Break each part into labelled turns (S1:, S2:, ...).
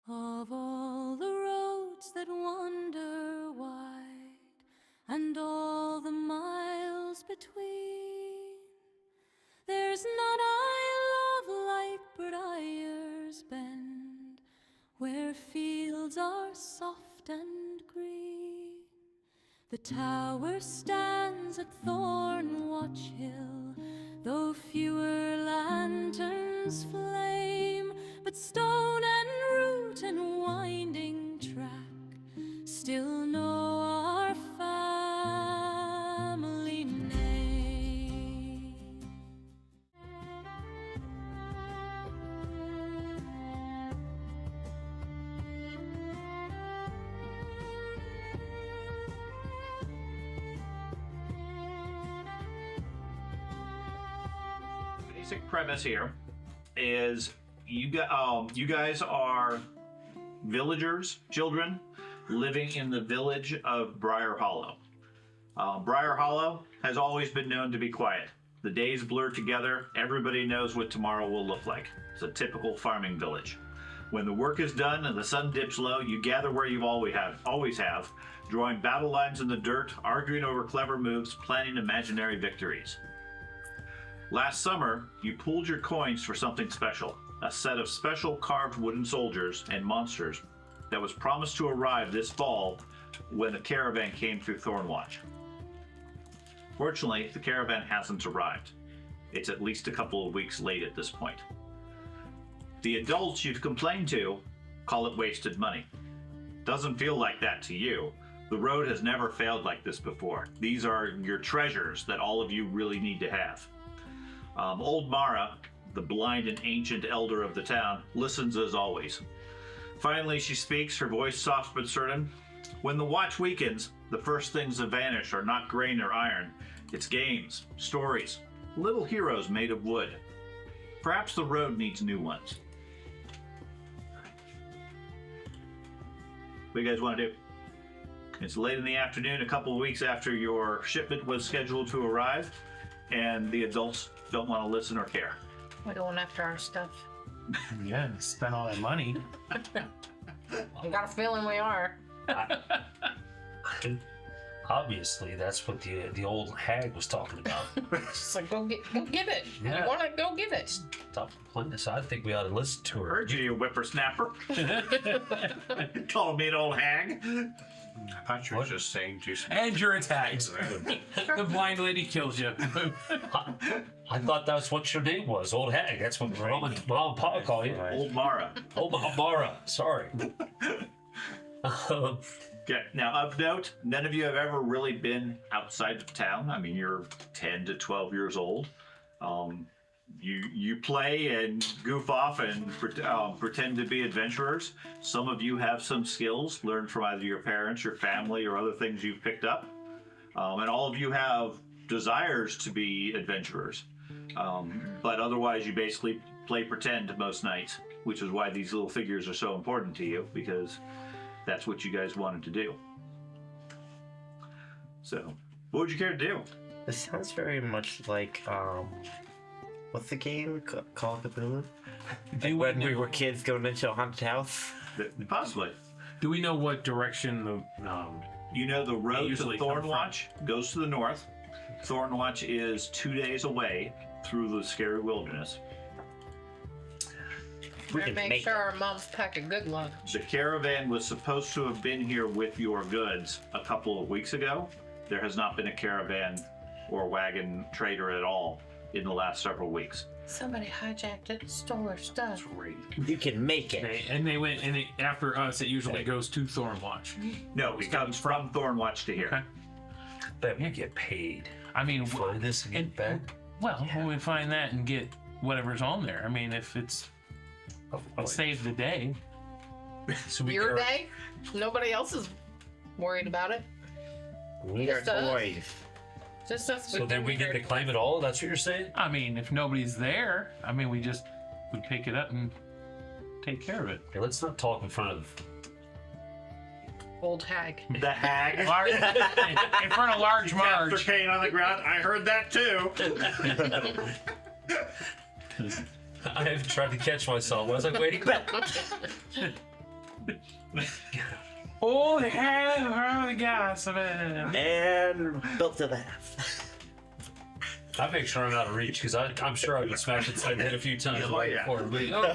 S1: Of all the roads that wander wide, and all the miles between, there's none I love like Briar's Bend, where fields are soft and green. The tower stands at Thornwatch Hill, though fewer lanterns flame, but stone and root and winding track still know our family name.
S2: Basic premise here is you guys are villagers, children, living in the village of Briar Hollow. Briar Hollow has always been known to be quiet. The days blur together. Everybody knows what tomorrow will look like. It's a typical farming village. When the work is done and the sun dips low, you gather where you always have, drawing battle lines in the dirt, arguing over clever moves, planning imaginary victories. Last summer, you pooled your coins for something special, a set of special carved wooden soldiers and monsters that was promised to arrive this fall when the caravan came through Thornwatch. Fortunately, the caravan hasn't arrived. It's at least a couple of weeks late at this point. The adults you've complained to call it wasted money. Doesn't feel like that to you. The road has never failed like this before. These are your treasures that all of you really need to have. Old Mara, the blind and ancient elder of the town, listens as always. Finally, she speaks, her voice soft but certain. When the watch weakens, the first things that vanish are not grain or iron. It's games, stories, little heroes made of wood. Perhaps the road needs new ones. What do you guys want to do? It's late in the afternoon, a couple of weeks after your shipment was scheduled to arrive, and the adults don't want to listen or care.
S3: We're going after our stuff.
S4: Yeah, spent all that money.
S3: I got a feeling we are.
S5: Obviously, that's what the old hag was talking about.
S3: She's like, go get it.
S5: Yeah.
S3: You want it? Go get it.
S5: Stop complaining. So I think we ought to listen to her.
S2: Heard you whippersnapper. Calling me an old hag.
S6: I thought you were just saying Jason.
S4: And you're attacked. The blind lady kills you.
S5: I thought that's what your name was, old hag. That's what mom and pop call you.
S2: Old Mara.
S5: Oh, Mara. Sorry.
S2: Okay, now of note, none of you have ever really been outside of town. I mean, you're 10 to 12 years old. You play and goof off and pretend to be adventurers. Some of you have some skills learned from either your parents, your family, or other things you've picked up. And all of you have desires to be adventurers. But otherwise, you basically play pretend most nights, which is why these little figures are so important to you, because that's what you guys wanted to do. So, what would you care to do?
S7: This sounds very much like, what's the game called? Cthulhu? When we were kids going into a haunted house?
S2: Possibly.
S4: Do we know what direction the
S2: You know the road to
S4: usually come
S2: Thornwatch goes to the north. Thornwatch is 2 days away through the scary wilderness.
S7: We
S3: Better
S7: can
S3: make
S7: make
S3: sure our moms pack a good lunch.
S2: The caravan was supposed to have been here with your goods a couple of weeks ago. There has not been a caravan or wagon trader at all in the last several weeks.
S3: Somebody hijacked it, stole our stuff.
S7: You can make it.
S4: and they went and after us. It usually goes to Thornwatch.
S2: No, it comes from Thornwatch to here.
S4: Okay.
S5: Bet we get paid.
S4: I mean,
S5: Find this and get back.
S4: well, when we find that and get whatever's on there. I mean, if it's save the day.
S5: So we
S3: Your
S5: are-
S3: day? Nobody else is worried about it.
S7: We need our
S3: Just us.
S7: toys.
S3: Just us.
S5: So then we get to claim it all? That's what you're saying?
S4: I mean, if nobody's there, I mean, we pick it up and take care of it.
S5: Okay, let's not talk in front of...
S3: Old hag.
S2: The hag.
S4: In front of Large
S2: After
S4: Marge.
S2: Kane on the ground, I heard that too.
S5: I tried to catch myself. I was like, wait.
S4: Oh, the hell, the gas.
S7: And built to the half.
S5: I make sure I'm out of reach because I'm sure I've been smashed inside the head a few times.
S2: Oh, yeah.
S5: before.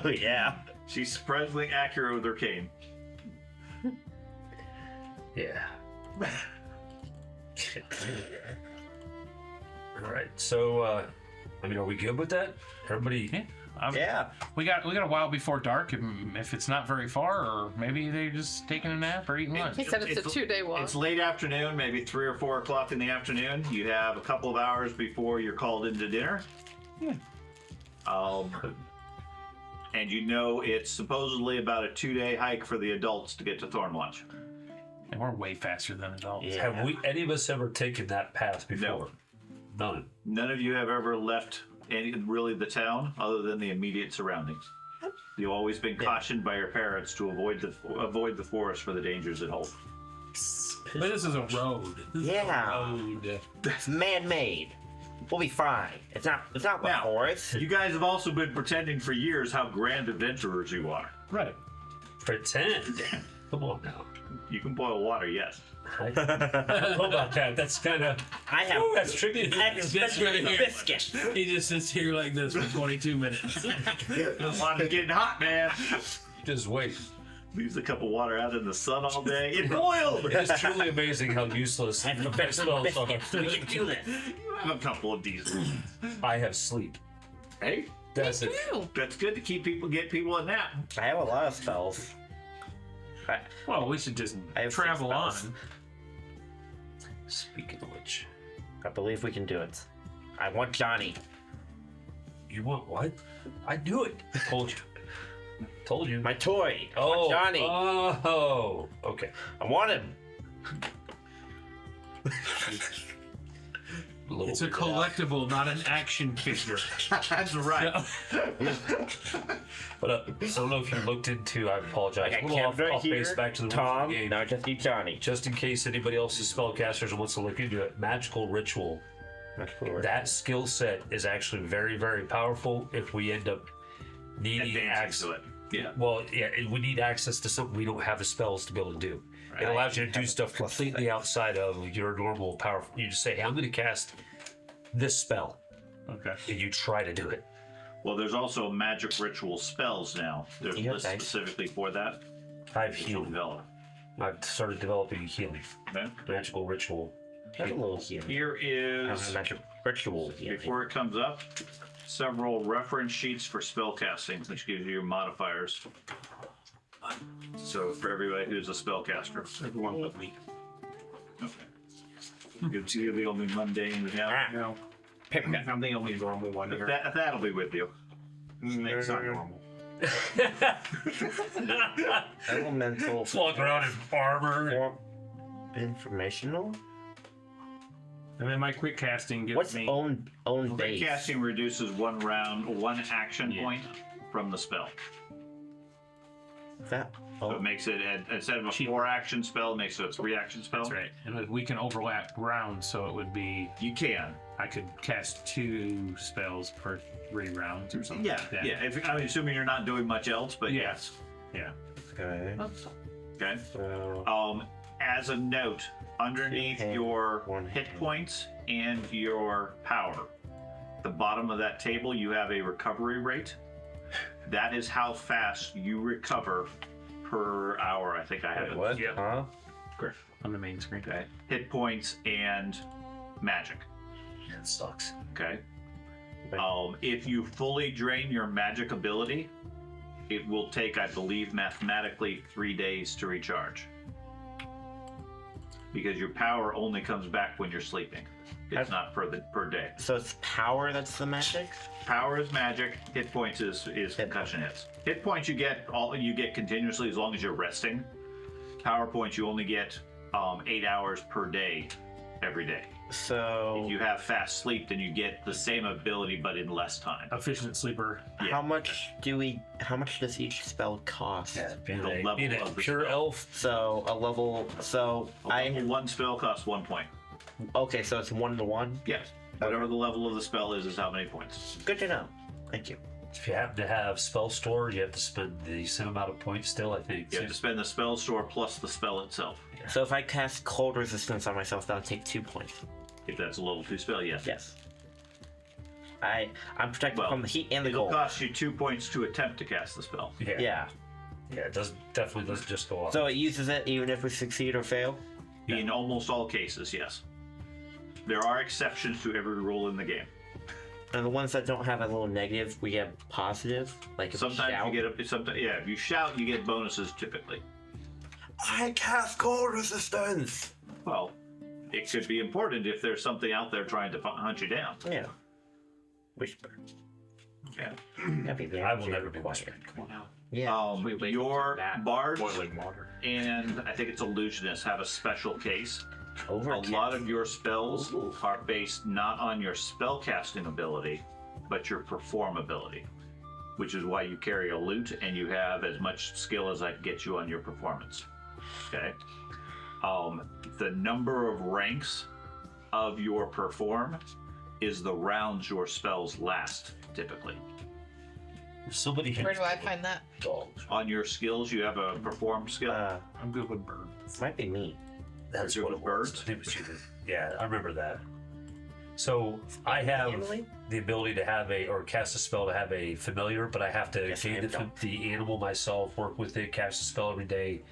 S7: Oh yeah.
S2: She's surprisingly accurate with her cane.
S5: Yeah. All right. So, I mean, are we good with that? Everybody.
S7: Yeah.
S4: We got a while before dark. If it's not very far, or maybe they're just taking a nap or eating lunch.
S3: He said it's a 2-day walk.
S2: It's late afternoon, maybe 3 or 4 o'clock in the afternoon. You have a couple of hours before you're called into dinner.
S4: Yeah.
S2: And you know it's supposedly about a 2-day hike for the adults to get to Thornwatch.
S4: And we're way faster than adults.
S7: Yeah.
S5: Have we any of us ever taken that path before?
S2: No.
S5: None.
S2: None of you have ever left really the town other than the immediate surroundings. You've always been cautioned by your parents to avoid the forest for the dangers it holds.
S4: But this is a road. This is a
S7: Yeah.
S4: road.
S7: It's man-made. We'll be fine. It's not the
S2: Now,
S7: forest.
S2: You guys have also been pretending for years how grand adventurers you are.
S4: Right.
S5: Pretend. Come on now.
S2: You can boil water, yes.
S5: I don't know about that. That's kind of.
S7: I have.
S5: That's tricky.
S7: I have
S4: This right
S7: especially
S4: here.
S7: biscuit.
S4: He just sits here like this for 22 minutes.
S2: The water's getting hot, man.
S5: Just wait.
S2: Leaves a cup of water out in the sun all day. It boiled!
S5: It is truly amazing how useless
S7: I have
S5: the
S7: a
S5: best spells are.
S7: biscuit. We can do this.
S2: You have a couple of diesels.
S5: I have sleep.
S2: Hey,
S5: That's it.
S3: Ew.
S2: that's good to get people a nap.
S7: I have a lot of spells.
S4: Well, we should just
S7: I have
S4: travel
S7: 6
S4: on.
S7: spells.
S5: Speaking of which,
S7: I believe we can do it. I want Johnny.
S5: you want what? I knew it. Told you. Told you.
S7: My toy. I
S5: Oh,
S7: want Johnny.
S5: Oh, okay.
S7: I want him.
S4: It's a collectible, not an action figure.
S2: That's right.
S5: But I don't know if you looked into. I apologize.
S7: I
S5: A little
S7: can't
S5: off
S7: right
S5: base
S7: here.
S5: back to the rules
S7: Tom.
S5: of the game.
S7: Now I just need Johnny.
S5: Just in case anybody else is spellcasters and wants to look into it, magical ritual. That skill set is actually very, very powerful if we end up needing
S2: Advancing
S5: access
S2: to it. Yeah.
S5: Well, yeah, we need access to something we don't have the spells to be able to do. It allows you to do stuff completely outside of your normal power. You just say, hey, I'm going to cast this spell,
S4: Okay.
S5: and you try to do it.
S2: Well, there's also magic ritual spells now. There's
S7: Yeah,
S2: lists
S7: thanks.
S2: specifically for that.
S5: I've
S2: that you'll
S5: healed.
S2: develop.
S5: I've started developing healing.
S2: Okay.
S5: Magical ritual.
S7: Have a little healing.
S2: Here
S7: I have a
S2: is,
S7: magic ritual healing.
S2: before it comes up, several reference sheets for spellcasting, which gives you your modifiers. So for everybody who's a spellcaster.
S6: Everyone but me.
S2: Okay. You're the only mundane we have.
S6: No.
S7: Pick that.
S6: I'm the only normal one here.
S2: That'll be with you.
S6: It's not normal.
S7: Elemental
S5: Walk around in armor.
S7: form. Informational.
S4: And then my quick casting gives
S7: What's
S4: me.
S7: own
S2: Quick
S7: base?
S2: casting reduces one action point from the spell.
S7: That.
S2: So
S7: Oh,
S2: it makes it, instead of a
S4: Cheap.
S2: 4-action spell, it makes it a 3-action spell.
S4: That's right. And we can overlap rounds, so it would be
S2: You can.
S4: I could cast 2 spells per 3 rounds or something
S2: Yeah,
S4: like that.
S2: yeah. I'm assuming you're not doing much else, but
S4: Yeah.
S2: yes.
S4: Yeah.
S7: okay.
S2: Okay.
S7: So
S2: As a note, underneath
S7: Two hand,
S2: your
S7: one
S2: hit
S7: hand.
S2: points and your power, the bottom of that table, you have a recovery rate. That is how fast you recover per hour. I think I have it.
S7: what?
S4: Yep.
S7: Huh?
S4: On the main screen.
S2: Okay. Hit points and magic.
S5: That sucks.
S2: Okay.
S7: Okay.
S2: If you fully drain your magic ability, it will take, I believe, mathematically 3 days to recharge. Because your power only comes back when you're sleeping. It's not per day.
S7: So it's power that's the magic.
S2: Power is magic. Hit points is concussion hits. Hit points you get continuously as long as you're resting. Power points you only get 8 hours per day, every day.
S7: So
S2: If you have fast sleep, then you get the same ability but in less time.
S4: Efficient sleeper.
S2: Yeah.
S7: how much does each spell cost?
S5: Being
S2: The
S5: a,
S2: level
S5: being a
S2: of the
S5: pure
S2: spell.
S5: elf.
S7: So a level. So
S2: One spell costs 1 point.
S7: okay. So it's 1 to 1.
S2: Yes. Whatever the level of the spell is how many points.
S7: Good to know. Thank you.
S5: If you happen to have spell store, you have to spend the same amount of points still, I think.
S2: You have to spend the spell store plus the spell itself.
S7: So if I cast cold resistance on myself, that'll take 2 points.
S2: If that's a level 2 spell, yes.
S7: Yes. I'm protected from the heat and the
S2: It'll
S7: cold.
S2: cost you 2 points to attempt to cast the spell.
S5: Yeah.
S7: Yeah.
S5: Yeah, it definitely doesn't just go up.
S7: So it uses it even if we succeed or fail?
S2: In almost all cases, yes. There are exceptions to every rule in the game.
S7: And the ones that don't have a little negative, we get positive. Like if
S2: Sometimes
S7: we shout.
S2: you get if you shout, you get bonuses typically.
S7: I cast cold resistance!
S2: Well, it could be important if there's something out there trying to hunt you down.
S7: Yeah. Whisper.
S2: Yeah.
S7: That'd be very
S5: I will never
S7: quiet.
S5: be whispered. Come on now.
S7: Yeah.
S2: Your bards
S6: Boiling water.
S2: and I think it's illusionists have a special case.
S7: Overkill.
S2: A lot of your spells are based not on your spellcasting ability, but your perform ability, which is why you carry a lute and you have as much skill as I can get you on your performance. Okay. The number of ranks of your perform is the rounds your spells last, typically.
S5: If somebody
S3: Where do I find that?
S5: dogs.
S2: On your skills, you have a perform skill.
S6: I'm good with birds.
S7: Might be me.
S5: That's
S2: You're
S5: what
S2: with
S5: it was.
S2: birds?
S5: I think it was you. Yeah, I remember that. So I have
S7: Emily?
S5: the ability to have or cast a spell to have a familiar, but I have to
S7: Yes,
S5: gain
S7: I don't.
S5: the animal myself, work with it, cast a spell every day.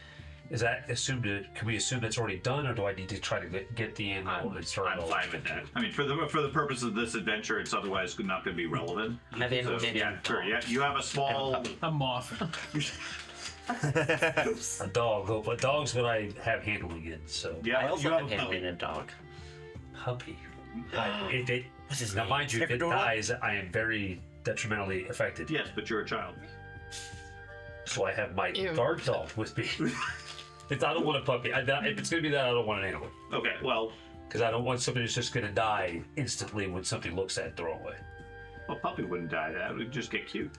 S5: Is that assumed? Can we assume that's already done, or do I need to try to get the animal and start?
S2: I'm
S5: all
S2: fine with that. I mean, for the purpose of this adventure, it's otherwise not going to be relevant.
S7: I didn't
S2: So, yeah, sure. Yeah, you have a small.
S4: A moth.
S5: A dog, but dog's what I have handling it. So
S2: Yeah,
S7: I also
S2: you
S7: have
S2: have a
S7: handling
S2: puppy.
S7: a dog.
S5: puppy. If it
S7: What's his
S5: now,
S7: name?
S5: mind you, if it
S7: Secretary?
S5: dies, I am very detrimentally affected.
S2: Yes, but you're a child.
S5: So I have my
S3: Ew.
S5: guard dog with me. If I don't want a puppy, if it's gonna be that, I don't want an animal
S2: Okay, well,
S5: because I don't want somebody who's just gonna die instantly when something looks at it the wrong way.
S2: a puppy wouldn't die. That would just get cute.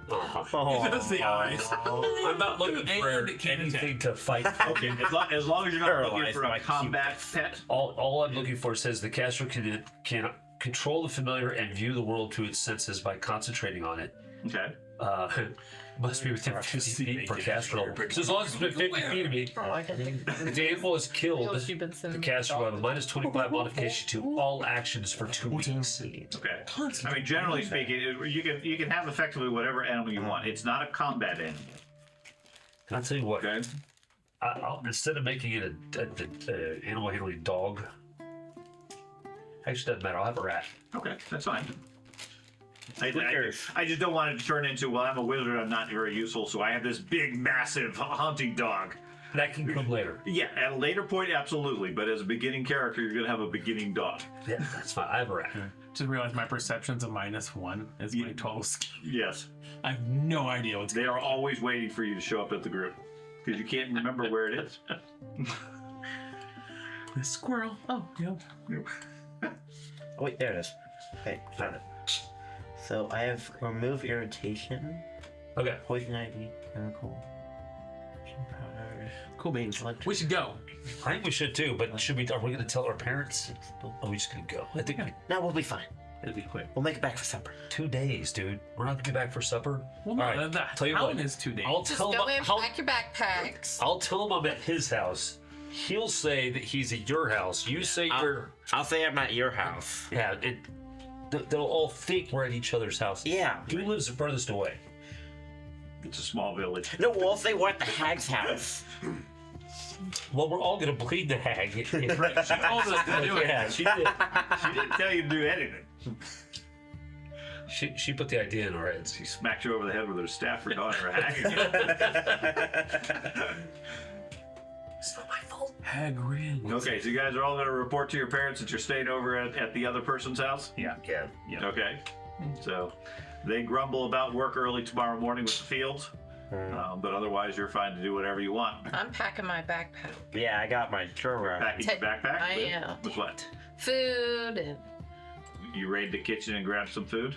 S7: Oh.
S4: Just the eyes.
S5: I'm not looking for
S4: And it can
S5: anything to fight.
S2: Okay, as long as you're not looking
S7: Paralyzed
S2: for
S7: by
S2: a combat pet.
S5: All I'm looking for says the caster can control the familiar and view the world through its senses by concentrating on it.
S2: Okay.
S5: Must be within 50 feet per caster level. So as long as it's within 50 feet of me, if the animal is killed, the caster will have a minus 25 modification to all actions for 2 weeks.
S2: Okay. I mean, generally speaking, you can have effectively whatever animal you want. It's not a combat animal.
S5: I'll tell you what.
S2: Okay.
S5: I'll, instead of making it a animal handling dog, actually doesn't matter. I'll have a rat.
S2: Okay, that's fine. I
S7: cares?
S2: just don't want it to turn into, well, I'm a wizard, I'm not very useful, so I have this big, massive hunting dog.
S5: That can come later.
S2: Yeah, at a later point, absolutely, but as a beginning character, you're going to have a beginning dog.
S5: Yeah, that's fine. I have a rat.
S4: Just realized my perception's a -1 is my total skill.
S2: Yes.
S4: I have no idea what's
S2: They are always waiting for you to show up at the group because you can't remember where it is.
S4: The squirrel. Oh, yeah.
S7: Oh, wait, there it is. Okay, found it. So I have remove irritation,
S5: Okay.
S7: poison ivy, chemical, powder.
S4: Cool beans. We should go.
S5: I think we should too, but are we going to tell our parents? Or are we just going to go? I think
S7: No, we'll be fine.
S4: It'll be quick.
S7: We'll make it back for supper.
S5: 2 days, dude. We're not going to be back for supper.
S4: Well, no,
S5: All right,
S4: the
S5: tell you
S4: town
S5: what.
S4: is 2 days.
S5: I'll
S3: Just
S5: tell
S3: go
S5: him.
S3: in, pack your backpacks.
S5: I'll tell him I'm at his house. He'll say that he's at your house. You say you're.
S7: I'll say I'm at your house.
S5: Yeah. They'll all think we're at each other's house.
S7: Yeah.
S5: Who lives the furthest away?
S2: It's a small village.
S7: No, we'll say we're at the hag's house.
S5: Well, we're all going to bleed the hag.
S4: Right, she told us to do it.
S5: Yeah, she did.
S2: She didn't tell you to do anything.
S5: She put the idea in our heads.
S2: She smacked you over the head with her staff for calling her a hag.
S5: It's not my fault.
S4: Hagrid.
S2: Okay, so you guys are all going to report to your parents that you're staying over at the other person's house?
S5: Yeah.
S2: Okay. So they grumble about work early tomorrow morning with the fields, but otherwise you're fine to do whatever you want.
S3: I'm packing my backpack.
S7: Yeah, I got my churro.
S2: Packing your backpack?
S3: I
S2: with-
S3: am.
S2: With what?
S3: Food and
S2: You raid the kitchen and grab some food?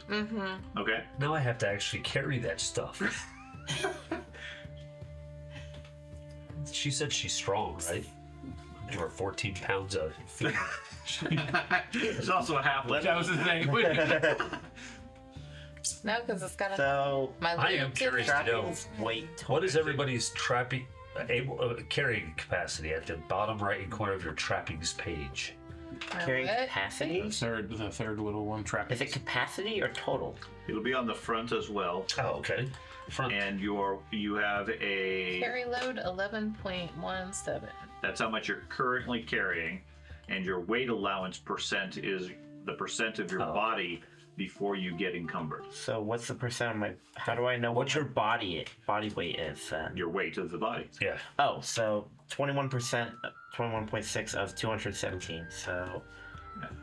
S2: Okay.
S5: Now I have to actually carry that stuff. She said she's strong, right? Give her 14 pounds of food.
S2: There's also a half left.
S4: That was his name.
S3: No, because it's got a.
S7: So
S3: My
S5: I am
S3: loot
S5: curious
S3: in
S5: to
S3: there.
S5: know
S7: trappings weight.
S5: what is everybody's trapping carrying capacity at the bottom right corner of your trappings page.
S3: My
S7: Carrying
S3: what?
S7: capacity?
S4: The third little one trapping.
S7: Is it capacity or total?
S2: It'll be on the front as well,
S5: Oh, okay. Front.
S2: and you have a.
S3: Carry load 11.17.
S2: That's how much you're currently carrying, and your weight allowance percent is the percent of your body before you get encumbered.
S7: So what's the percent of my? How do I know what your body weight is then?
S2: Your weight of the body.
S5: Yeah.
S7: Oh, so 21%, 21.6 of 217. So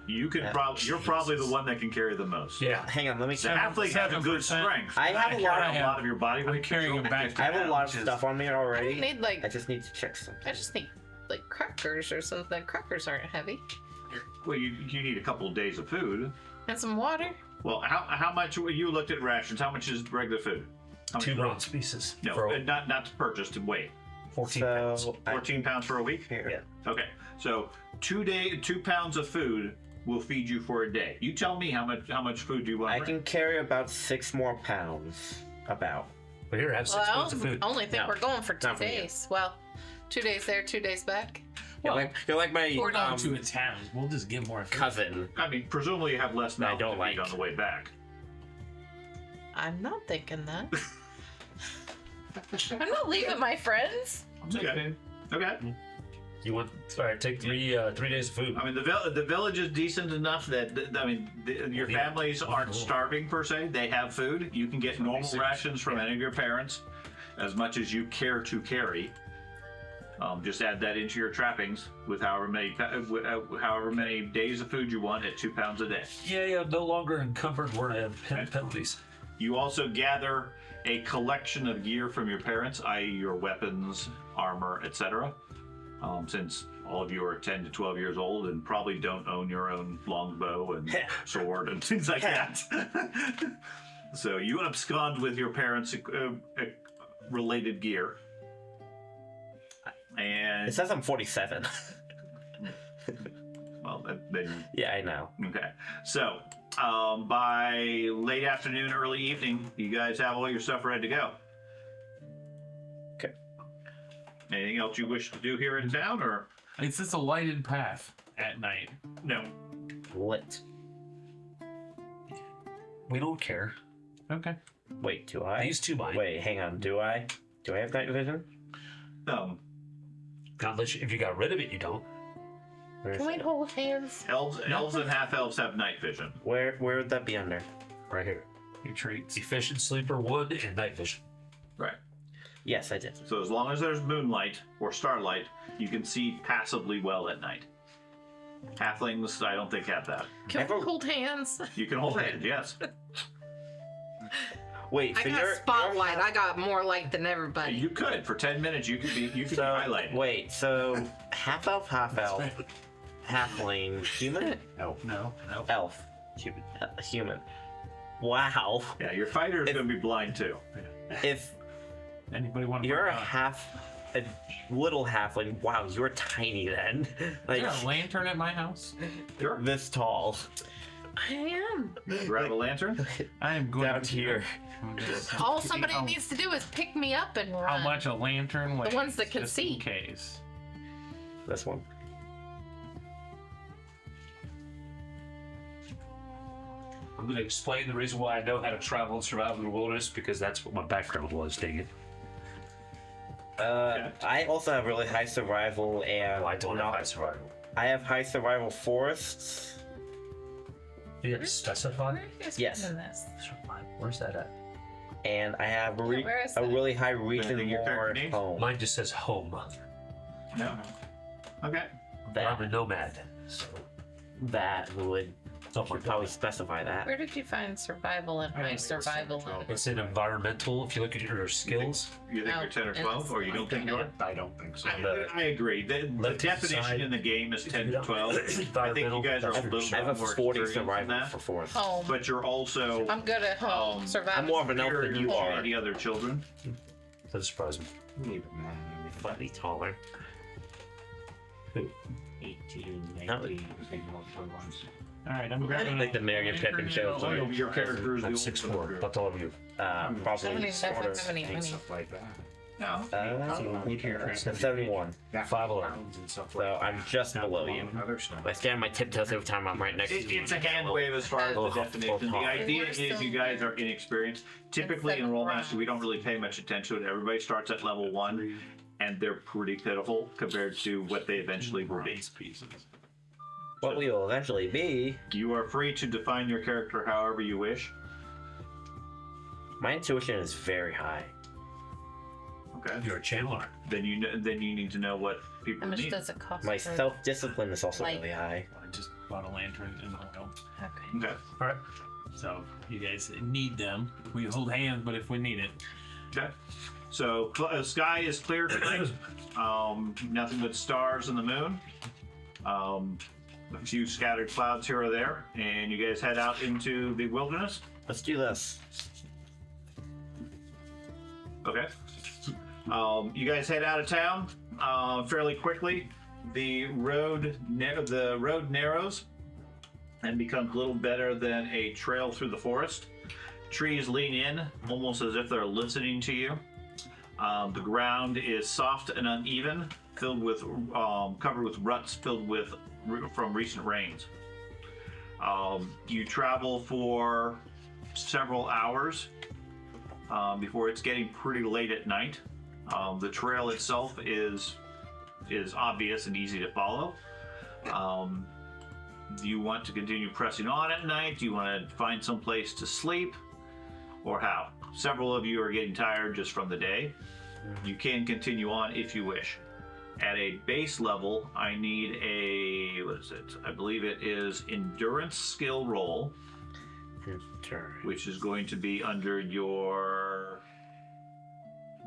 S2: You can
S7: Yeah.
S2: you're probably the one that can carry the most.
S5: Yeah.
S7: hang on, let me.
S2: The halfling has a good
S4: 7%.
S2: strength.
S7: I have a lot
S2: a
S7: of-
S2: lot of your body weight.
S4: I'm carrying
S2: control.
S4: a backpack.
S7: I have a lot of
S4: which is-
S7: stuff on me
S3: I
S7: already.
S3: need like.
S7: I just need to check something.
S3: I just need like crackers or something. Crackers aren't heavy.
S2: Well, you need a couple of days of food.
S3: And some water.
S2: Well, how much? You looked at rations. How much is regular food? How much
S5: 2
S2: is-
S5: bronze pieces.
S2: No,
S5: For
S2: not to purchase, to weigh.
S5: 14 pounds.
S7: So
S2: 14 pounds for a week.
S7: Here.
S5: Yeah.
S2: Okay, so 2 pounds of food will feed you for a day. You tell me how much food do you want.
S7: I can carry about 6 more pounds. About.
S5: But here, have 6
S3: Well,
S5: pounds of food.
S3: I only think
S7: No,
S3: we're going for 2
S7: not for you.
S3: days. Well, 2 days there, 2 days back.
S7: You're like my
S4: We're going to a town. We'll just get more food.
S7: cousin.
S2: I mean, presumably you have less
S7: I
S2: mouth
S7: don't
S2: to feed
S7: like.
S2: on the way back.
S3: I'm not thinking that. I'm not leaving my friends.
S2: Okay. Okay.
S5: You want? All right, take 3 days of food.
S2: I mean, the village is decent enough that your
S5: Yeah.
S2: families aren't starving per se. They have food. You can get normal rations from any of your parents, as much as you care to carry. Just add that into your trappings with however many days of food you want at 2 pounds a day.
S5: Yeah, no longer encumbered. We're gonna have penalties.
S2: You also gather a collection of gear from your parents, i.e., your weapons, armor, etc. Since all of you are 10 to 12 years old and probably don't own your own longbow and sword and things like that. So you abscond with your parents' related gear. And
S7: It says I'm 47.
S2: well, then
S7: Yeah, I know.
S2: okay. So by late afternoon, early evening, you guys have all your stuff ready to go.
S7: Okay.
S2: Anything else you wish to do here in town, or
S4: It's just a lighted path at night.
S2: no?
S7: Lit.
S5: We don't care.
S4: Okay.
S7: Wait, do I?
S5: These 2 might.
S7: Wait, hang on. Do I? Do I have night vision?
S5: Not unless if you got rid of it, you don't.
S7: Where's
S3: Can we
S7: it?
S3: hold hands?
S2: Elves and half elves have night vision.
S7: Where would that be under?
S5: Right here.
S4: Your treats.
S5: Efficient sleeper, wood, and night vision.
S2: Right.
S7: Yes, I did.
S2: So as long as there's moonlight or starlight, you can see passably well at night. Halflings, I don't think have that.
S3: Can we
S7: Ever-
S3: hold hands?
S2: You can hold hands, yes.
S7: Wait,
S3: I
S7: so
S3: got
S7: you're
S3: spotlight. I got more light than everybody.
S2: You could for 10 minutes. You could be
S7: So
S2: highlighted.
S7: wait, so half elf, halfling, human?
S4: No.
S7: Elf, human. Wow.
S2: Yeah, your fighter is
S7: If-
S2: going to be blind too.
S7: If
S4: Anybody want to?
S7: you're a little halfling, wow, you're tiny then. Like
S4: Is there a lantern at my house?
S2: Sure.
S7: this tall.
S3: I am.
S2: Grab a lantern.
S4: I am going
S7: Down
S4: to
S7: here.
S4: I'm just-
S3: All somebody
S4: how,
S3: needs to do is pick me up and
S4: how
S3: run.
S4: much a lantern weighs.
S3: ones that can
S4: just
S3: see.
S4: In case.
S7: This one.
S5: I'm going to explain the reason why I know how to travel and survive in the wilderness because that's what my background was. Dang it.
S7: I also have really high survival and
S5: I don't have high survival.
S7: I have high survival forests.
S5: You have to specify.
S3: Where is
S7: Yes.
S3: this?
S5: Where's that at?
S7: And I have
S3: where is
S7: a
S3: that?
S7: really high region
S2: Anything your character
S7: more
S2: needs?
S7: home.
S5: Mine just says home.
S2: No. Okay.
S5: But I'm a nomad, so
S7: That would
S5: something
S7: should probably specify that.
S3: Where did you find survival and high survival? in?
S5: It's in environmental. If you look at your skills,
S2: You think
S3: No,
S2: you're 10 or
S3: it's
S2: 12, or you don't think you are?
S6: I don't think so.
S2: I agree. The
S5: Left
S2: definition
S5: side.
S2: in the game is 10 to 12. I think you guys are a little
S7: I have
S2: bit
S7: a
S2: more
S7: 40
S2: experienced than
S7: survival
S2: that.
S7: for forest.
S3: Home.
S2: But you're also
S3: I'm good at home. Survival.
S7: I'm more of an elf than
S2: superior
S7: you
S2: to
S7: are.
S2: any other children.
S5: doesn't surprise me.
S7: Slightly taller.
S6: 18,
S7: No.
S6: 19,
S4: All right, I'm
S7: I
S4: grabbing
S7: think the Marion Pippin show.
S2: All of your characters.
S5: I'm
S2: the
S5: 6'4", but all of you.
S7: Probably
S3: Seventy-seven,
S7: sort of.
S3: seventy.
S6: Stuff like that.
S2: No.
S7: 71.
S5: 5'11".
S7: So I'm just below you.
S6: Other stuff.
S7: I stand on my tiptoes every time I'm right next to you.
S2: It's a hand wave as far as the definition. The idea is you guys are inexperienced. Typically in Rolemaster, we don't really pay much attention to it. Everybody starts at level 1, and they're pretty pitiful compared to what they eventually will be.
S7: What we will eventually be.
S2: You are free to define your character however you wish.
S7: My intuition is very high.
S2: Okay.
S5: You're a channeler.
S2: Then you need to know what people
S3: How much
S2: need.
S3: does it cost?
S7: My
S3: for-
S7: self-discipline is also
S3: Like-
S7: really high.
S4: I just bought a lantern and oil.
S3: Okay.
S2: Okay.
S5: All right.
S4: So you guys need them. We hold hands, but if we need it.
S2: Okay. So sky is clear tonight. Nothing but stars and the moon. A few scattered clouds here or there, and you guys head out into the wilderness.
S7: Let's do this.
S2: Okay. You guys head out of town fairly quickly. The road narrows and becomes little better than a trail through the forest. Trees lean in, almost as if they're listening to you. The ground is soft and uneven, filled with covered with ruts filled with from recent rains. You travel for several hours before it's getting pretty late at night. The trail itself is obvious and easy to follow. Do you want to continue pressing on at night? Do you want to find some place to sleep? Or how? Several of you are getting tired just from the day. You can continue on if you wish. At a base level, I need a, what is it? I believe it is endurance skill roll, which is going to be under your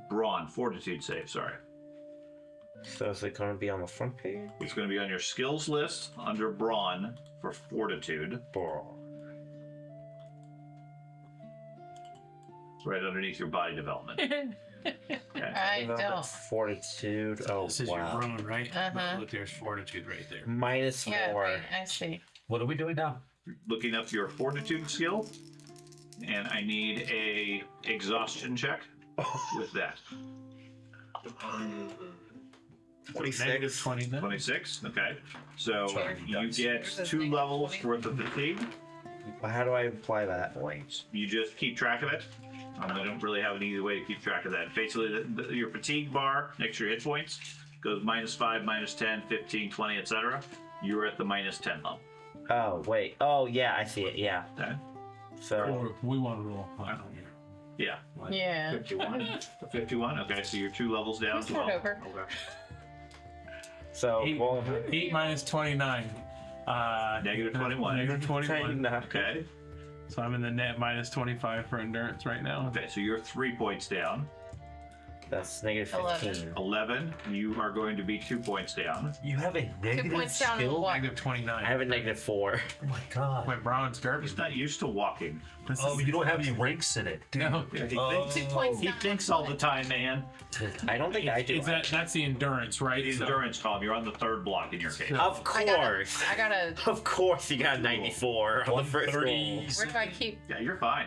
S2: brawn, fortitude save, sorry.
S7: So is it going to be on the front page?
S2: It's going to be on your skills list under brawn for fortitude, right underneath your body development. Okay.
S3: I don't.
S7: Fortitude. Oh,
S4: This is
S7: wow.
S4: your brawn, right?
S3: Uh-huh.
S4: Look, there's fortitude right there.
S7: Minus
S3: Yeah,
S7: 4.
S3: right, I see.
S5: What are we doing now?
S2: Looking up your fortitude skill, and I need a exhaustion check with that.
S7: 26.
S4: 29.
S2: 26. Okay, so
S5: Sorry,
S2: you
S5: guys.
S2: get
S3: Yours is
S2: 2
S3: negative
S2: levels
S3: 20.
S2: worth of fatigue.
S7: How do I apply that?
S2: You just keep track of it. I don't really have an easy way to keep track of that. Basically, your fatigue bar next to your hit points goes -5, -10, 15, 20, etc. You're at the -10 level.
S7: Oh, wait. Oh, yeah, I see it. Yeah.
S2: Okay.
S7: So,
S4: Or we want to roll. I don't know.
S2: Yeah.
S3: Yeah.
S2: 51. 51. Okay, so you're 2 levels down.
S3: Let's start over.
S7: so
S4: Eight,
S7: well,
S4: 8 minus 29.
S2: Negative 21.
S4: Negative 21.
S2: Okay.
S4: So I'm in the net minus 25 for endurance right now.
S2: Okay, so you're 3 points down.
S7: that's negative 15.
S2: 11. You are going to be 2 points down.
S5: You have a negative
S3: points down in
S5: skill?
S3: what?
S4: Negative 29.
S7: I have a negative 4.
S5: Oh my god.
S4: Wait, Brown's garbage.
S2: He's not used to walking.
S4: This
S5: Oh,
S4: is-
S5: you don't have any ranks in it.
S4: No.
S2: Yeah, he,
S5: Oh.
S2: thinks,
S3: 2 points
S2: he
S3: down.
S2: thinks all the time, man.
S7: I don't think I do.
S4: Is that's the endurance, right?
S2: The
S4: So-
S2: endurance column. You're on the 3rd block in your case.
S7: Of course.
S3: I gotta.
S7: Of course you got a 94 on the first roll.
S5: 130.
S3: Where do I keep?
S2: Yeah, you're fine.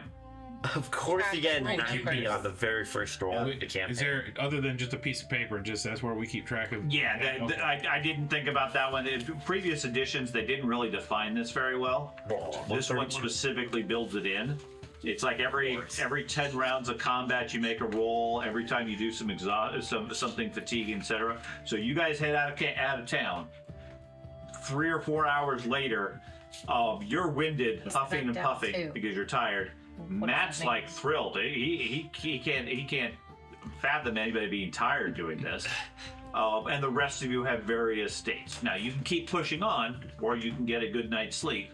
S7: Of course you get a
S3: Right,
S7: 90
S3: right.
S7: on the very first roll of the campaign.
S4: Is there, other than just a piece of paper, just that's where we keep track of?
S2: Yeah,
S4: Okay.
S2: I didn't think about that one. In previous editions, they didn't really define this very well. This one specifically builds it in. It's like every 10 rounds of combat, you make a roll. Every time you do something fatiguing, etc. So you guys head out of town. 3 or 4 hours later, you're winded, puffing and
S3: down
S2: puffing
S3: too.
S2: because you're tired.
S3: What
S2: Matt's
S3: happened?
S2: like thrilled. He can't fathom anybody being tired doing this. And the rest of you have various states. Now you can keep pushing on, or you can get a good night's sleep.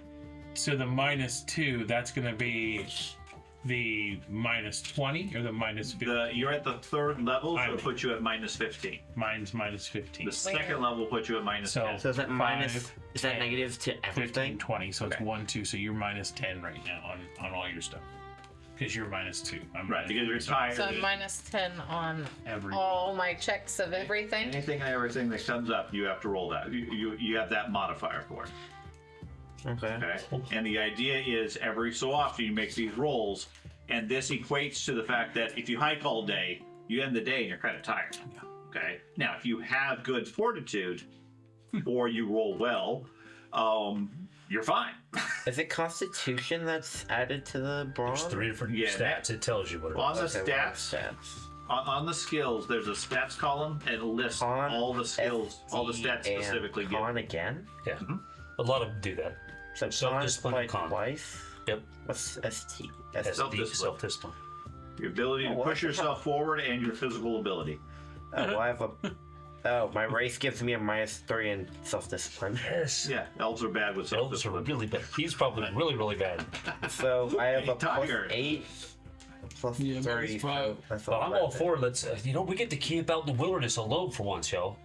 S4: So the -2, that's going to be the -20 or the minus 50?
S2: You're at the 3rd level, so
S4: I'm-
S2: it puts you at -15.
S4: Mine's -15.
S2: The 2nd level puts you at -10.
S7: So is that minus?
S4: 5,
S7: Is that
S4: 10,
S7: negative to
S4: 15,
S7: everything?
S4: 20. So it's
S2: Okay.
S4: 1, 2. So you're -10 right now on all your stuff. Because you're -2. I'm
S2: Right, because you're tired.
S3: So I'm -10 on
S4: Every.
S3: all my checks of everything.
S2: Anything and everything that comes up, you have to roll that. You have that modifier for it.
S7: Okay.
S2: And the idea is every so often you make these rolls, and this equates to the fact that if you hike all day, you end the day and you're kind of tired. Okay. Now, if you have good fortitude, or you roll well, you're fine.
S7: Is it Constitution that's added to the brawn?
S5: There's 3 different
S2: Yeah.
S5: stats. It tells you what it
S2: On
S5: is.
S2: the
S7: Okay, what are
S2: stats, on the skills, there's a stats column and it lists
S7: Con,
S2: all the skills, all the stats
S7: and
S2: specifically given.
S7: Con again?
S5: Yeah. A lot of them do that.
S7: So
S5: Self-discipline
S7: con
S5: and con.
S7: twice?
S5: Yep.
S7: What's ST?
S2: Self-discipline.
S5: Self-discipline.
S2: Your ability to
S7: Oh,
S2: push yourself forward and your physical ability.
S7: Oh, well, I have a... Oh, my race gives me a -3 in self-discipline.
S5: Yes.
S2: Yeah, elves are bad with
S5: Elves are
S2: self-discipline.
S5: really bad. He's probably really, really bad.
S7: So I have a
S2: Tired.
S7: +8, +3.
S6: Yeah,
S7: so
S6: -5.
S7: that's
S5: Well, I'm all
S7: 11.
S5: for it. Let's, we get to camp out in the wilderness alone for once, y'all.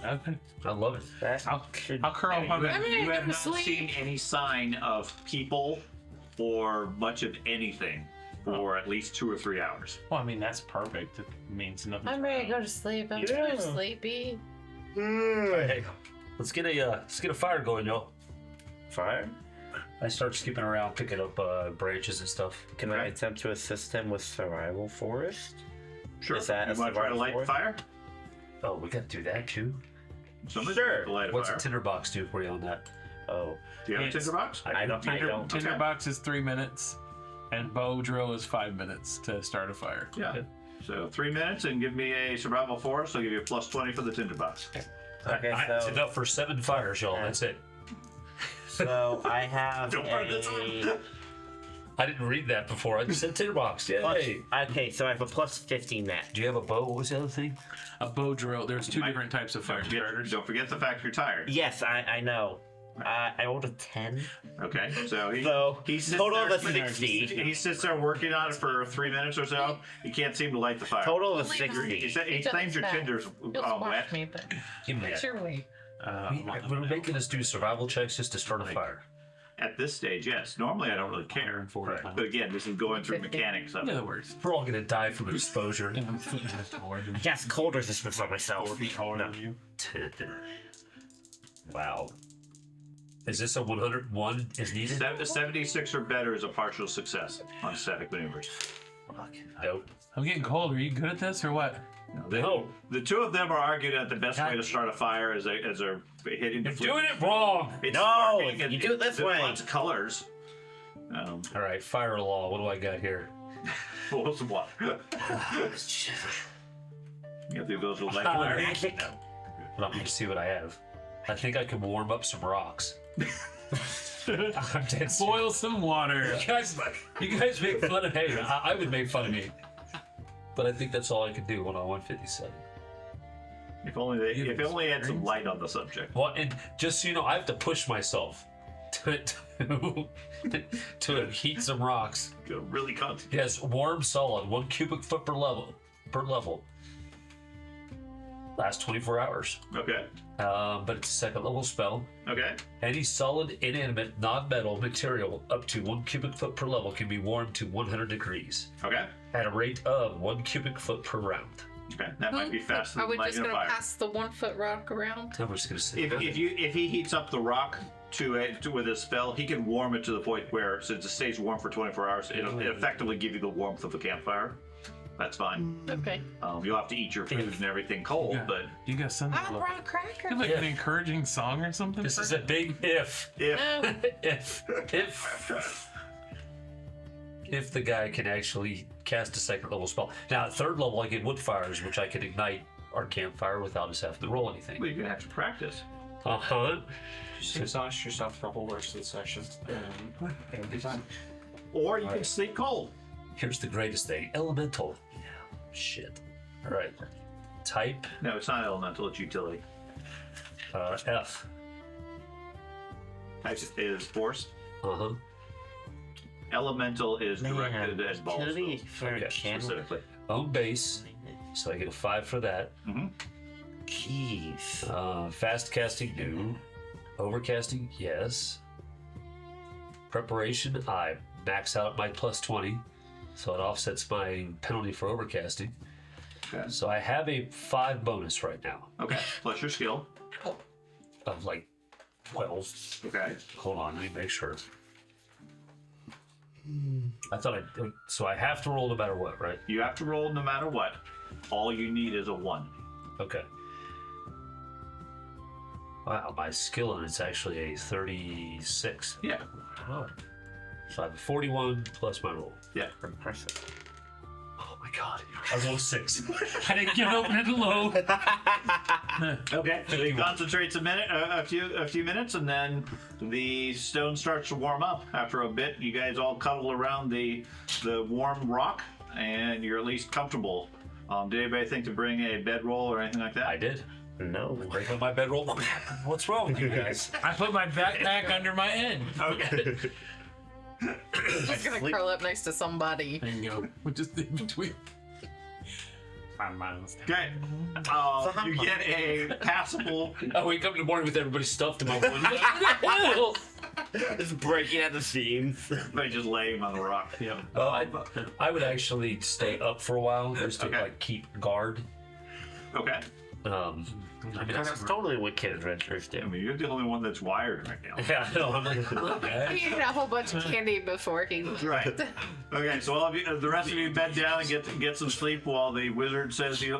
S4: Okay.
S5: I love it.
S7: That
S4: I'll
S7: should...
S4: curl up on
S2: You
S4: that.
S2: have,
S3: I'm
S2: you
S3: gonna
S2: have
S3: go
S2: not
S3: to sleep.
S2: seen any sign of people or much of anything for at least 2 or 3 hours.
S4: Well, I mean, that's perfect. It means nothing.
S3: I'm ready to go to sleep. I'm
S7: Yeah.
S3: too sleepy.
S5: Hey, let's get a fire going, y'all.
S7: Fire?
S5: I start skipping around, picking up branches and stuff.
S7: Can I attempt to assist him with survival forest?
S2: Sure.
S7: Is that
S2: you
S7: a
S2: want to try to
S7: survival
S2: light the
S7: forest?
S2: fire?
S5: Oh, we got to do that too.
S2: Somebody's
S7: Sure.
S2: got to light a
S5: What's
S2: fire.
S5: a tinderbox do for you on that?
S7: Oh,
S2: Do you have a
S4: It's-
S2: tinderbox?
S7: I don't.
S4: Tinderbox is 3 minutes, and bow drill is 5 minutes to start a fire.
S2: Yeah. So 3 minutes and give me a survival force. I'll give you a +20 for the tinderbox.
S7: Okay,
S5: It's
S7: so
S5: enough for 7 fires, y'all.
S7: Yeah.
S5: That's it.
S7: so I have
S2: Don't burn this
S7: a.
S5: I didn't read that before. I just said tinderbox. Yay!
S7: Okay, so I have a +15 net.
S5: Do you have a bow? What was the other thing?
S4: A bow drill. There's 2 different types of fire starters.
S2: Don't forget the fact you're tired.
S7: Yes, I know. I rolled a 10.
S2: Okay. So he sits
S7: total
S2: there,
S7: of a 60.
S2: He sits there working on it for 3 minutes or so. He can't seem to light the fire.
S7: Total of
S3: Leave him.
S7: 60.
S2: He claims your tinder's
S3: You'll
S2: wet.
S3: squash me, but
S5: Give me
S3: it's
S5: that.
S3: your way.
S5: We're making us do survival checks just to start a fire.
S2: At this stage, yes. Normally, I don't really care. But again, this is going through mechanics of
S4: Yeah,
S2: it.
S4: that works.
S5: We're all gonna die from exposure.
S7: Yes, cold resistance on myself.
S4: 4 feet taller than you.
S5: Wow. Is this a 101 is needed?
S2: 76 or better is a partial success on static maneuvers.
S5: Nope.
S4: I'm getting cold. Are you good at this or what?
S5: No.
S2: The two of them are arguing that the best way to start a fire is they're hitting the
S5: You're doing it wrong.
S2: It's
S7: No,
S2: sparking and
S7: you do it this
S2: there's
S7: way.
S2: Lots of colors.
S5: All right, fire law. What do I got here?
S2: Full some water. You do those with light fire.
S7: Magic.
S5: Let me see what I have. I think I can warm up some rocks. I'm dead serious.
S4: Boil some water.
S5: You guys make fun of me. I would make fun of me. But I think that's all I could do when I'm 157.
S2: If only they had some light on the subject.
S5: Well, and just so you know, I have to push myself to heat some rocks.
S2: Go really concentrate.
S5: Yes, warm solid, 1 cubic foot per level. Last 24 hours.
S2: Okay.
S5: But it's a 2nd level spell.
S2: Okay.
S5: Any solid, inanimate, non-metal material up to 1 cubic foot per level can be warmed to 100 degrees
S2: Okay.
S5: at a rate of 1 cubic foot per round.
S2: Okay. That might be faster
S3: Are
S2: than
S3: we
S2: lighting
S3: just
S2: a
S3: gonna
S2: fire.
S3: pass the 1 foot rock around?
S5: I'm just gonna say
S2: If he heats up the rock with his spell, he can warm it to the point where, since it stays warm for 24 hours, it'll effectively give you the warmth of a campfire. That's fine.
S3: Okay.
S2: You'll have to eat your food and everything cold,
S4: Yeah.
S2: but
S4: You got something.
S3: I brought crackers.
S4: You have like
S5: Yeah.
S4: an encouraging song or something?
S5: this is a big if.
S2: if
S3: No.
S5: if the guy can actually cast a 2nd level spell. Now, at 3rd level, I get wood fires, which I can ignite our campfire without us having to roll anything.
S2: well, you're gonna have to practice.
S6: Just exhaust yourself the whole rest of the session. And be fine.
S2: Or you can sleep cold.
S5: Here's the greatest thing: elemental. Yeah, shit. All right. Type
S2: No, it's not elemental, it's utility.
S5: F.
S2: Type is force.
S5: Uh-huh.
S2: Elemental is directed
S7: Man,
S2: at balls.
S7: utility for
S5: Okay,
S7: a channel.
S2: Specifically.
S5: Own base, so I get a 5 for that.
S7: Jeez.
S5: Fast casting, no. Overcasting, yes. Preparation, I max out at my +20, so it offsets my penalty for overcasting.
S2: Okay.
S5: So I have a 5 bonus right now
S2: Okay. Plus your skill.
S5: of like 12.
S2: Okay.
S5: Hold on, let me make sure. I thought so I have to roll no matter what, right?
S2: You have to roll no matter what. All you need is a 1.
S5: Okay. Wow, my skill and it's actually a 36.
S2: Yeah.
S5: Oh. So I have a 41 plus my roll.
S2: Yeah.
S7: Impressive.
S5: Oh my god. I rolled 6.
S4: I didn't give up at low.
S2: Okay. So it concentrates a few minutes, and then the stone starts to warm up. After a bit, you guys all cuddle around the warm rock, and you're at least comfortable. Did anybody think to bring a bedroll or anything like that?
S5: I did.
S7: No.
S5: Break up my bedroll. What's wrong with you guys?
S4: I put my backpack under my head.
S2: Okay.
S3: Just gonna curl up next to somebody.
S4: And go. We're just in between.
S2: Okay. You get a passable.
S5: I wake up in the morning with everybody stuffed in my window.
S7: Just breaking at the seams.
S2: By just laying on the rock. Yeah.
S5: I would actually stay up for a while just to
S2: Okay.
S5: like keep guard.
S2: Okay.
S5: I mean,
S7: That's totally what kid adventures
S2: I
S7: do.
S2: mean, you're the only one that's wired right now.
S5: yeah, I know. I'm like, okay.
S3: He ate a whole bunch of candy before he.
S2: Right. Okay, so all of you, the rest of you bed down and get some sleep while the wizard says he'll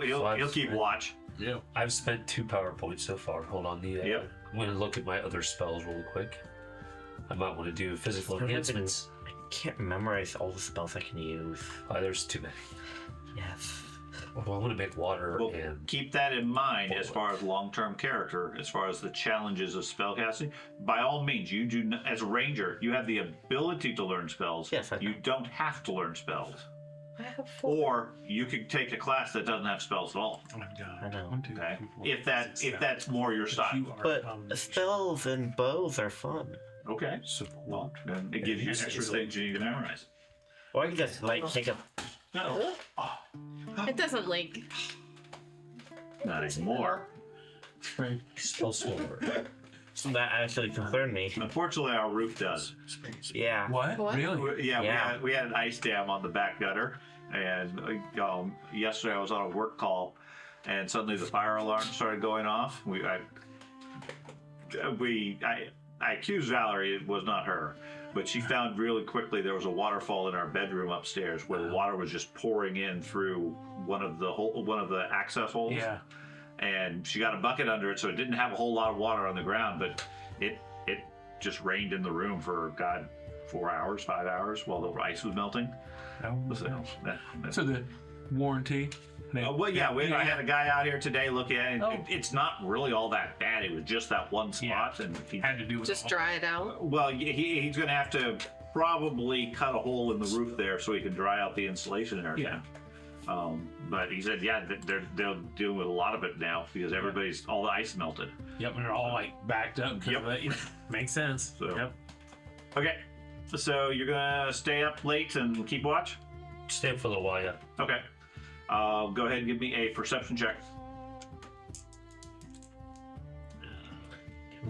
S2: keep watch.
S4: Yeah.
S5: I've spent 2 power points so far. Hold on.
S2: Yep.
S5: I'm going to look at my other spells real quick. I might want to do physical enhancements.
S7: I can't memorize all the spells I can use.
S5: There's too many.
S7: Yes.
S5: Well, I want to make water
S2: Well,
S5: and...
S2: keep that in mind as far as long-term character, as far as the challenges of spellcasting. By all means, you do as a ranger, you have the ability to learn spells.
S7: Yes, I know.
S2: You don't have to learn spells.
S3: I have 4.
S2: Or you could take a class that doesn't have spells at all.
S4: Oh my god.
S7: I know.
S4: 1, 2,
S2: Okay,
S4: 3, 4,
S2: if
S4: 5, 6,
S2: if that's more your style.
S4: You are
S7: But spells and bows are fun.
S2: Okay.
S4: support.
S2: Well, then it gives you extra things you need to memorize.
S7: Or I can just like take a.
S2: No,
S3: It doesn't link.
S2: not anymore.
S5: Spell slower.
S7: That actually concerned me.
S2: Unfortunately, our roof does.
S7: Yeah.
S4: What?
S3: What?
S4: Really?
S7: Yeah.
S2: We had an ice dam on the back gutter, and yesterday I was on a work call, and suddenly the fire alarm started going off. I accused Valerie, it was not her, but she found really quickly there was a waterfall in our bedroom upstairs where the water was just pouring in through one of the access holes.
S4: Yeah.
S2: And she got a bucket under it, so it didn't have a whole lot of water on the ground, but it just rained in the room for 4 hours, 5 hours while the ice was melting.
S4: So the warranty.
S2: Well, yeah, we had a guy out here today looking at it.
S4: Oh.
S2: It's not really all that bad. It was just that one spot, and he
S4: Had to do with
S3: Just dry it out.
S2: well, he's going to have to probably cut a hole in the roof there so he can dry out the insulation and everything.
S4: Yeah.
S2: But he said, yeah, they're dealing with a lot of it now because all the ice melted.
S4: Yep, and they're all like backed up. 'Cause
S2: Yep.
S4: of that. Makes sense.
S2: So-
S4: Yep.
S2: Okay, so you're gonna stay up late and keep watch.
S5: Stay up for a little while, yeah.
S2: Okay. Go ahead and give me a perception check.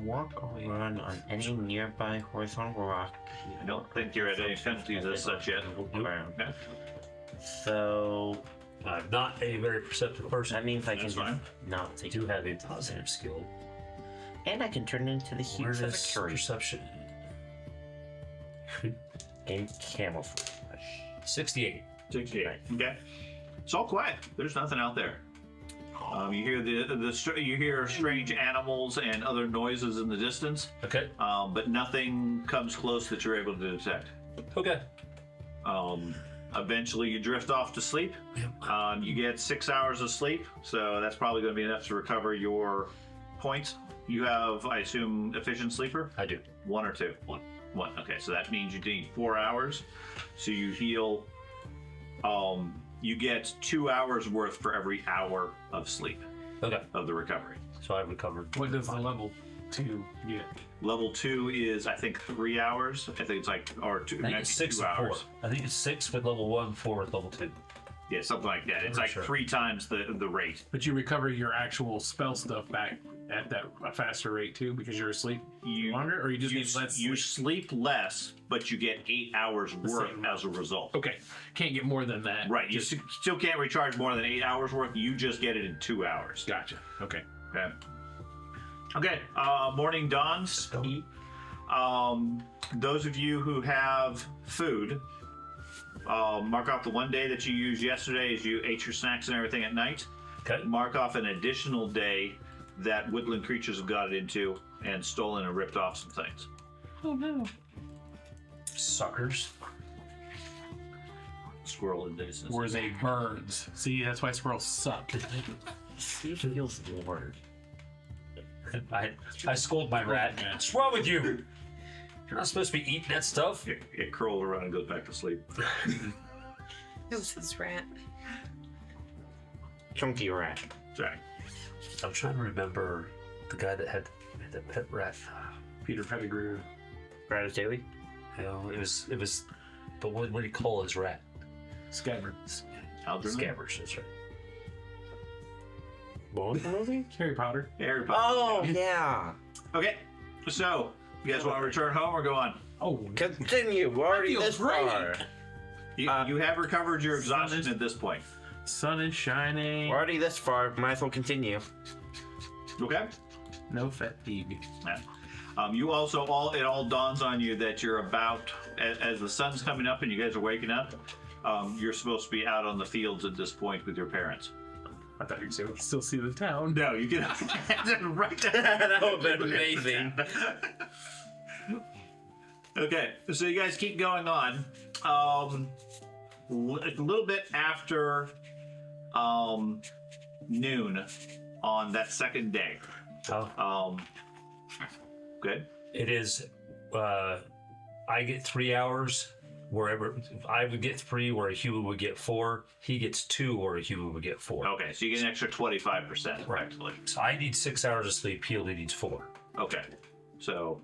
S7: Walk or run on any nearby horizontal rock.
S2: I don't think you're at any penalties as such yet.
S7: Ground.
S2: Okay.
S7: So
S5: I'm not a very perceptive person.
S7: that means I can
S2: That's
S7: just
S2: fine.
S7: not
S5: I
S7: take
S5: do have a positive skill.
S7: and I can turn into the
S5: Where
S7: heat of
S5: is
S7: a curry
S5: perception?
S7: and camouflage.
S5: 68.
S2: 68. Okay. It's all quiet. There's nothing out there. You hear you hear strange animals and other noises in the distance,
S5: Okay.
S2: but nothing comes close that you're able to detect.
S5: Okay.
S2: Eventually, you drift off to sleep. You get 6 hours of sleep, so that's probably going to be enough to recover your points. You have, I assume, efficient sleeper?
S5: I do.
S2: 1 or 2?
S5: 1.
S2: 1. Okay, so that means you need 4 hours. So you heal. You get 2 hours worth for every hour of sleep
S5: Okay.
S2: of the recovery.
S5: So I recovered.
S4: What does the level 2 get?
S2: Level 2 is, I think, 3 hours. I think it's like, or 2,
S5: I think
S2: maybe
S5: it's 6
S2: 2
S5: and 4.
S2: hours.
S5: I think it's 6 with level 1, 4 with level 2.
S2: Yeah, something like that. It's
S5: I'm
S2: like
S5: sure.
S2: 3 times the rate.
S4: But you recover your actual spell stuff back at a faster rate too because you're asleep longer, or you just need less
S2: you
S4: sleep?
S2: sleep less, but you get 8 hours worth
S4: same
S2: as a result.
S4: Okay, can't get more than that.
S2: Right, you
S4: Just,
S2: still can't recharge more than 8 hours worth. You just get it in 2 hours.
S4: gotcha. Okay.
S2: Okay. Okay, morning dawns. Those of you who have food, mark off the one day that you used yesterday as you ate your snacks and everything at night.
S5: Okay.
S2: Mark off an additional day that woodland creatures have got into and stolen and ripped off some things.
S4: Oh no.
S5: Suckers.
S2: Squirrel and days.
S4: Where's a birds? See, that's why squirrels suck.
S7: Feels Lord.
S5: I scold my rat. What's wrong with you? You're not supposed to be eating that stuff.
S2: It curls around and goes back to sleep.
S3: It was his rat.
S7: Chunky rat.
S2: Sorry.
S5: I'm trying to remember the guy that had the pet rat.
S6: Peter Pettigrew.
S7: Rat Daily.
S5: You know, it was. But what do you call his rat?
S6: Scabbard.
S2: Algernon?
S5: Scabbers. That's right.
S7: What was the movie?
S6: Harry Potter.
S2: Harry Potter.
S7: Oh, yeah.
S2: Okay, so you guys want to return home or go on?
S6: Oh,
S7: Continue. We're already
S6: feels
S7: this
S6: great.
S7: far.
S2: You have recovered your exhaustion at this point.
S4: Sun is shining.
S7: We're already this far. Might as well continue.
S2: Okay.
S4: No fatigue.
S2: Yeah. You also it all dawns on you that you're about as the sun's coming up and you guys are waking up. You're supposed to be out on the fields at this point with your parents.
S6: I thought you were saying.
S4: Still see the town.
S2: No, you get right down.
S7: That would have been amazing.
S2: Okay, so you guys keep going on. A little bit after noon on that second day.
S5: Oh.
S2: Good.
S5: It is. I get 3 hours. Wherever I would get 3, where a human would get 4. He gets 2, where a human would get 4.
S2: Okay, so you get an extra 25%, effectively.
S5: So I need 6 hours of sleep. He only needs 4.
S2: Okay, so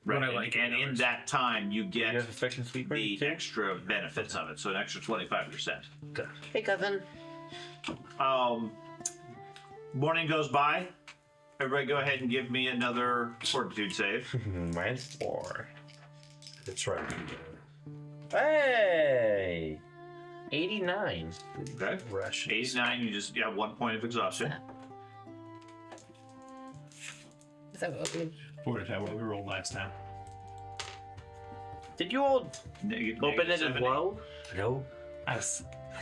S4: What I
S2: and,
S4: like
S2: and in that time you
S7: You
S2: get
S7: have affection sleep
S2: the
S7: too?
S2: extra benefits of it, so an extra 25%.
S5: Okay.
S7: Hey, cousin.
S2: Morning goes by. Everybody, go ahead and give me another fortitude save.
S7: Minus 4.
S5: That's right.
S7: Hey! 89.
S2: Okay.
S5: Rations.
S2: 89. You just have 1 point of exhaustion.
S3: Is that what we...
S4: Fortitude, what we rolled last time.
S7: Did you all open it and blow?
S5: No.
S4: I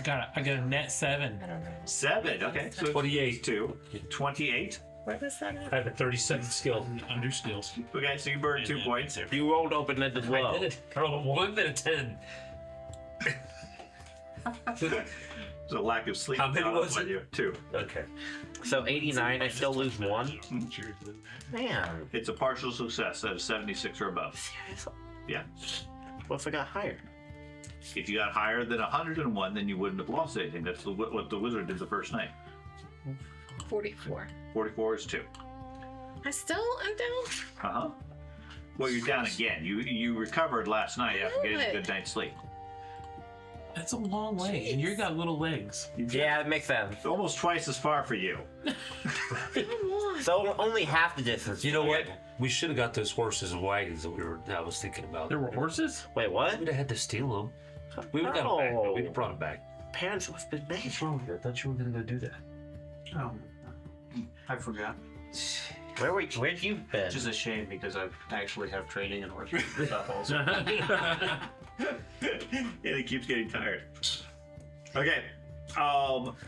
S4: got a net 7.
S3: I don't know.
S2: 7. Okay, so
S5: 28.
S2: 2. 28.
S3: Where was that at?
S5: I have a 37 skill.
S4: Under skills.
S2: Okay, so you burned 2 points.
S7: You rolled open it and
S5: I
S7: blow.
S5: did. I rolled a 1 and a 10.
S2: There's a lack of sleep.
S5: How many
S2: caught up
S5: was
S2: with
S5: it?
S2: You. 2.
S5: Okay.
S7: So 89, I still lose 1? Man.
S2: It's a partial success out of 76 or above.
S7: Seriously?
S2: Yeah.
S7: What if I got higher?
S2: If you got higher than 101, then you wouldn't have lost anything. That's what the wizard did the first night.
S3: 44.
S2: 44 is 2.
S3: I still am down.
S2: Uh huh. Well, you're down again. You recovered last night after getting a
S3: Good.
S2: good night's sleep.
S4: That's a long way, and you got little legs.
S7: Yeah, it makes sense.
S2: It's almost twice as far for you.
S3: Come on.
S7: So only half the distance.
S5: You know what? We should have got those horses and wagons that I was thinking about.
S4: There were horses?
S7: Wait, what?
S5: We would have had to steal them. We would have got them back. No, we'd have brought them back.
S7: Parents must have been made.
S5: What's wrong with you? I thought you were going to go do that.
S6: Oh, I forgot.
S7: Where'd you been?
S6: Which is a shame because I actually have training in horseback stuff also.
S2: And it keeps getting tired. Okay.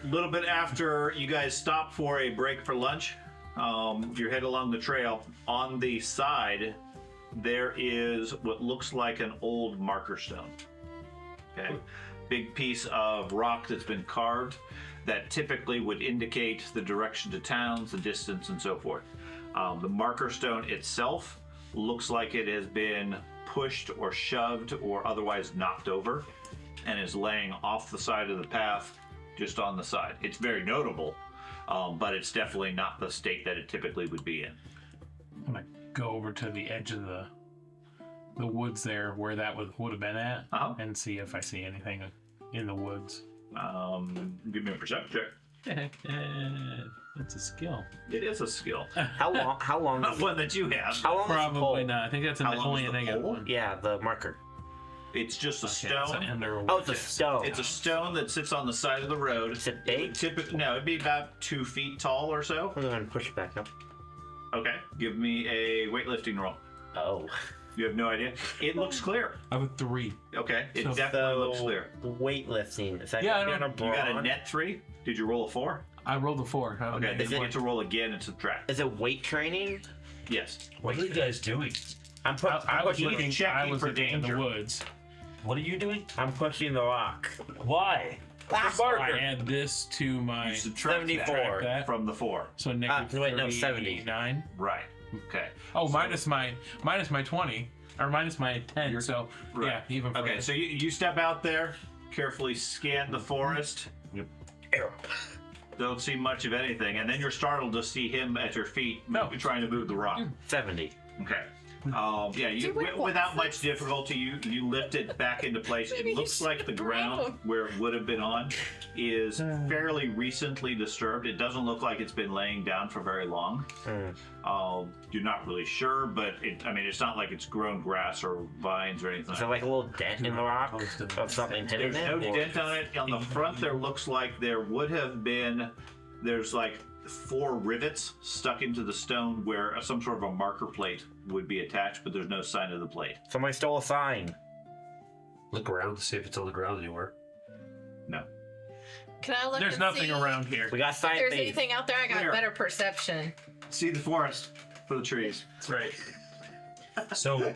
S2: Little bit after you guys stop for a break for lunch, you're headed along the trail. On the side, there is what looks like an old marker stone. Okay. Big piece of rock that's been carved that typically would indicate the direction to towns, the distance, and so forth. The marker stone itself looks like it has been pushed or shoved or otherwise knocked over and is laying off the side of the path just on the side. It's very notable, but it's definitely not the state that it typically would be in.
S4: I'm gonna go over to the edge of the woods there where that would have been at and see if I see anything in the woods.
S2: Give me a perception check.
S4: It's a skill.
S2: It is a skill.
S7: How long?
S2: Not one that you have.
S7: How long is the
S4: Probably
S7: pole?
S4: not. I think that's
S2: How long
S4: only
S2: is
S4: a
S2: the
S4: negative
S2: pole?
S4: one.
S7: Yeah, the marker.
S2: It's just a
S4: Okay,
S2: stone.
S4: so under
S7: Oh, it's a stone.
S2: It's a stone that sits on the side of the road.
S7: Is it big?
S2: Typically, no, it'd be about 2 feet tall or so.
S7: I'll go ahead and push it back up.
S2: Okay, give me a weightlifting roll.
S7: Oh.
S2: You have no idea? It looks clear.
S4: I have a 3.
S2: Okay, it
S4: So-
S2: definitely looks clear.
S7: Weightlifting. Is that
S4: Yeah, I
S7: on a
S4: don't-
S2: You got a
S7: broad?
S2: net 3? Did you roll a 4?
S4: I rolled a 4.
S2: Okay, then you get to roll again and subtract.
S7: Is it weight training?
S2: Yes.
S5: What are you guys doing?
S7: I'm
S4: I was
S7: pushing.
S4: looking.
S2: checking
S4: I was
S2: for
S4: looking in the
S2: danger.
S4: woods.
S5: What are you doing?
S7: I'm pushing the rock.
S5: Why?
S4: I add this to my
S2: You subtract
S7: 74.
S4: that.
S2: from the 4.
S4: So negative
S7: wait, no, 70.
S4: 39.
S2: Right. Okay.
S4: Oh, minus my 20 or minus my 10. So
S2: Right.
S4: yeah, even.
S2: Okay,
S4: further.
S2: so you step out there, carefully scan the forest. Don't see much of anything, and then you're startled to see him at your feet, trying to move the rock.
S7: 70.
S2: Okay. Yeah, without much difficulty, you lift it back into place. It looks like the ground where it would have been on is fairly recently disturbed. It doesn't look like it's been laying down for very long. You're not really sure, but it's not like it's grown grass or vines or anything.
S7: Is there like a little dent in the rock of something hitting
S2: There's
S7: it?
S2: no
S7: or-
S2: dent on it. On the front, there looks like there would have been. There's like 4 rivets stuck into the stone where some sort of a marker plate would be attached, but there's no sign of the plate.
S7: Somebody stole a sign.
S5: Look around to see if it's on the ground anywhere.
S2: No.
S3: Can I look
S4: There's
S3: and
S4: nothing
S3: see
S4: around here.
S7: We got
S3: if
S7: sign
S3: there's
S7: thief.
S3: anything out there? I got
S2: Clear.
S3: better perception.
S2: See the forest for the trees.
S4: Right.
S5: So,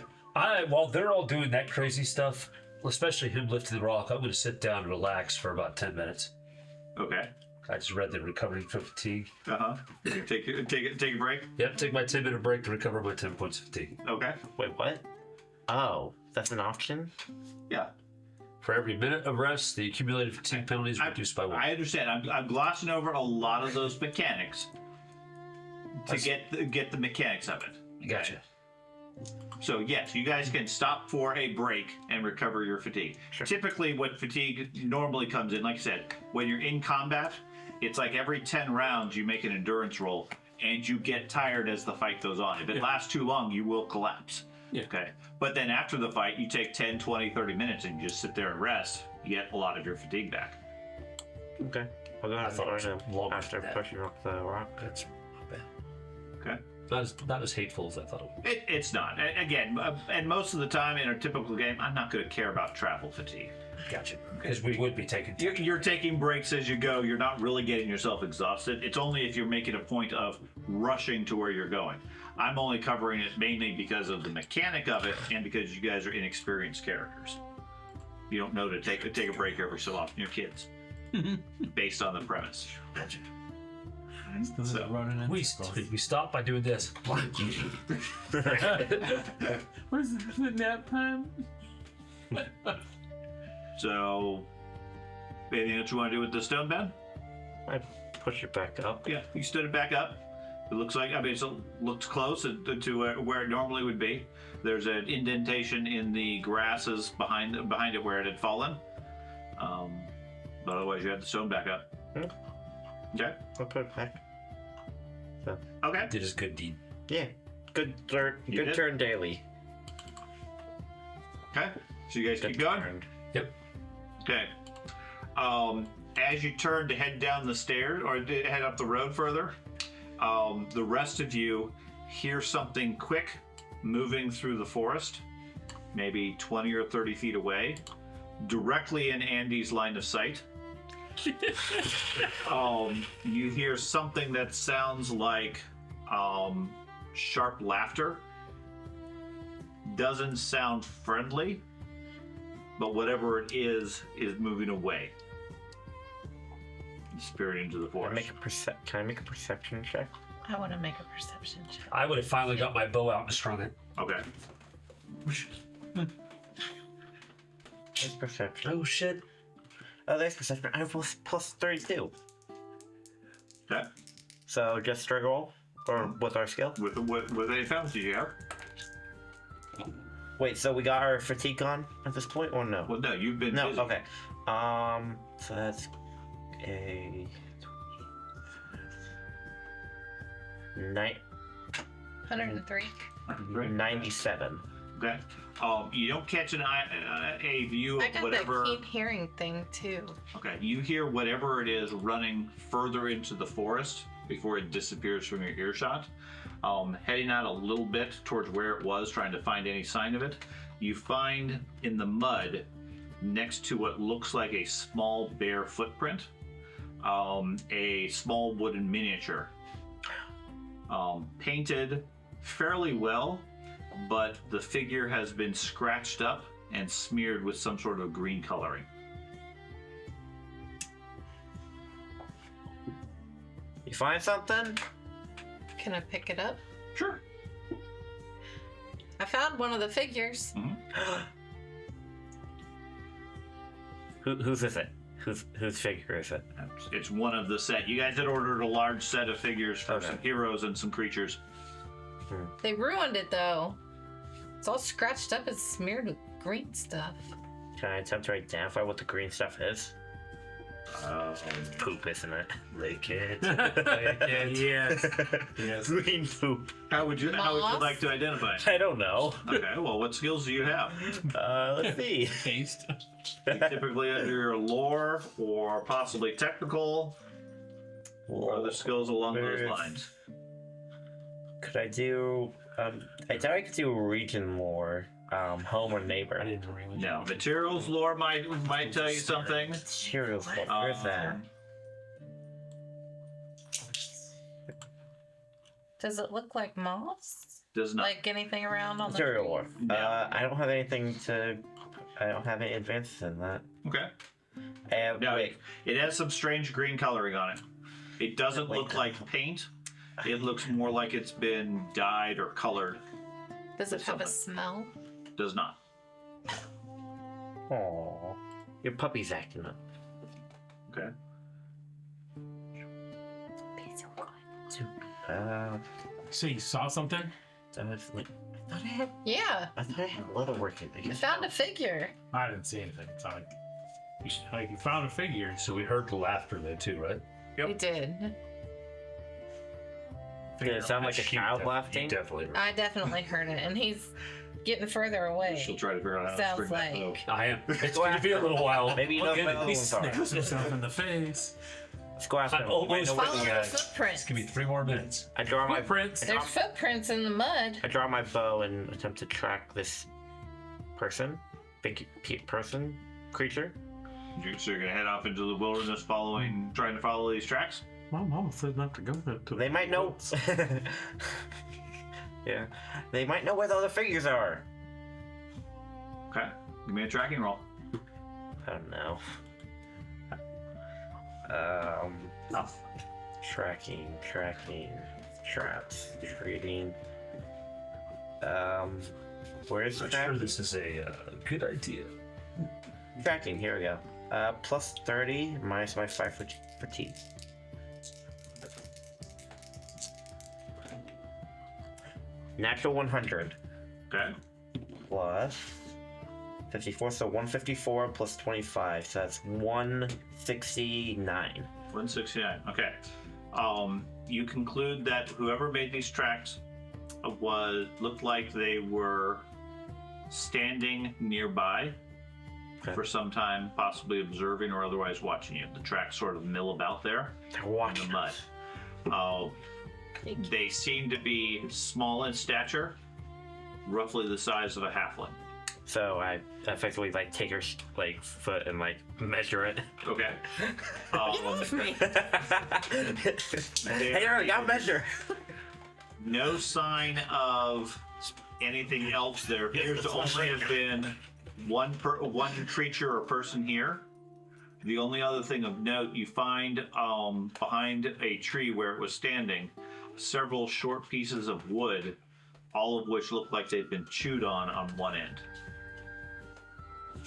S5: while they're all doing that crazy stuff, especially him lifting the rock, I'm going to sit down and relax for about 10 minutes.
S2: Okay.
S5: I just read the recovering from fatigue.
S2: Take a break.
S5: Yep, take my 10-minute break to recover my 10 points of fatigue.
S2: Okay.
S7: Wait, what? Oh, that's an option?
S2: Yeah.
S5: For every minute of rest, the accumulated fatigue penalty is reduced by 1.
S2: I understand. I'm glossing over a lot of those mechanics to get the mechanics of it.
S5: Gotcha.
S2: So yes, you guys can stop for a break and recover your fatigue.
S7: Sure.
S2: Typically, what fatigue normally comes in, like I said, when you're in combat, it's like every 10 rounds you make an endurance roll, and you get tired as the fight goes on. If it lasts too long, you will collapse.
S4: Yeah.
S2: Okay. But then after the fight, you take 10, 20, 30 minutes and you just sit there and rest. You get a lot of your fatigue back.
S7: Okay. I'll go ahead and
S5: thought it was
S7: join him
S5: longer
S7: after
S5: than that.
S7: pushing off the rock.
S5: That's not bad.
S2: Okay.
S5: Not as hateful as I thought it would be.
S2: It's not. Again, and most of the time in a typical game, I'm not going to care about travel fatigue.
S5: Gotcha. Because we would be taking...
S2: You're taking breaks as you go. You're not really getting yourself exhausted. It's only if you're making a point of rushing to where you're going. I'm only covering it mainly because of the mechanic of it and because you guys are inexperienced characters. You don't know to take a break every so often. You're kids. Based on the premise.
S5: Gotcha.
S2: So,
S5: We stop by doing this.
S4: Where's the nap time?
S2: so anything else you want to do with the stone bed?
S7: I push it back up.
S2: Yeah, you stood it back up. It looks like, it looks close to where it normally would be. There's an indentation in the grasses behind it where it had fallen. But otherwise, you had the stone back up. Okay.
S7: I'll put it back.
S2: Okay.
S5: Did his good deed.
S7: Yeah. Good turn.
S2: You
S7: Good
S2: did?
S7: turn daily.
S2: Okay. So you guys
S7: Good
S2: keep going.
S7: turn.
S5: Yep.
S2: Okay. As you turn to head down the stairs or to head up the road further, the rest of you hear something quick moving through the forest, maybe 20 or 30 feet away, directly in Andy's line of sight. You hear something that sounds like sharp laughter. Doesn't sound friendly, but whatever it is moving away. Spirit into the
S7: Can I
S2: forest.
S7: Can I make a perception check?
S3: I want to make a perception check.
S5: I would have finally got my bow out and strung it.
S2: Okay.
S7: There's perception.
S5: Oh shit.
S7: Oh, there's perception. I have plus 32.
S2: Okay.
S7: So just straight roll? Or with our skill?
S2: With any penalty you have?
S7: Wait, so we got our fatigue on at this point, or no?
S2: Well, no, you've been
S7: No,
S2: busy.
S7: okay. So that's a
S3: 103.
S7: 97.
S2: Okay. You don't catch a view
S3: I
S2: of
S3: got
S2: whatever.
S3: that keen hearing thing too.
S2: Okay. You hear whatever it is running further into the forest before it disappears from your earshot. Heading out a little bit towards where it was, trying to find any sign of it, you find in the mud, next to what looks like a small bare footprint, a small wooden miniature. Painted fairly well, but the figure has been scratched up and smeared with some sort of green coloring.
S7: You find something?
S3: Can I pick it up?
S2: Sure.
S3: I found one of the figures.
S7: Whose is it? Whose figure is it?
S2: It's one of the set. You guys had ordered a large set of figures for some heroes and some creatures.
S3: They ruined it though. It's all scratched up and smeared with green stuff.
S7: Can I attempt to identify what the green stuff is? Poop, isn't it?
S5: Lick it.
S4: Yes.
S7: Green poop.
S2: How would you like to identify it?
S7: I don't know.
S2: Okay, well, what skills do you have?
S7: Let's see.
S4: Taste.
S2: Typically under your lore or possibly technical or other skills along those lines.
S7: Could I do? I thought I could do region lore, home or neighbor.
S4: I didn't really.
S2: No, materials lore might tell you something.
S7: Materials lore. Where's that?
S3: Does it look like moss?
S2: Does not.
S3: Like anything around on
S7: Material
S3: the
S7: lore.
S2: No.
S7: I don't have anything to. I don't have any advances in that.
S2: Okay. No,
S7: Wait.
S2: it has some strange green coloring on it. It doesn't look like paint. It looks more like it's been dyed or colored.
S3: Does it have a smell?
S2: Does not.
S7: Aww. Your puppy's acting up.
S2: Okay.
S4: So you saw something?
S3: Yeah.
S7: I thought I had leatherwork in
S3: I found a figure.
S4: I didn't see anything. It's not like you found a figure.
S5: So we heard the laughter then too, right?
S2: Yep.
S3: We did.
S7: Did it sound like a child laughing?
S5: Definitely.
S3: I definitely heard it, and he's getting further away.
S2: She'll try to figure out how to
S3: Sounds
S2: string that bow.
S3: like.
S5: I am. It's going to be a little while.
S7: Maybe you know what
S4: He
S7: those are.
S4: snaps himself in the face.
S7: Let's go after
S5: I'm
S7: him.
S5: almost
S7: Wait, no,
S3: Follow
S7: wait,
S3: the
S7: guys.
S3: footprints.
S5: It's going to be 3 more minutes.
S7: I draw my
S4: Footprints.
S3: There's footprints in the mud.
S7: I draw my bow and attempt to track this person, person, creature.
S2: So you're gonna head off into the wilderness, trying to follow these tracks.
S4: My mama said not to go to.
S7: They might know. Yeah, they might know where the other figures are.
S2: Okay. Give me a tracking roll.
S7: I don't know. Tracking, traps, trading. Where's
S5: I'm
S7: tracking?
S5: sure this is a good idea.
S7: Tracking, here we go. Plus 30 minus my 5 fatigue. Natural 100
S2: Okay.
S7: plus 54, so 154 plus 25, so that's 169.
S2: 169. Okay. You conclude that whoever made these tracks looked like they were standing nearby for some time, possibly observing or otherwise watching you. The tracks sort of mill about there
S7: They're
S2: in
S7: watching
S2: the mud. They seem to be small in stature, roughly the size of a halfling.
S7: So I effectively take her foot and measure it.
S2: Okay.
S7: Hey, I got measure.
S2: No sign of anything else. There appears to only have been one creature or person here. The only other thing of note, you find behind a tree where it was standing, several short pieces of wood, all of which look like they've been chewed on one end.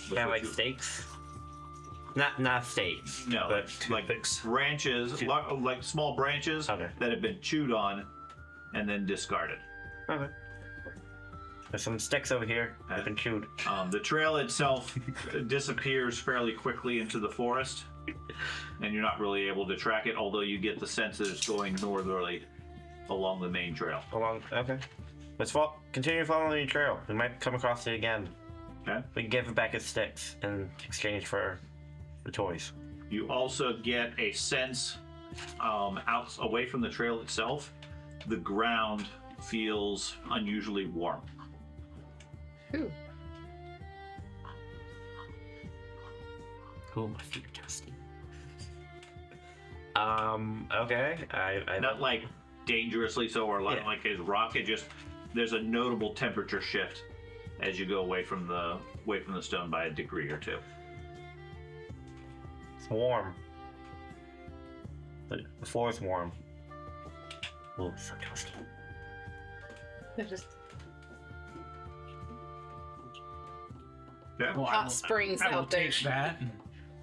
S7: Kind of like steaks. Not steaks.
S2: No,
S7: but
S2: like branches, like small branches
S7: Okay.
S2: that have been chewed on and then discarded.
S7: Okay. There's some sticks over here. They've been chewed.
S2: The trail itself disappears fairly quickly into the forest, and you're not really able to track it, although you get the sense that it's going northerly along the main trail.
S7: Okay. Let's continue following the trail. We might come across it again.
S2: Okay.
S7: We can give it back its sticks in exchange for the toys.
S2: You also get a sense out away from the trail itself. The ground feels unusually warm.
S3: Ooh.
S7: Cool, my feet are dusty. Okay. I
S2: Not like dangerously so, or like,
S7: Yeah.
S2: like his rocket. Just there's a notable temperature shift as you go away from the stone by a degree or two.
S7: It's warm. The floor is warm. Oh, it's so dusty.
S3: They're just
S2: Yeah.
S4: Well,
S3: hot springs
S4: I will
S3: out there.
S4: take that and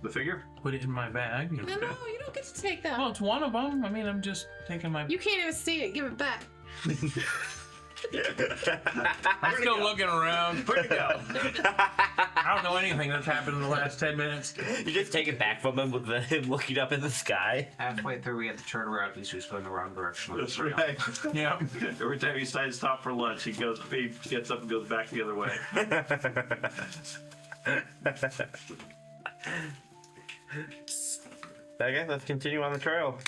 S2: The figure.
S4: put it in my bag.
S3: No, you don't get to take that.
S4: Well, it's one of them. I mean, I'm just taking my.
S3: You can't even see it. Give it back.
S4: I'm still looking around.
S2: Where'd it go?
S4: I don't know anything that's happened in the last 10 minutes.
S7: You just take it back from him with him looking up in the sky.
S6: Halfway through, we had to turn around because he was going the wrong direction.
S2: That's right.
S4: Yeah.
S2: Every time he decides to stop for lunch, he gets up and goes back the other way.
S7: Okay, let's continue on the trail.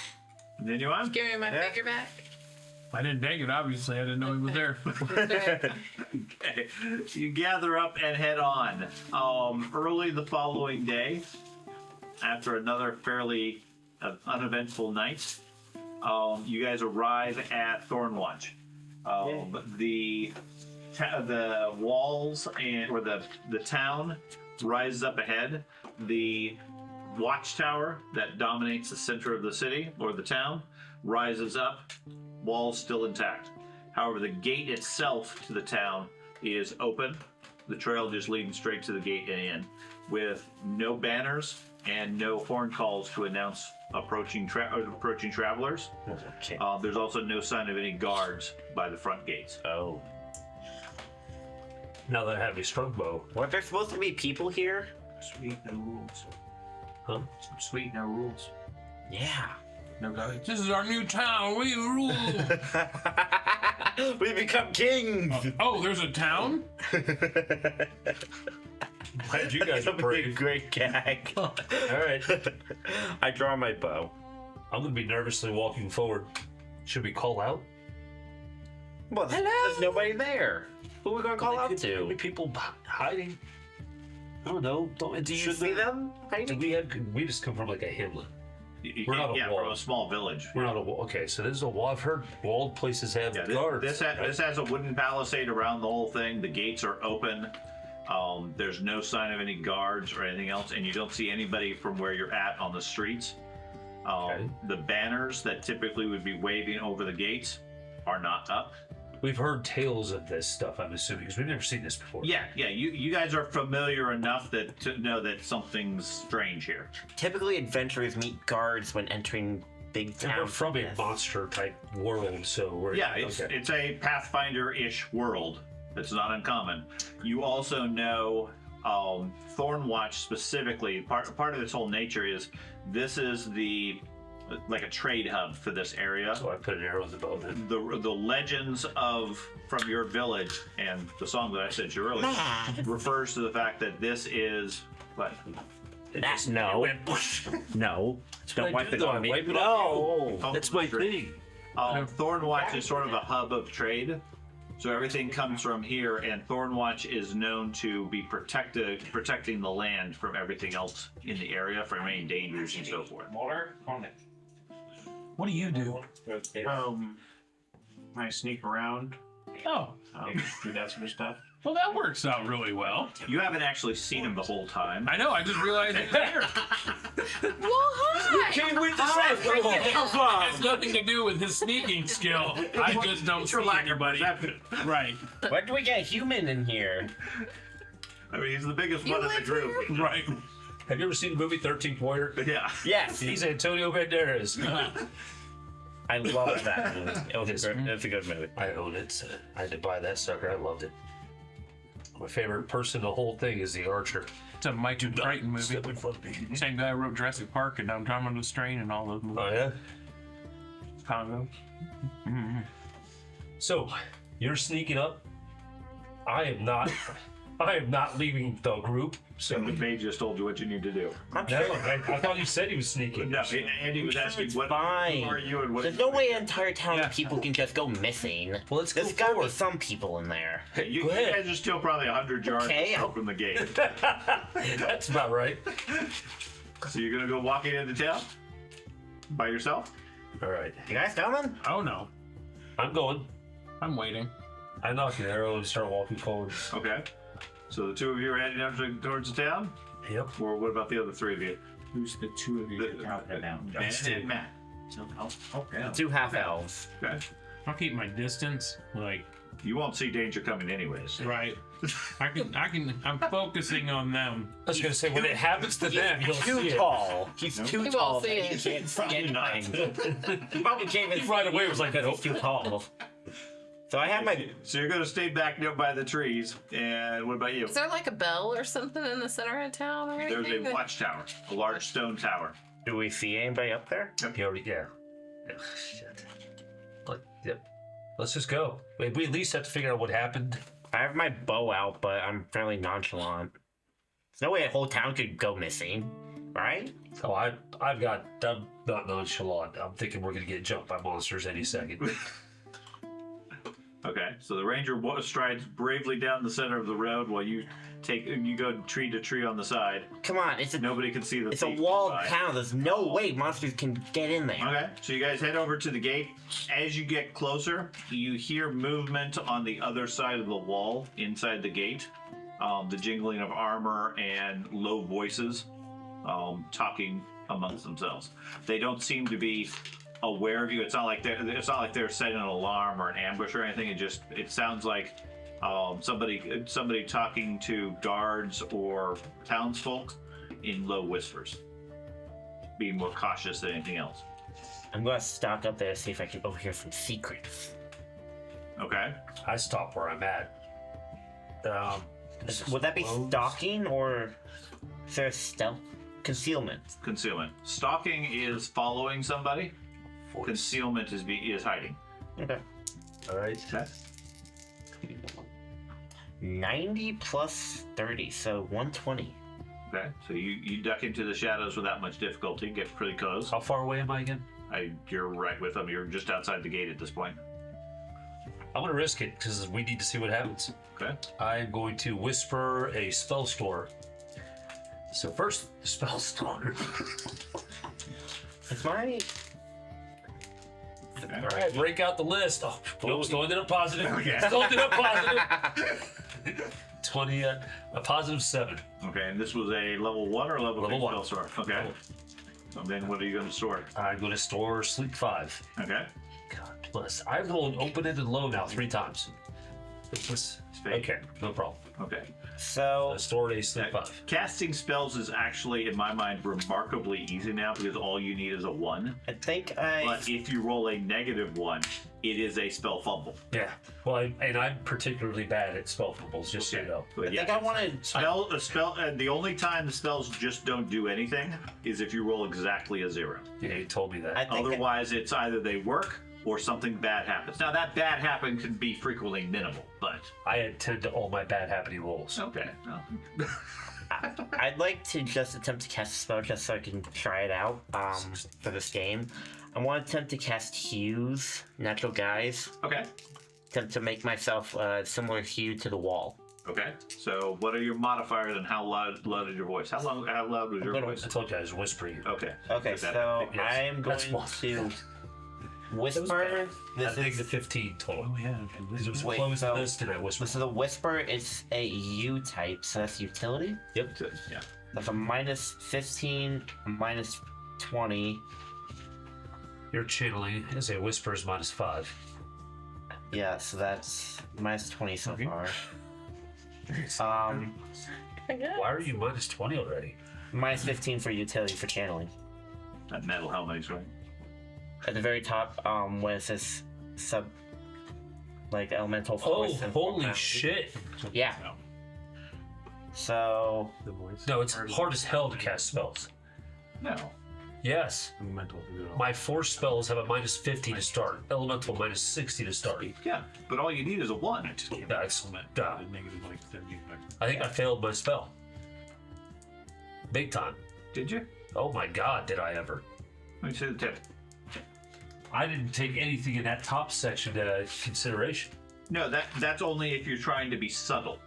S2: Continue on.
S3: Give me my
S7: Yeah.
S3: figure back.
S4: I didn't take it, obviously. I didn't know he was there.
S2: Okay. You gather up and head on. Early the following day, after another fairly uneventful night, you guys arrive at Thornwatch. The walls or the town rises up ahead. The watchtower that dominates the center of the city or the town rises up, walls still intact. However, the gate itself to the town is open. The trail just leading straight to the gate and in, with no banners and no horn calls to announce approaching travelers.
S7: Okay.
S2: There's also no sign of any guards by the front gates.
S7: Oh.
S5: Now that I have a strongbow.
S7: Weren't there supposed to be people here?
S6: Sweet, no rules.
S5: Huh?
S6: Sweet, no rules.
S7: Yeah.
S6: No guides.
S4: This is our new town. We rule.
S7: We become kings.
S4: Oh, there's a town?
S5: Glad you guys are
S7: That'd be a
S5: brave.
S7: great gag.
S5: All right.
S7: I draw my bow.
S5: I'm gonna be nervously walking forward. Should we call out?
S7: Well, there's nobody there. Who are we gonna call out
S5: Could
S7: to?
S5: be people hiding. I don't know.
S7: Do you see them?
S5: We just come from like a hamlet.
S2: We're
S5: not a
S2: from
S5: wall.
S2: a small village.
S5: We're not a wall. Okay, so this is a wall. I've heard walled places have guards.
S2: This has a wooden palisade around the whole thing. The gates are open. There's no sign of any guards or anything else, and you don't see anybody from where you're at on the streets.
S5: Okay.
S2: The banners that typically would be waving over the gates are not up.
S5: We've heard tales of this stuff, I'm assuming, because we've never seen this before.
S2: Yeah. You guys are familiar enough to know that something's strange here.
S7: Typically, adventurers meet guards when entering big
S5: And we're
S7: towns.
S5: from a monster type world, so we're
S2: It's a Pathfinder-ish world. That's not uncommon. You also know Thornwatch specifically. Part of its whole nature is this is like a trade hub for this area.
S5: So I put an arrow in the bow then.
S2: The legends from your village and the song that I sent you earlier refers to the fact that this is what?
S7: No. No. Don't wipe it on me. No.
S5: That's my thing.
S2: Thornwatch is sort of a hub of trade. So everything comes from here, and Thornwatch is known to be protecting the land from everything else in the area, from any dangers and so forth.
S6: Water on it.
S4: What do you do?
S6: I sneak around.
S4: Oh,
S6: Do that sort of stuff.
S4: well, that works out really well.
S2: You haven't actually seen him the whole time.
S4: I know, I just realized he's there.
S3: Well, hi.
S7: Came with the
S4: It has nothing to do with his sneaking skill. I just don't see anybody. Right,
S7: Why do we get a human in here?
S2: I mean, he's the biggest one in the group.
S4: right.
S5: Have you ever seen the movie 13th Warrior?
S2: Yeah.
S7: Yes.
S5: He's Antonio Banderas.
S7: I love that movie. It's a good movie.
S5: I own it. I had to buy that sucker. I loved it. My favorite person in the whole thing is the archer.
S4: It's a Mike Crichton movie.
S5: Step in front of me.
S4: Same guy who wrote Jurassic Park and Tom on the Strain and all those movies.
S5: Oh yeah.
S4: Congo.
S5: So you're sneaking up. I am not. I am not leaving the group.
S2: So the mage just told you what you need to do.
S7: I'm
S5: No,
S7: sure.
S5: I thought you said he was sneaking.
S2: No, Andy was asking what
S7: Fine.
S2: who are you and what.
S7: There's no way an entire town of people can just go missing.
S5: Well, let's go
S7: There's gotta be
S5: forward.
S7: some people in there.
S2: You,
S5: Go
S2: you
S5: ahead.
S2: guys are still probably 100 yards
S7: Okay,
S2: or so
S7: I'll-
S2: from the gate.
S5: That's about right.
S2: So you're gonna go walking into town by yourself?
S5: All right.
S7: You guys coming?
S4: Oh no,
S5: I'm going.
S4: I'm waiting.
S5: I knock an arrow and start walking forward.
S2: Okay. So the two of you are heading up towards the town?
S5: Yep.
S2: Or what about the other three of you?
S6: Who's the two of you
S2: The-
S6: counting now?
S2: Ben and Matt.
S6: Okay.
S7: 2 half elves.
S2: Okay.
S4: I'll keep my distance. Like,
S2: You won't see danger coming anyways.
S4: right. I'm focusing on them.
S5: I was gonna say when it happens to them, you'll
S7: Too
S5: see it.
S7: tall. He's too
S3: He
S7: tall.
S3: won't see
S7: that
S3: it.
S7: He can't see anything. He probably can't even
S5: Right away, it was like that.
S7: He's too tall. So I have my.
S2: So you're gonna stay back by the trees, and what about you?
S3: Is there like a bell or something in the center of town or anything?
S2: There's a watchtower, a large stone tower.
S7: Do we see anybody up there?
S5: He already, yeah. Shit. Yep. Let's just go. We at least have to figure out what happened.
S7: I have my bow out, but I'm fairly nonchalant. There's no way a whole town could go missing, right?
S5: Oh, I'm not nonchalant. I'm thinking we're gonna get jumped by monsters any second.
S2: Okay, so the ranger strides bravely down the center of the road while you go tree to tree on the side.
S7: Come on, it's a
S2: Nobody can see the.
S7: it's a
S2: thief
S7: walled
S2: inside.
S7: town. There's no way monsters can get in there.
S2: Okay, so you guys head over to the gate. As you get closer, you hear movement on the other side of the wall inside the gate. The jingling of armor and low voices talking amongst themselves. They don't seem to be aware of you. It's not like they're setting an alarm or an ambush or anything. It sounds like somebody talking to guards or townsfolk in low whispers, being more cautious than anything else.
S7: I'm gonna stalk up there to see if I can overhear some secrets.
S2: Okay.
S5: I stop where I'm at.
S7: Would that be
S5: Close.
S7: stalking or is there a stealth concealment?
S2: Concealment. Stalking is following somebody. Concealment is hiding.
S7: Okay.
S5: All right.
S7: 90 plus 30, so 120.
S2: Okay. So you duck into the shadows without much difficulty. Get pretty close.
S5: How far away am I again?
S2: You're right with them. You're just outside the gate at this point.
S5: I'm gonna risk it because we need to see what happens.
S2: Okay.
S5: I'm going to whisper a spell store. So first, the spell store.
S7: It's my.
S2: Okay.
S5: All right, break out the list. Oh, still ended up positive.
S2: Okay.
S5: Still ended up positive. 20, a positive 7.
S2: Okay. And this was a level 1 or level 2
S5: Level 1.
S2: spell sword? Okay. So then what are you going to store?
S5: I'm going to store Sleep 5.
S2: Okay.
S5: God bless. I've rolled open-ended low now 3 times. Okay, no problem.
S2: Okay.
S7: So.
S5: I stored a Sleep 5.
S2: Casting spells is actually, in my mind, remarkably easy now because all you need is a 1.
S7: I think I.
S2: But if you roll a -1, it is a spell fumble.
S5: Yeah. Well, I'm particularly bad at spell fumbles, just so you know.
S2: But
S7: I think I wanted.
S2: The only time the spells just don't do anything is if you roll exactly a 0.
S5: Yeah, you told me that.
S7: I think
S2: Otherwise, it's either they work or something bad happens. Now, that bad happen can be frequently minimal, but
S5: I attend to all my bad happening rolls.
S2: okay. Well,
S7: I'd like to just attempt to cast a spell just so I can try it out for this game. I want to attempt to cast Hues, Natural Guise.
S2: okay.
S7: Attempt to make myself similar hue to the wall.
S2: Okay. So, what are your modifiers and how loud is your voice? How loud was your
S7: I'm gonna-
S2: voice?
S5: I told you I was whispering.
S2: Okay.
S7: Okay,
S2: Is that-
S7: so
S5: yes,
S7: I'm going
S5: that's one.
S7: to whisper.
S5: I
S7: This
S5: think the
S7: is
S5: 15 total.
S4: Oh yeah.
S5: Because it was
S7: Wait,
S5: close
S7: so-
S5: list and I whispered.
S7: so the whisper is a U type, so that's utility.
S5: Yep.
S2: Yeah.
S7: That's a -15, a -20.
S5: Your channeling is a whispers -5.
S7: Yeah, so that's -20 so
S4: Okay.
S7: far.
S5: Why are you -20 already?
S7: -15 for utility for channeling.
S2: That metal helmet is right.
S7: At the very top, where it says like elemental
S5: Oh,
S7: force. and
S5: holy
S7: form.
S5: shit.
S7: Yeah.
S2: No.
S7: So
S4: The voice.
S5: No, it's hard as hell to cast spells.
S2: No.
S5: Yes.
S4: Mental to do it all.
S5: My force spells have a -50 to start. Elemental -60 to start.
S2: Yeah, but all you need is a 1.
S5: That's
S4: Negative like 30.
S5: I think I failed my spell. Big time.
S2: Did you?
S5: Oh my God, did I ever?
S2: Let me see the tip.
S5: I didn't take anything in that top section into consideration.
S2: No, that's only if you're trying to be subtle.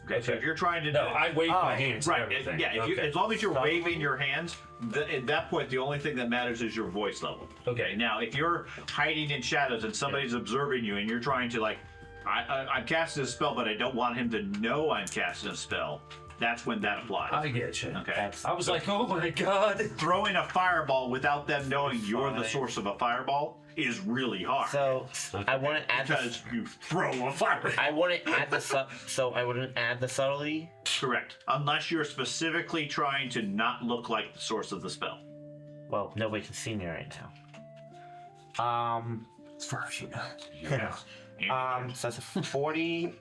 S2: Okay, so if you're trying to
S5: No, I wave my hands.
S2: right,
S5: and everything.
S2: yeah. If you, as long as you're waving your hands, at that point, the only thing that matters is your voice level.
S5: Okay.
S2: Now, if you're hiding in shadows and somebody's observing you, and you're trying to I'm casting a spell, but I don't want him to know I'm casting a spell. That's when that applies.
S5: I get you.
S2: Okay.
S5: I was like, oh my God.
S2: Throwing a fireball without them knowing you're the source of a fireball is really hard.
S7: So I want to add
S2: because you throw a fireball.
S7: I wouldn't add so I wouldn't add the subtlety.
S2: Correct. Unless you're specifically trying to not look like the source of the spell.
S7: Well, nobody can see me right now.
S4: As far as you know.
S2: Yeah.
S7: So that's a 40.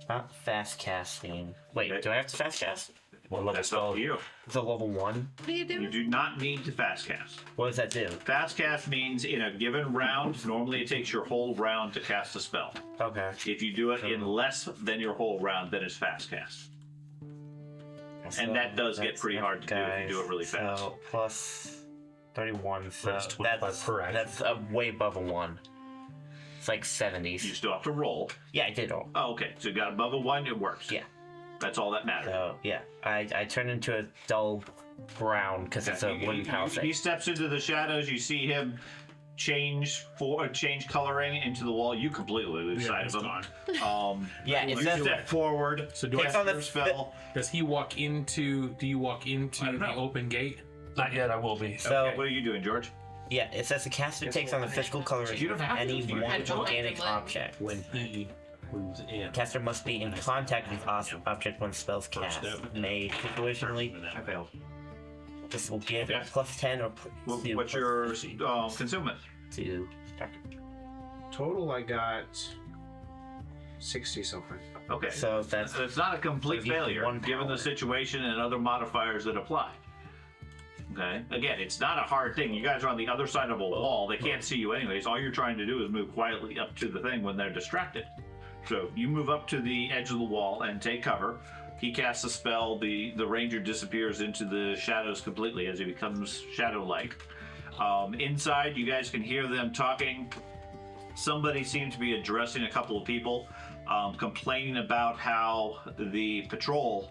S7: Not fast casting. Wait, do I have to fast cast?
S5: What level
S2: That's up
S5: spell?
S2: to you.
S7: It's a level 1.
S3: What are you doing?
S2: You do not need to fast cast.
S7: What does that do?
S2: Fast cast means in a given round, normally it takes your whole round to cast a spell.
S7: Okay.
S2: If you do it in less than your whole round, then it's fast cast. And that does get pretty hard to do if you do it really fast.
S7: So plus 31. So
S5: That's 25 per action.
S7: that's way above a 1. It's like 70s.
S2: You still have to roll.
S7: Yeah, I did roll.
S2: Oh, okay. So you got above a 1, it works.
S7: Yeah.
S2: That's all that matters.
S7: So yeah, I turned into a dull brown because it's a wooden house.
S2: He steps into the shadows. You see him change coloring into the wall. You completely lose sight of him.
S7: Yeah, it's
S2: You step forward.
S4: So do
S7: Takes
S2: cast
S7: on the
S2: your spell.
S4: Does he walk into? Do you walk into
S2: I don't
S4: the
S2: know.
S4: open gate?
S5: Not yet, I will be.
S7: So
S2: What are you doing, George?
S7: yeah, it says the caster takes on the physical coloration
S2: You don't
S7: of
S2: have to.
S7: any
S2: You
S7: one
S3: don't.
S7: organic object.
S4: When he moves in.
S7: Caster must be in contact with the object when spells cast. May situationally,
S2: I failed.
S7: this will give
S2: Yeah.
S7: plus 10 or to
S2: What's your concealment?
S7: to
S6: Total, I got 60 something.
S2: Okay.
S7: So that's
S2: It's not a complete
S7: you have
S2: failure,
S7: one
S2: given the
S7: power.
S2: situation and other modifiers that apply. Okay. Again, it's not a hard thing. You guys are on the other side of a wall. They can't see you anyways. All you're trying to do is move quietly up to the thing when they're distracted. So you move up to the edge of the wall and take cover. He casts a spell. The ranger disappears into the shadows completely as he becomes shadow-like. Inside, you guys can hear them talking. Somebody seems to be addressing a couple of people, complaining about how the patrol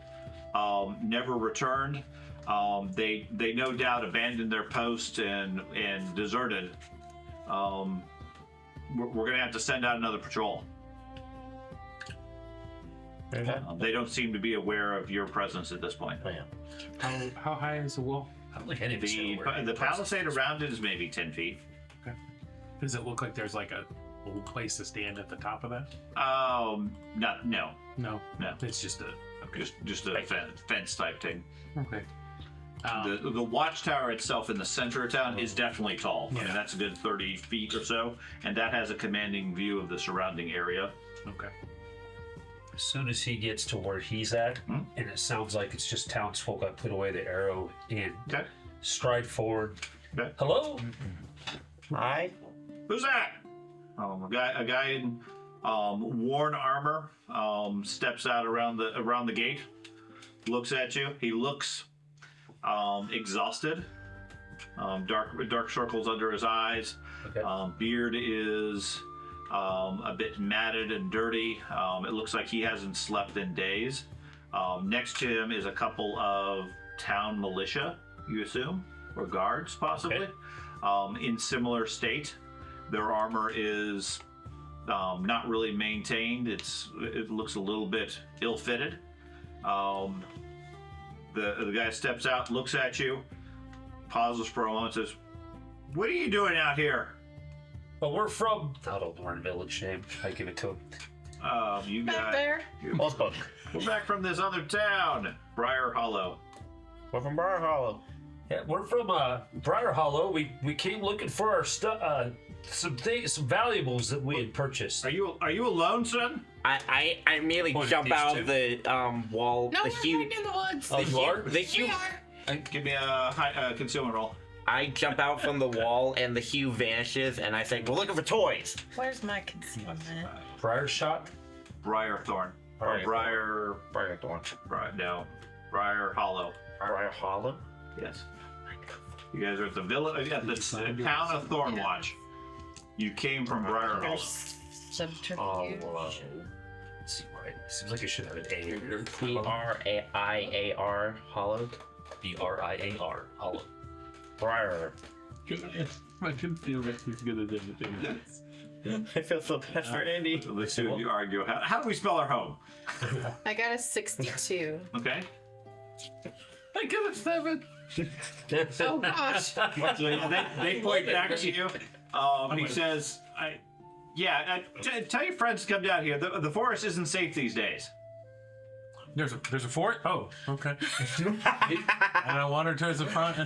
S2: never returned. They no doubt abandoned their post and deserted. We're gonna have to send out another patrol. They don't seem to be aware of your presence at this point.
S7: oh, yeah.
S4: How high is the wall?
S5: I don't think any of us know where
S2: The
S5: it is.
S2: palisade around it is maybe 10 feet.
S4: Does it look like there's like a little place to stand at the top of that?
S2: No,
S4: No.
S2: No.
S4: It's just a.
S2: just a fence type thing.
S4: Okay.
S2: The watchtower itself in the center of town is definitely tall. I mean,
S4: Yeah.
S2: that's a good 30 feet or so, and that has a commanding view of the surrounding area.
S4: Okay.
S5: As soon as he gets to where he's at, and it sounds like it's just townsfolk, I put away the arrow and
S2: Okay.
S5: stride forward.
S2: Okay.
S5: Hello?
S7: Hi.
S2: Who's that? A guy in worn armor steps out around the gate, looks at you. He looks exhausted. Dark circles under his eyes.
S5: Okay.
S2: Beard is a bit matted and dirty. It looks like he hasn't slept in days. Next to him is a couple of town militia, you assume, or guards possibly, in similar state. Their armor is not really maintained. It looks a little bit ill-fitted. The guy steps out, looks at you, pauses for a moment, says, "What are you doing out here?"
S5: Well, we're from. I don't know our village name. I give it to him.
S2: You
S3: Back
S2: got.
S3: there.
S7: Well spoke.
S2: We're back from this other town, Briar Hollow.
S7: We're from Bar Hollow.
S5: Yeah, we're from Briar Hollow. We came looking for our stuff, some valuables that we had purchased.
S2: Are you alone, son?
S7: I immediately
S5: Point
S7: jump
S5: these
S7: out
S5: two.
S7: of the wall.
S3: No,
S7: the
S3: we're
S7: huge.
S3: hiding in the woods.
S5: Oh, you are?
S7: The
S3: We
S7: huge.
S3: are.
S2: Give me a concealment roll.
S7: I jump out from the wall and the hue vanishes, and I say, "We're looking for toys."
S3: Where's my concealment?
S5: Briar shot.
S2: Briar Thorn. Or Briar
S7: Thorn.
S2: Briar Hollow.
S7: Briar Hollow?
S2: Yes. You guys are at the village, at the town of Thornwatch. You came from Briar Hollow.
S3: Subterfuge.
S5: Let's see why. Seems like it should have an A.
S7: Briar Hollow.
S5: Briar Hollow.
S7: Briar.
S4: I can feel that he's gonna do anything.
S7: I feel so bad for Andy.
S2: Let's see what you argue. How do we spell our home?
S3: I got a 62.
S2: Okay.
S4: I give it 7.
S3: Oh gosh.
S2: So they point back to you. He says, tell your friends to come down here. The forest isn't safe these days.
S4: There's a fort? Oh, okay. And I wander towards the front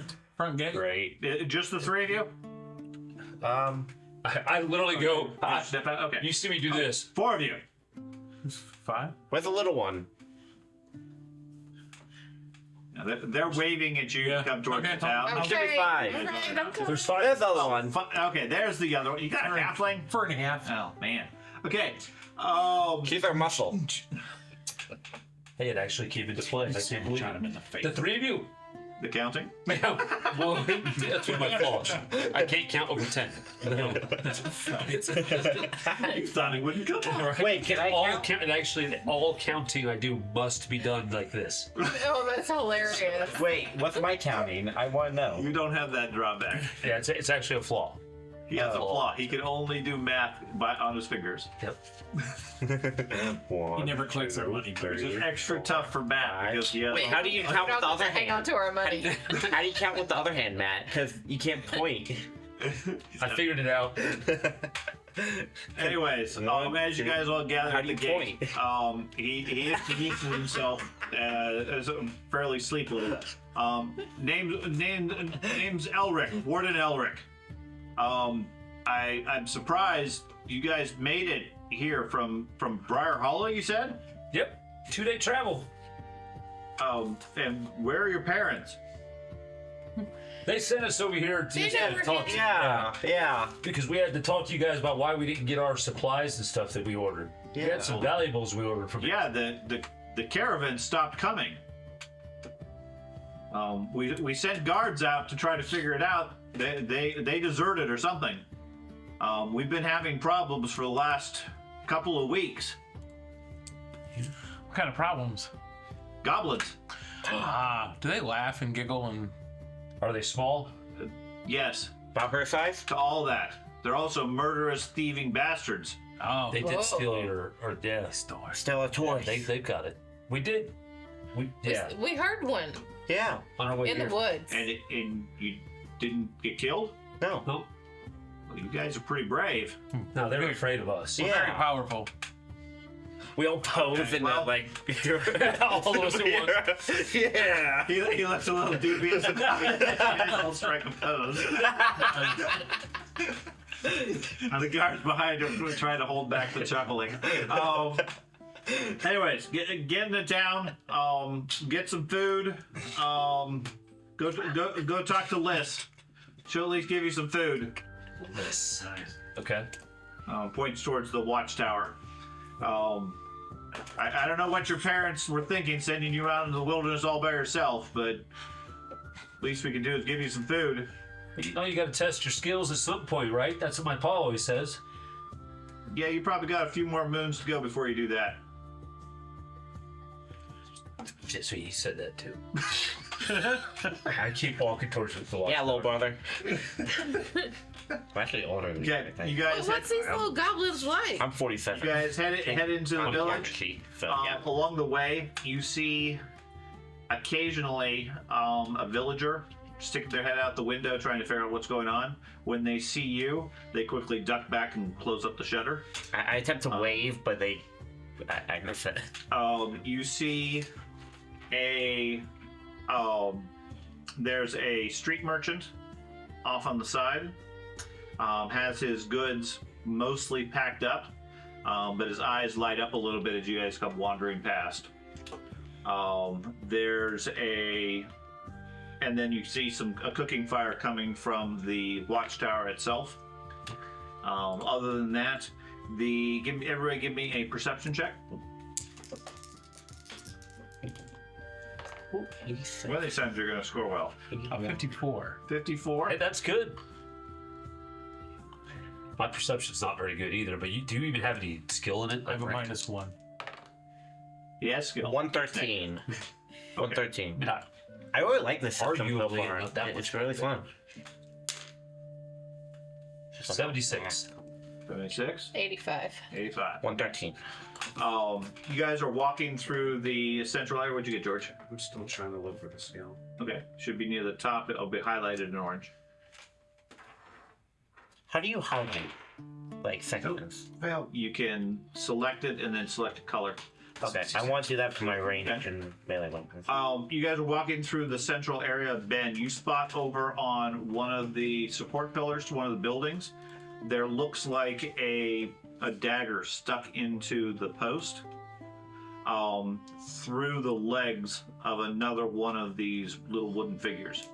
S4: gate.
S5: Great.
S2: Just the three of you?
S5: I literally go.
S2: Step out. Okay.
S5: You see me do this.
S2: 4 of you.
S4: 5.
S7: Where's the little one?
S2: Now, they're waving at you to come towards the town.
S7: Give me 5.
S3: All right, I'm coming.
S5: There's 5.
S7: There's the other one.
S2: Okay, there's the other one. You got a halfling?
S4: 4.5.
S2: Oh, man. Okay.
S7: She's our muscle.
S5: Hey, it actually came into play. I can't believe
S4: Shot him in the face.
S5: the 3 of you.
S2: The counting?
S5: Yeah. Well, that's one of my faults. I can't count over 10. No.
S2: You thought he wouldn't come.
S7: Wait, can I
S5: all
S7: count?
S5: and actually, all counting I do must be done like this.
S3: Oh, that's hilarious.
S7: Wait, what's my counting? I want to know.
S2: You don't have that drawback.
S5: Yeah, it's actually a flaw.
S2: He has a flaw. He can only do math on his fingers.
S5: Yep.
S4: He never collects our money.
S2: It's just extra tough for Matt because he has.
S7: Wait, how do you count with the other
S3: Hang on
S7: hand?
S3: to our money.
S7: How do you count with the other hand, Matt? Because you can't point.
S5: I figured it out.
S2: Anyways, as you guys all gather
S7: How
S2: at
S7: do
S2: the
S7: you
S2: gate, he introduces himself as fairly sleepily. Name's Elric, Warden Elric. I'm surprised you guys made it here from Briar Hollow. You said?
S5: Yep. 2-day travel.
S2: And where are your parents?
S5: They sent us over here to,
S3: They never
S5: talk
S3: did.
S5: to
S7: Yeah.
S5: because we had to talk to you guys about why we didn't get our supplies and stuff that we ordered. We
S7: Yeah.
S5: had some valuables we ordered from you.
S2: Yeah, the caravan stopped coming. We sent guards out to try to figure it out. They deserted or something. We've been having problems for the last couple of weeks.
S4: What kind of problems?
S2: Goblins.
S4: Do they laugh and giggle and...
S5: Are they small?
S2: Yes,
S7: About her size?
S2: to all that. They're also murderous, thieving bastards.
S4: Oh,
S5: They did steal your,
S4: store.
S7: Still a toy.
S5: they've got it. We did.
S3: We heard one
S7: Yeah.
S5: On our way
S3: in
S5: here.
S3: the woods.
S2: And you didn't get killed?
S7: No.
S5: Nope.
S2: Well, you guys are pretty brave.
S5: No, they were afraid of us.
S7: Yeah.
S4: Very powerful.
S7: We all pose in
S2: well-
S7: that, like.
S5: All of us at once.
S7: Yeah.
S2: He looks a little dubious about it. I'll strike a pose. And the guards behind him were trying to hold back the chuckling. Anyways, get into town. Get some food. Go talk to Liz. She'll at least give you some food.
S5: Nice. Okay.
S2: Points towards the watchtower. I don't know what your parents were thinking, sending you out into the wilderness all by yourself, but least we can do is give you some food.
S5: You know you got to test your skills at some point, right? That's what my pa always says.
S2: Yeah, you probably got a few more moons to go before you do that.
S5: So he said that too. I keep walking towards the watch.
S7: Yeah, little brother. I'm actually older than you, I
S2: Okay,
S7: think.
S2: you guys,
S3: What's these little goblins like?
S7: I'm 47.
S2: you guys head into the
S7: I'm
S2: village.
S7: actually, so,
S2: Along the way, you see occasionally a villager stick their head out the window trying to figure out what's going on. When they see you, they quickly duck back and close up the shutter.
S7: I attempt to wave, but I miss it.
S2: You see there's a street merchant off on the side. Has his goods mostly packed up, but his eyes light up a little bit as you guys come wandering past. And then you see a cooking fire coming from the watchtower itself. Other than that, everybody give me a perception check.
S7: Ooh, 86.
S2: One of these times you're going to score well.
S4: 54.
S2: 54.
S5: Hey, that's good. My perception's not very good either, but do you even have any skill in it?
S4: I have a
S5: Frank?
S4: -1.
S2: He has skill.
S7: 113. 113.
S5: Not
S7: I really like this system so
S5: arguably
S7: far.
S5: not that much
S7: It's really fun.
S5: 76.
S2: 76.
S3: 85.
S2: 85.
S7: 113.
S2: You guys are walking through the central area. What'd you get, George?
S6: I'm still trying to look for the skill.
S2: Okay. Should be near the top. It'll be highlighted in orange.
S7: How do you highlight like segments?
S6: Well,
S2: You can select it and then select a color.
S7: Okay, I want to do that for my range and melee weapons.
S2: You guys are walking through the central area. Ben, you spot over on one of the support pillars to one of the buildings. There looks like a dagger stuck into the post through the legs of another one of these little wooden figures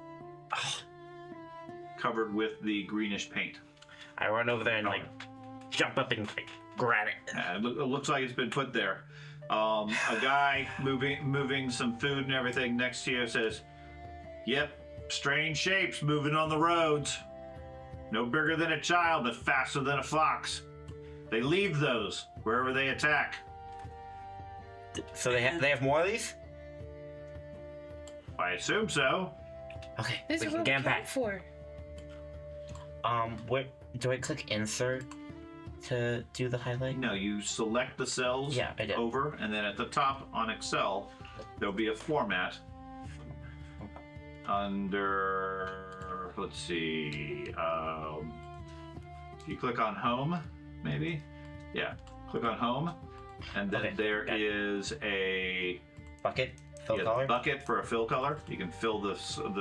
S2: covered with the greenish paint.
S7: I run over there and like jump up and like, grab it.
S2: It looks like it's been put there. A guy moving some food and everything next to you says, "Yep, strange shapes moving on the roads. No bigger than a child, but faster than a fox. They leave those wherever they attack."
S7: So they have more of these?
S2: I assume so.
S7: Okay,
S3: This
S7: we
S3: is
S7: can
S3: what
S7: get
S3: I'm
S7: 'em back.
S3: for.
S7: What do I click insert to do the highlight?
S2: No, you select the cells
S7: Yeah, I did.
S2: over, and then at the top on Excel, there'll be a format under, let's see, you click on home, maybe? Yeah, click on home, and then
S7: Okay,
S2: there
S7: got it.
S2: is a
S7: Bucket, fill
S2: yeah,
S7: color.
S2: bucket for a fill color. You can fill the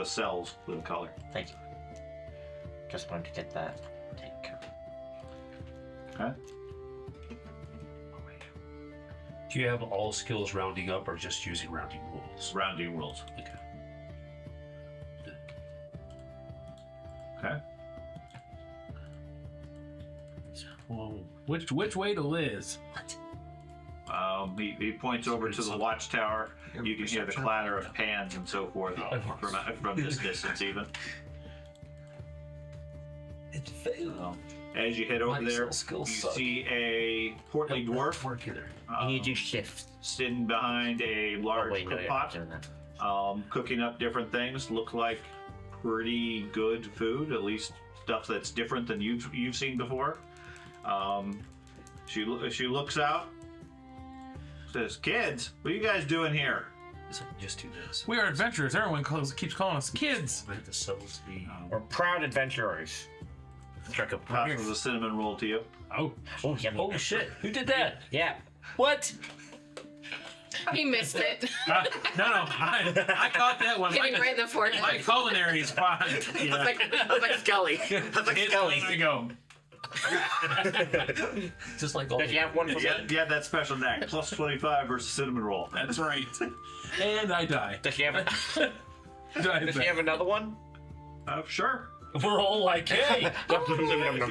S2: cells with color.
S7: Thank you. Just wanted to get that. Take care.
S2: Okay?
S5: Do you have all skills rounding up or just using rounding rules?
S2: Rounding rules.
S5: Okay.
S2: Okay?
S4: Well, which way to Liz?
S2: He points over to the watchtower. You can hear the clatter of pans and so forth from this distance even.
S5: It failed.
S2: As you head over
S5: My
S2: there, you
S5: skills suck.
S2: see a portly dwarf
S5: Work either.
S7: You need to do shift.
S2: sitting behind a large
S7: Oh, wait, no,
S2: cook
S7: you're
S2: pot,
S7: not doing that.
S2: cooking up different things. Look like pretty good food, at least stuff that's different than you've seen before. She looks out, says, "Kids, what are you guys doing here?"
S5: It's like, just do this.
S4: We are adventurers. Everyone keeps calling us kids.
S5: I have to cells be.
S7: We're proud adventurers. Struck a
S2: Passes a cinnamon roll to you.
S4: Oh,
S7: Oh, yummy.
S5: Holy shit! Who did that?
S7: Yeah.
S5: What?
S3: He missed it.
S4: no, I caught that one.
S3: Hit him right in the forehead.
S4: My culinary is fine.
S7: I was like Scully. I was like Scully.
S4: There we go.
S5: Just like all.
S7: Does you have one for me?
S2: Yeah, that special knack. Plus 25 versus cinnamon roll.
S4: That's right. And I die.
S7: Does she have
S4: Die back.
S7: another one?
S2: Sure.
S5: We're all like, hey.
S2: You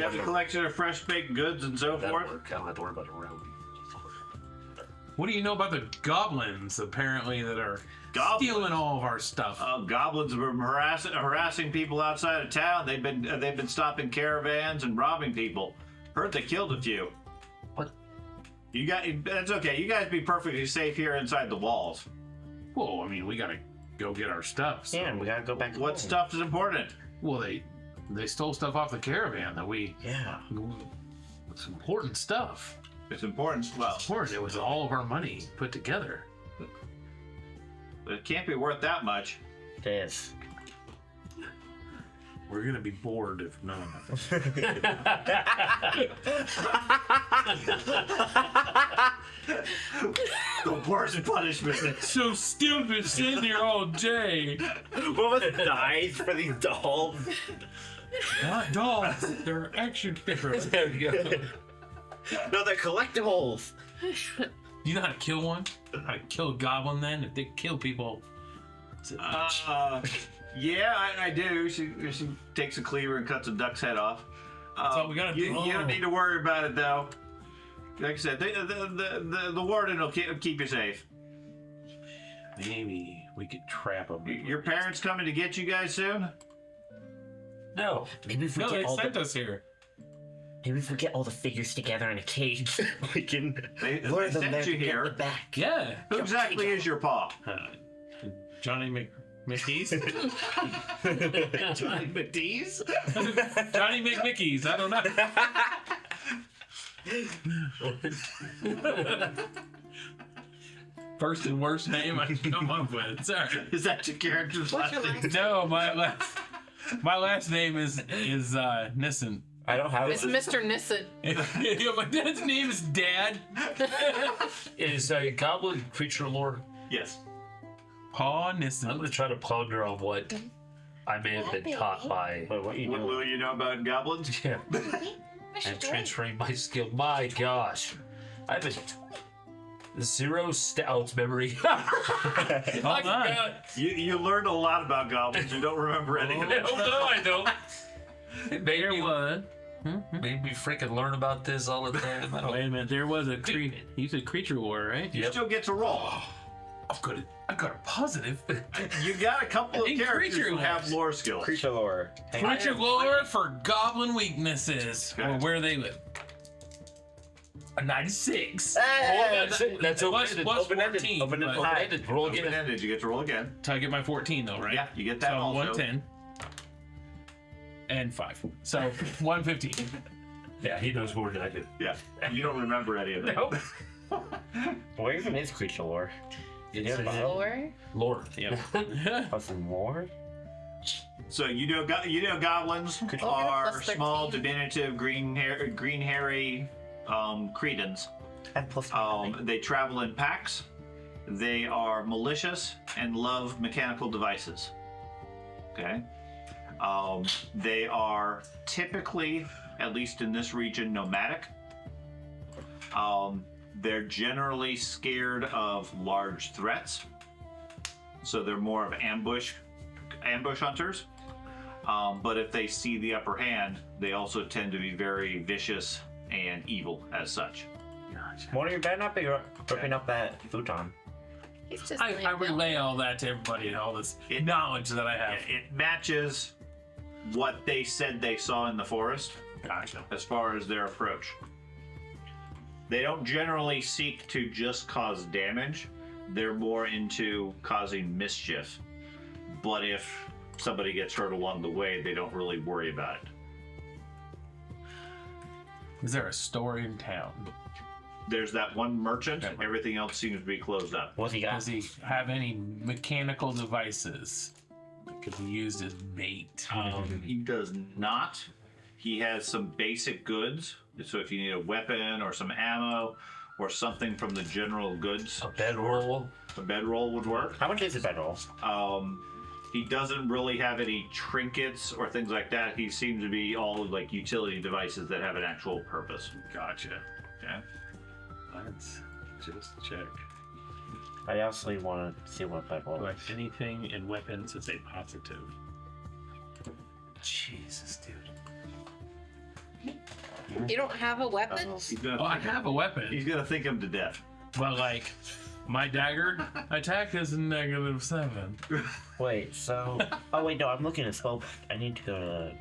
S2: have a collection of fresh baked goods and so
S5: That'll
S2: forth.
S5: work. I don't have to worry about a round.
S4: What do you know about the goblins, apparently, that are
S2: Goblins?
S4: stealing all of our stuff?
S2: Goblins have been harassing people outside of town. They've been stopping caravans and robbing people. Heard they killed a few.
S5: What?
S2: That's okay. You guys be perfectly safe here inside the walls.
S4: Well, I mean, we gotta go get our stuff. So.
S7: Yeah, and we gotta go back to
S2: What
S7: home.
S2: stuff is important?
S4: Well, they stole stuff off the caravan that we.
S7: Yeah.
S4: It's important stuff.
S2: It's important. Well,
S4: Important. It was all of our money put together.
S2: it can't be worth that much.
S7: It is.
S4: We're gonna be bored if none of
S2: The worst punishment.
S4: It's so stupid sitting here all day.
S7: What was dice for these dolls?
S4: Not dolls. They're action figures.
S7: There we go. No, they're collectibles.
S4: You know how to kill one? How to kill a goblin then? If they kill people. It's a-
S2: Yeah, I do. She takes a cleaver and cuts a duck's head off.
S4: all we gotta do.
S2: You don't need to worry about it though. Like I said, the warden will keep you safe.
S4: Maybe. we could trap them.
S2: Your parents coming to get you guys soon?
S5: No.
S7: Maybe if we
S4: No,
S7: get
S4: they
S7: all
S4: sent
S7: the
S4: us here.
S7: maybe if we get all the figures together in a cage, we can
S2: They
S7: lure them
S2: sent
S7: there
S2: you
S7: to get
S2: here.
S7: them back.
S4: Yeah.
S2: Who exactly is your paw?
S4: Johnny McMickeys?
S2: Johnny McDee's?
S4: Johnny McMickeys. I don't know. First and worst name I can come up with. Sorry.
S2: Is that your character's last name?
S4: No, my last name is Nissen.
S7: I don't have
S3: It's
S7: it.
S3: Mr. Nissen.
S4: Yeah, my dad's name is Dad.
S5: Is a goblin creature lore?
S2: Yes.
S4: Paw
S5: I'm
S4: Nissen.
S5: gonna try to ponder on what I may have been taught by.
S7: Wait, what are you
S2: What
S7: doing?
S2: little you know about goblins?
S5: Yeah. I'm transferring my skill. My gosh. I have a 0 stouts memory.
S4: Hold on.
S2: You learned a lot about goblins. You don't remember any of it.
S5: Hell no, I don't. It made
S4: There
S5: me,
S4: was.
S5: made me freaking learn about this all the time. I don't-
S4: Wait a minute. There was a you said creature lore, right?
S2: You
S5: Yep.
S2: still get to roll.
S4: I've got a positive.
S2: You got a couple of
S4: In
S2: characters
S4: creature
S2: who have
S4: lores.
S2: lore skills.
S7: Creature lore. Hang on.
S4: Creature lore for goblin weaknesses,
S2: Okay.
S4: or where they live. A 96.
S7: Hey!
S5: That's
S4: Plus
S5: open-ended.
S4: 14.
S7: Open-ended.
S4: but-
S5: Open-ended. Roll again.
S2: Open-ended, you get to roll again.
S4: So I get my 14 though, right?
S2: Yeah, you get that
S4: So
S2: also.
S4: 110 and 5. So 115.
S5: Yeah, he knows more than I do.
S2: Yeah, you don't remember any of it.
S5: Nope.
S7: Where even is creature lore?
S5: It's
S7: Yeah,
S5: a
S3: Lore?
S5: lore.
S4: Yeah.
S7: Plus some more?
S2: So you know goblins
S3: Oh,
S2: are
S3: plus
S2: small,
S3: 13.
S2: diminutive, green hairy cretins.
S7: And plus
S2: They travel in packs. They are malicious and love mechanical devices. Okay. They are typically, at least in this region, nomadic. They're generally scared of large threats, so they're more of ambush hunters. But if they see the upper hand, they also tend to be very vicious and evil as such.
S7: Morty, you better not be ripping up that futon.
S3: He's just
S4: I
S3: laying down.
S4: relay all that to everybody and all this knowledge that I have.
S2: It matches what they said they saw in the forest
S4: Gotcha.
S2: as far as their approach. They don't generally seek to just cause damage. They're more into causing mischief. But if somebody gets hurt along the way, they don't really worry about it.
S4: Is there a store in town?
S2: There's that one merchant.
S4: Okay.
S2: Everything else seems to be closed up.
S7: What's he got?
S4: Does he have any mechanical devices that could be used as bait?
S2: He does not. He has some basic goods. So if you need a weapon or some ammo or something from the general goods,
S5: A bedroll.
S2: a bedroll would work.
S7: How much is a bedroll?
S2: He doesn't really have any trinkets or things like that. He seems to be all like utility devices that have an actual purpose.
S4: Gotcha.
S2: Okay.
S4: Let's just check.
S7: I also want to see what bedroll
S4: Like
S7: is.
S4: anything in weapons is a positive.
S5: Jesus, dude.
S3: You don't have a weapon?
S2: He's gonna
S4: Oh, I
S2: think,
S4: have a weapon.
S2: he's gonna think him to death.
S4: But like, my dagger attack is a -7.
S7: Wait, so... Oh, wait, no, I'm looking at spell book. I need to go to...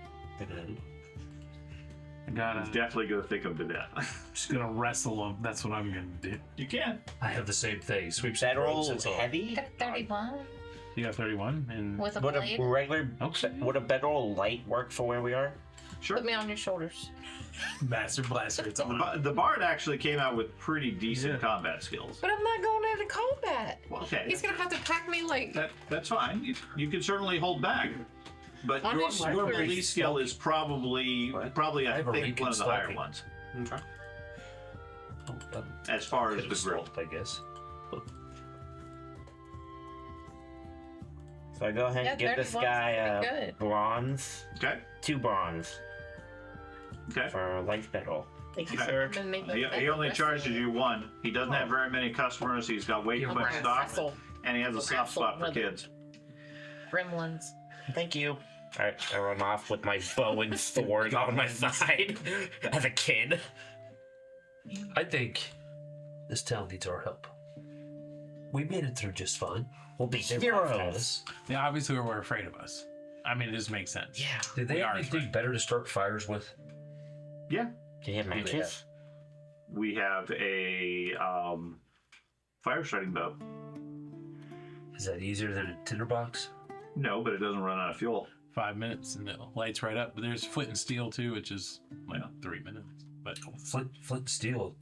S4: I gotta.
S2: He's definitely gonna think him to death.
S4: Just gonna wrestle him. That's what I'm gonna do.
S2: You can.
S5: I have the same thing. Sweeps and
S7: Bedroll
S5: throws, that's all.
S7: heavy?
S3: 31
S4: You got 31 and
S3: with a
S7: Would a
S3: blade?
S7: regular...
S4: Okay.
S7: Would a bedroll light work for where we are?
S2: Sure.
S3: Put me on your shoulders.
S4: Master Blaster. It's on.
S2: The Bard actually came out with pretty decent
S4: Yeah.
S2: combat skills.
S3: But I'm not going into combat.
S2: Okay.
S3: He's gonna have to pack me like.
S2: That's fine. You can certainly hold back. But
S3: On
S2: your
S3: his shoulders.
S2: release skill is probably I
S5: I have a
S2: think
S5: rank
S2: one
S5: in
S2: of the higher
S5: stalking.
S2: ones
S5: Oh,
S2: as far as
S5: could
S2: the
S5: be
S2: grip.
S5: stealth, I guess.
S7: So I go ahead and give this
S3: 31's
S7: guy
S3: pretty good.
S7: bronze.
S2: Okay.
S7: 2 bronze
S2: Okay.
S7: for light bedroll.
S3: Thank you,
S2: Okay.
S3: sir. I'm gonna make
S2: He
S3: the
S2: only
S3: best
S2: charges
S3: of it.
S2: you 1. He doesn't have very many customers. He's got way too
S3: I'm
S2: much
S3: gonna
S2: stock,
S3: wrestle
S2: and he has a soft spot for kids.
S3: gremlins.
S7: Thank you. Alright, I run off with my bow and sword on my side as a kid.
S5: I think this town needs our help. We made it through just fine.
S7: will be
S5: They
S7: heroes.
S5: laughed at us.
S4: They obviously were afraid of us. I mean, it just makes sense.
S7: Yeah.
S5: Did they
S4: We
S5: have
S4: are
S5: anything better to start fires with?
S2: Yeah.
S7: Do you have
S5: What do they
S7: matches?
S2: We have a fire starting bow.
S5: Is that easier than a tinderbox?
S2: No, but it doesn't run out of fuel.
S4: 5 minutes and it lights right up. But there's flint and steel too, which is like 3 minutes. But
S5: Flint and steel.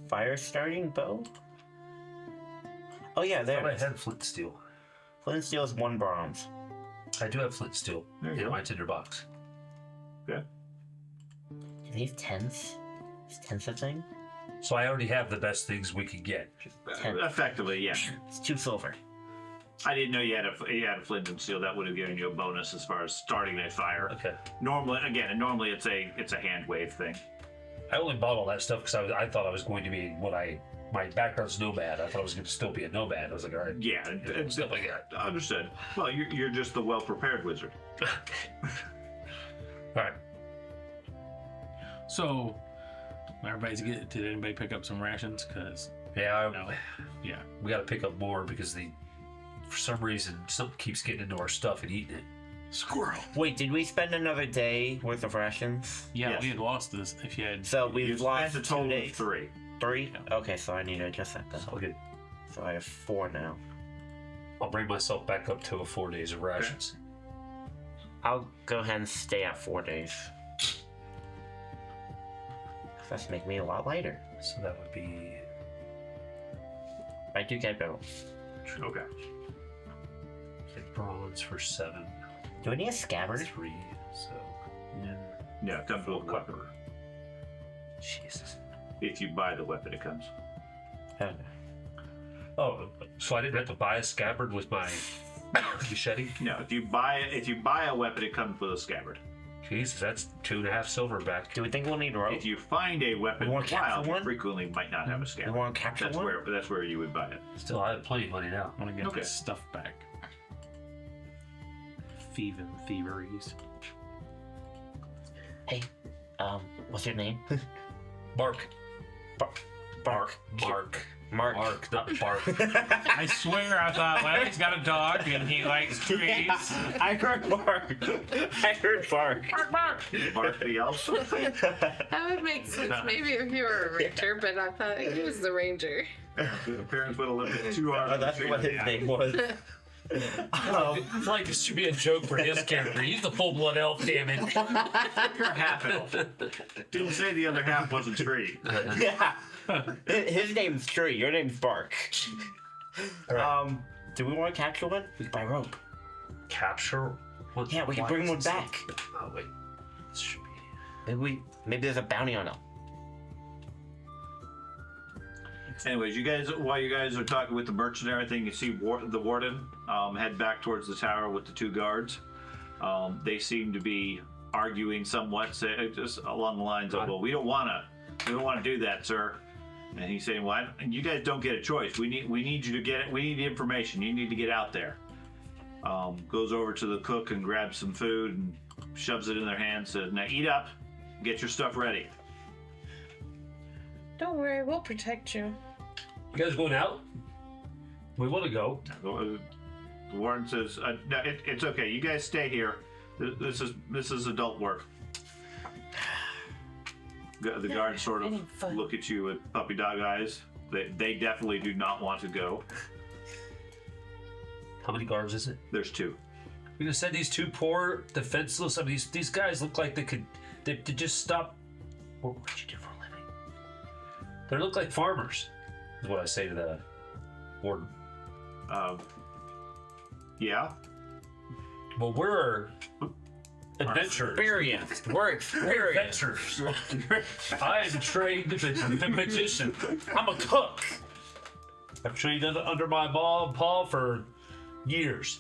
S7: Fire starting bow? Oh yeah,
S5: I
S7: there.
S5: thought I
S7: it is.
S5: had flint and steel.
S7: Flint and steel is 1 bronze.
S5: I do have flint and steel
S2: There you
S5: in
S2: go.
S5: my tinderbox.
S2: Okay.
S7: Do they have tents? Is tents a thing?
S5: So I already have the best things we could get.
S2: Effectively, yeah.
S7: It's 2 silver.
S2: I didn't know you had a flint and steel. That would have given you a bonus as far as starting a fire.
S5: Okay.
S2: Normally it's a hand wave thing.
S5: I only bought all that stuff because I thought I was going to be my background's nomad. I thought I was going to still be a nomad. I was like, all right.
S2: Yeah, and
S5: Stuff like that.
S2: understood. Well, you're just the well prepared wizard.
S5: All right.
S4: so, did anybody pick up some rations? Because
S5: Yeah,
S4: yeah,
S5: we got to pick up more because for some reason something keeps getting into our stuff and eating it.
S4: squirrel.
S7: Wait, did we spend another day worth of rations?
S4: Yeah,
S2: Yes.
S4: we had lost this. If you had,
S7: So
S2: You
S7: we've lost
S2: spent a
S7: 2
S2: total of
S7: days.
S2: 3.
S7: 3? Okay, so I need to adjust that then.
S5: So good.
S7: So I have 4 now.
S5: I'll bring myself back up to 4 days of rations.
S7: I'll go ahead and stay at 4 days. That's make me a lot lighter.
S5: So that would be
S7: I do get better.
S2: Okay.
S5: get bronze for 7.
S7: Do I need a scabbard?
S5: 3. So
S2: Yeah, it comes with a weapon.
S5: Jesus.
S2: If you buy the weapon, it comes.
S7: Okay.
S5: Oh, so I didn't have to buy a scabbard with my machete?
S2: No, if you buy a weapon, it comes with a scabbard.
S5: Jesus, that's 2.5 silver back.
S7: Do we think we'll need rope?
S2: If you find a weapon
S7: We want to capture
S2: wild, you
S7: one?
S2: frequently might not have a
S7: We
S2: scabbard.
S7: want to capture one?
S2: That's where you would buy it.
S5: Still, I have plenty of money now.
S4: I want to get
S2: Okay.
S4: this stuff back. Thieveries.
S7: Hey, what's your name?
S5: Mark.
S7: Mark.
S5: Mark, not Bark.
S4: I swear, I thought, well, he's got a dog and he likes trees.
S7: I heard Mark. I heard Bark.
S2: Mark the elf.
S3: That would make sense. Maybe if you were a ranger, but I thought he was the ranger.
S2: The parents would have lived at 2 hours.
S7: Oh, that's what his name was.
S5: I feel like this should be a joke for his character. He's the full-blood elf, damn it.
S2: You're half elf. Didn't say the other half wasn't tree.
S7: Yeah. His name's Tree. Your name's Bark. Do we want to capture one? We can buy rope.
S5: Capture? What?
S7: Yeah, we can
S5: why
S7: bring
S5: is
S7: one
S5: this-
S7: back.
S5: Oh, wait. This should be...
S7: Maybe there's a bounty on him.
S2: Anyways, while you guys are talking with the merchant and everything, you see the warden head back towards the tower with the 2 guards. They seem to be arguing somewhat, just along the lines of, "Well, we don't want to do that, sir." And he's saying, "Well, you guys don't get a choice. We need you to get it. We need the information. You need to get out there." Goes over to the cook and grabs some food and shoves it in their hands. Says, "Now eat up. Get your stuff ready."
S3: Don't worry, we'll protect you.
S5: You guys going out? We want to go.
S2: The warden says, "No, it's okay. You guys stay here. This is adult work." The guards sort of
S3: any fun.
S2: look at you with puppy dog eyes. They definitely do not want to go.
S5: How many guards is it?
S2: There's 2.
S5: We're gonna send these 2 poor, defenseless. I mean, these guys look like they could just stop. What would you do for a living? They look like farmers. Is what I say to the warden.
S2: Yeah.
S5: Well, we're adventurers.
S7: Experienced. We're experienced.
S5: Adventurers. I am trained as a magician.
S7: I'm a cook.
S5: I've trained under my mom, paw for years.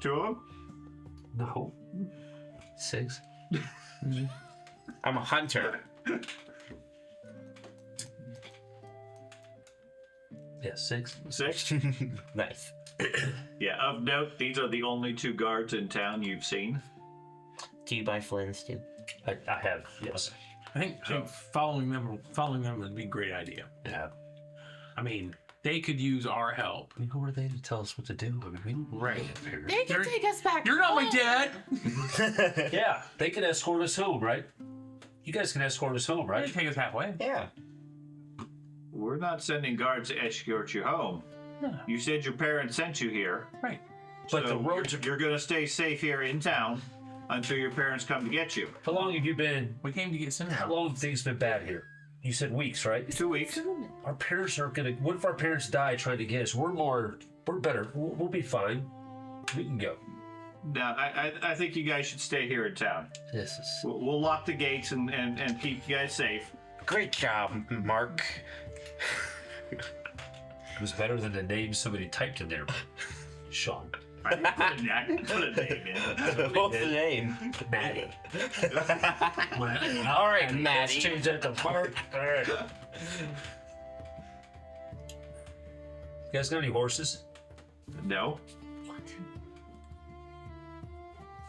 S2: 2 of them?
S5: No. 6.
S7: I'm a hunter.
S5: Yeah, 6.
S2: 6?
S7: Nice.
S2: Yeah. Of note, these are the only 2 guards in town you've seen.
S7: Do you buy flins too?
S5: I have, yes.
S4: I think following them would be a great idea.
S5: Yeah.
S4: I mean, they could use our help.
S5: We know where they to tell us what to do. I mean,
S4: Right.
S3: They can take us back.
S4: You're not my
S3: home.
S4: dad.
S5: yeah, they can escort us home, right? You guys can escort us home,
S4: They
S5: right?
S4: can take us halfway.
S7: Yeah.
S2: We're not sending guards to escort you home.
S4: No.
S2: You said your parents sent you here.
S4: Right.
S5: But
S2: So
S5: the roads
S2: you're going to stay safe here in town until your parents come to get you.
S5: How long have you been?
S4: We came to get Cinnamon.
S5: How long have things been bad here? You said weeks, right?
S2: 2 weeks.
S5: Our parents aren't gonna. What if our parents die trying to get us? We're better. We'll be fine. We can go.
S2: No, I think you guys should stay here in town.
S5: This is.
S2: We'll lock the gates and keep you guys safe.
S7: Great job, Mark.
S5: It was better than the name somebody typed in there. Sean.
S2: I can put a name in.
S7: What's the name?
S5: Maddie.
S7: All right,
S5: Let's
S7: Maddie.
S5: change that to Mark. All right. You guys got any horses?
S2: No,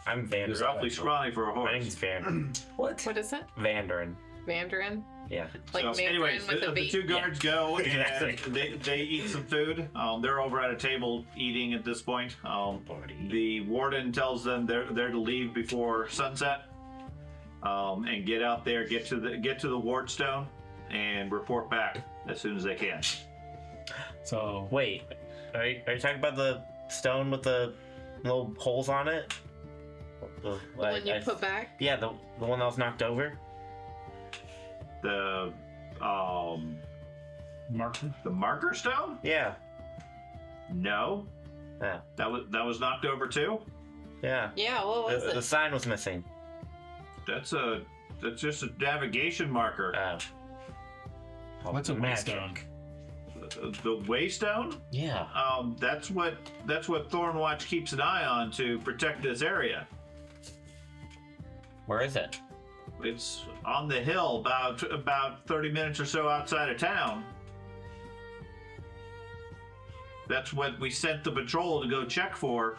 S7: I'm Vandarin.
S2: you're awfully scrawny for a
S7: My
S2: horse.
S7: name's Vandarin.
S5: What?
S3: What is it?
S7: Vandarin.
S3: Mandarin?
S7: Yeah.
S3: Like
S2: So,
S3: Mandarin
S2: anyways,
S3: with a
S2: the
S3: V?
S2: two guards go and
S7: Exactly.
S2: they eat some food. They're over at a table eating at this point. The warden tells them they're to leave before sunset, and get out there, get to the wardstone, and report back as soon as they can.
S4: So
S7: Wait, are you talking about the stone with the little holes on it? The
S3: When you put back?
S7: Yeah, the one that was knocked over.
S2: The
S4: Martin.
S2: the marker stone?
S7: Yeah.
S2: No,
S7: Yeah.
S2: that was knocked over too.
S7: Yeah.
S3: Yeah, what was
S7: The
S3: it?
S7: sign was missing.
S2: That's just a navigation marker.
S4: What's a
S7: magic.
S4: waystone?
S2: The waystone?
S7: Yeah.
S2: That's what Thornwatch keeps an eye on to protect this area.
S7: Where is it?
S2: It's on the hill, about 30 minutes or so outside of town. That's what we sent the patrol to go check for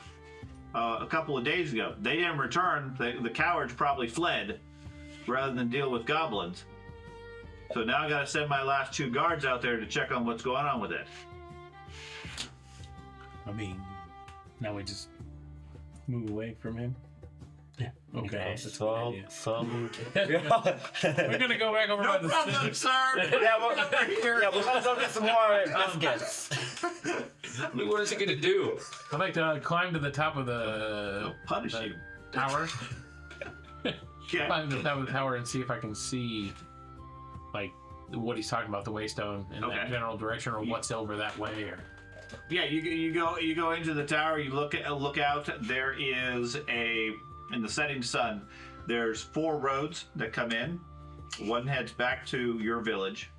S2: a couple of days ago. They didn't return. The cowards probably fled rather than deal with goblins. So now I got to send my last two guards out there to check on what's going on with it.
S4: I mean, now we just move away from him.
S5: Yeah.
S4: Okay.
S5: It's all.
S4: We're gonna go back over by the city.
S2: sir.
S7: Yeah, we'll go get some more biscuits.
S5: What is he gonna do?
S4: I'd like to climb to the top of the
S2: They'll punish
S4: the
S2: you.
S4: tower.
S2: Yeah.
S4: Climb to the top of the tower and see if I can see, like, what he's talking about, the waystone in that
S2: Okay.
S4: general direction, or what's over that way, or.
S2: Yeah, you go into the tower. You look out. There is in the setting sun. There's 4 roads that come in. One heads back to your village.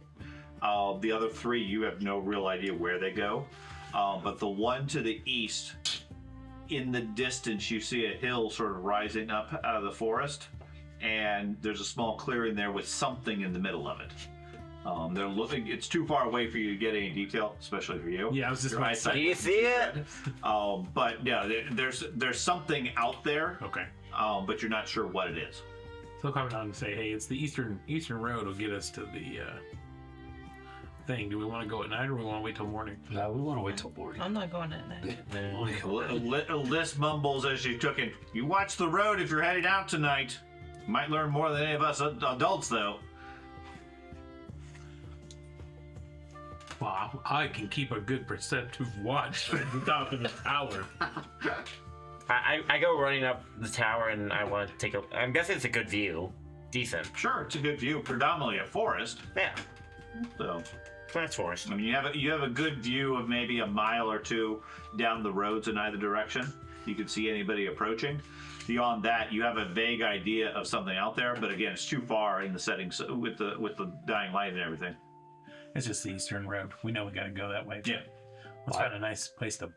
S2: The other 3, you have no real idea where they go. But the one to the east, in the distance, you see a hill sort of rising up out of the forest, and there's a small clearing there with something in the middle of it. They're looking. It's too far away for you to get any detail, especially for you.
S4: Yeah, I was just
S2: Your
S4: about to
S2: eyesight
S7: Do you see it?
S2: but yeah, there's something out there,
S4: Okay.
S2: but you're not sure what it is.
S4: So coming on and say, hey, it's the eastern road will get us to the thing. Do we want to go at night, or we want to wait till morning?
S5: No, we want to wait till morning.
S3: I'm not going at night.
S2: List mumbles as you took it. You watch the road if you're heading out tonight. You might learn more than any of us adults, though.
S4: Wow, I can keep a good perceptive watch at the top of the tower.
S7: I go running up the tower and I want to take a. I'm guessing it's a good view. Decent.
S2: Sure, it's a good view, predominantly a forest.
S7: Yeah.
S2: So,
S7: That's forest.
S2: I mean, you have a good view of maybe a mile or two down the roads in either direction. You can see anybody approaching. Beyond that, you have a vague idea of something out there, but again, it's too far in the settings with the dying light and everything.
S4: It's just the eastern road. We know we got to go that way.
S2: Yeah.
S4: Let's find a nice place to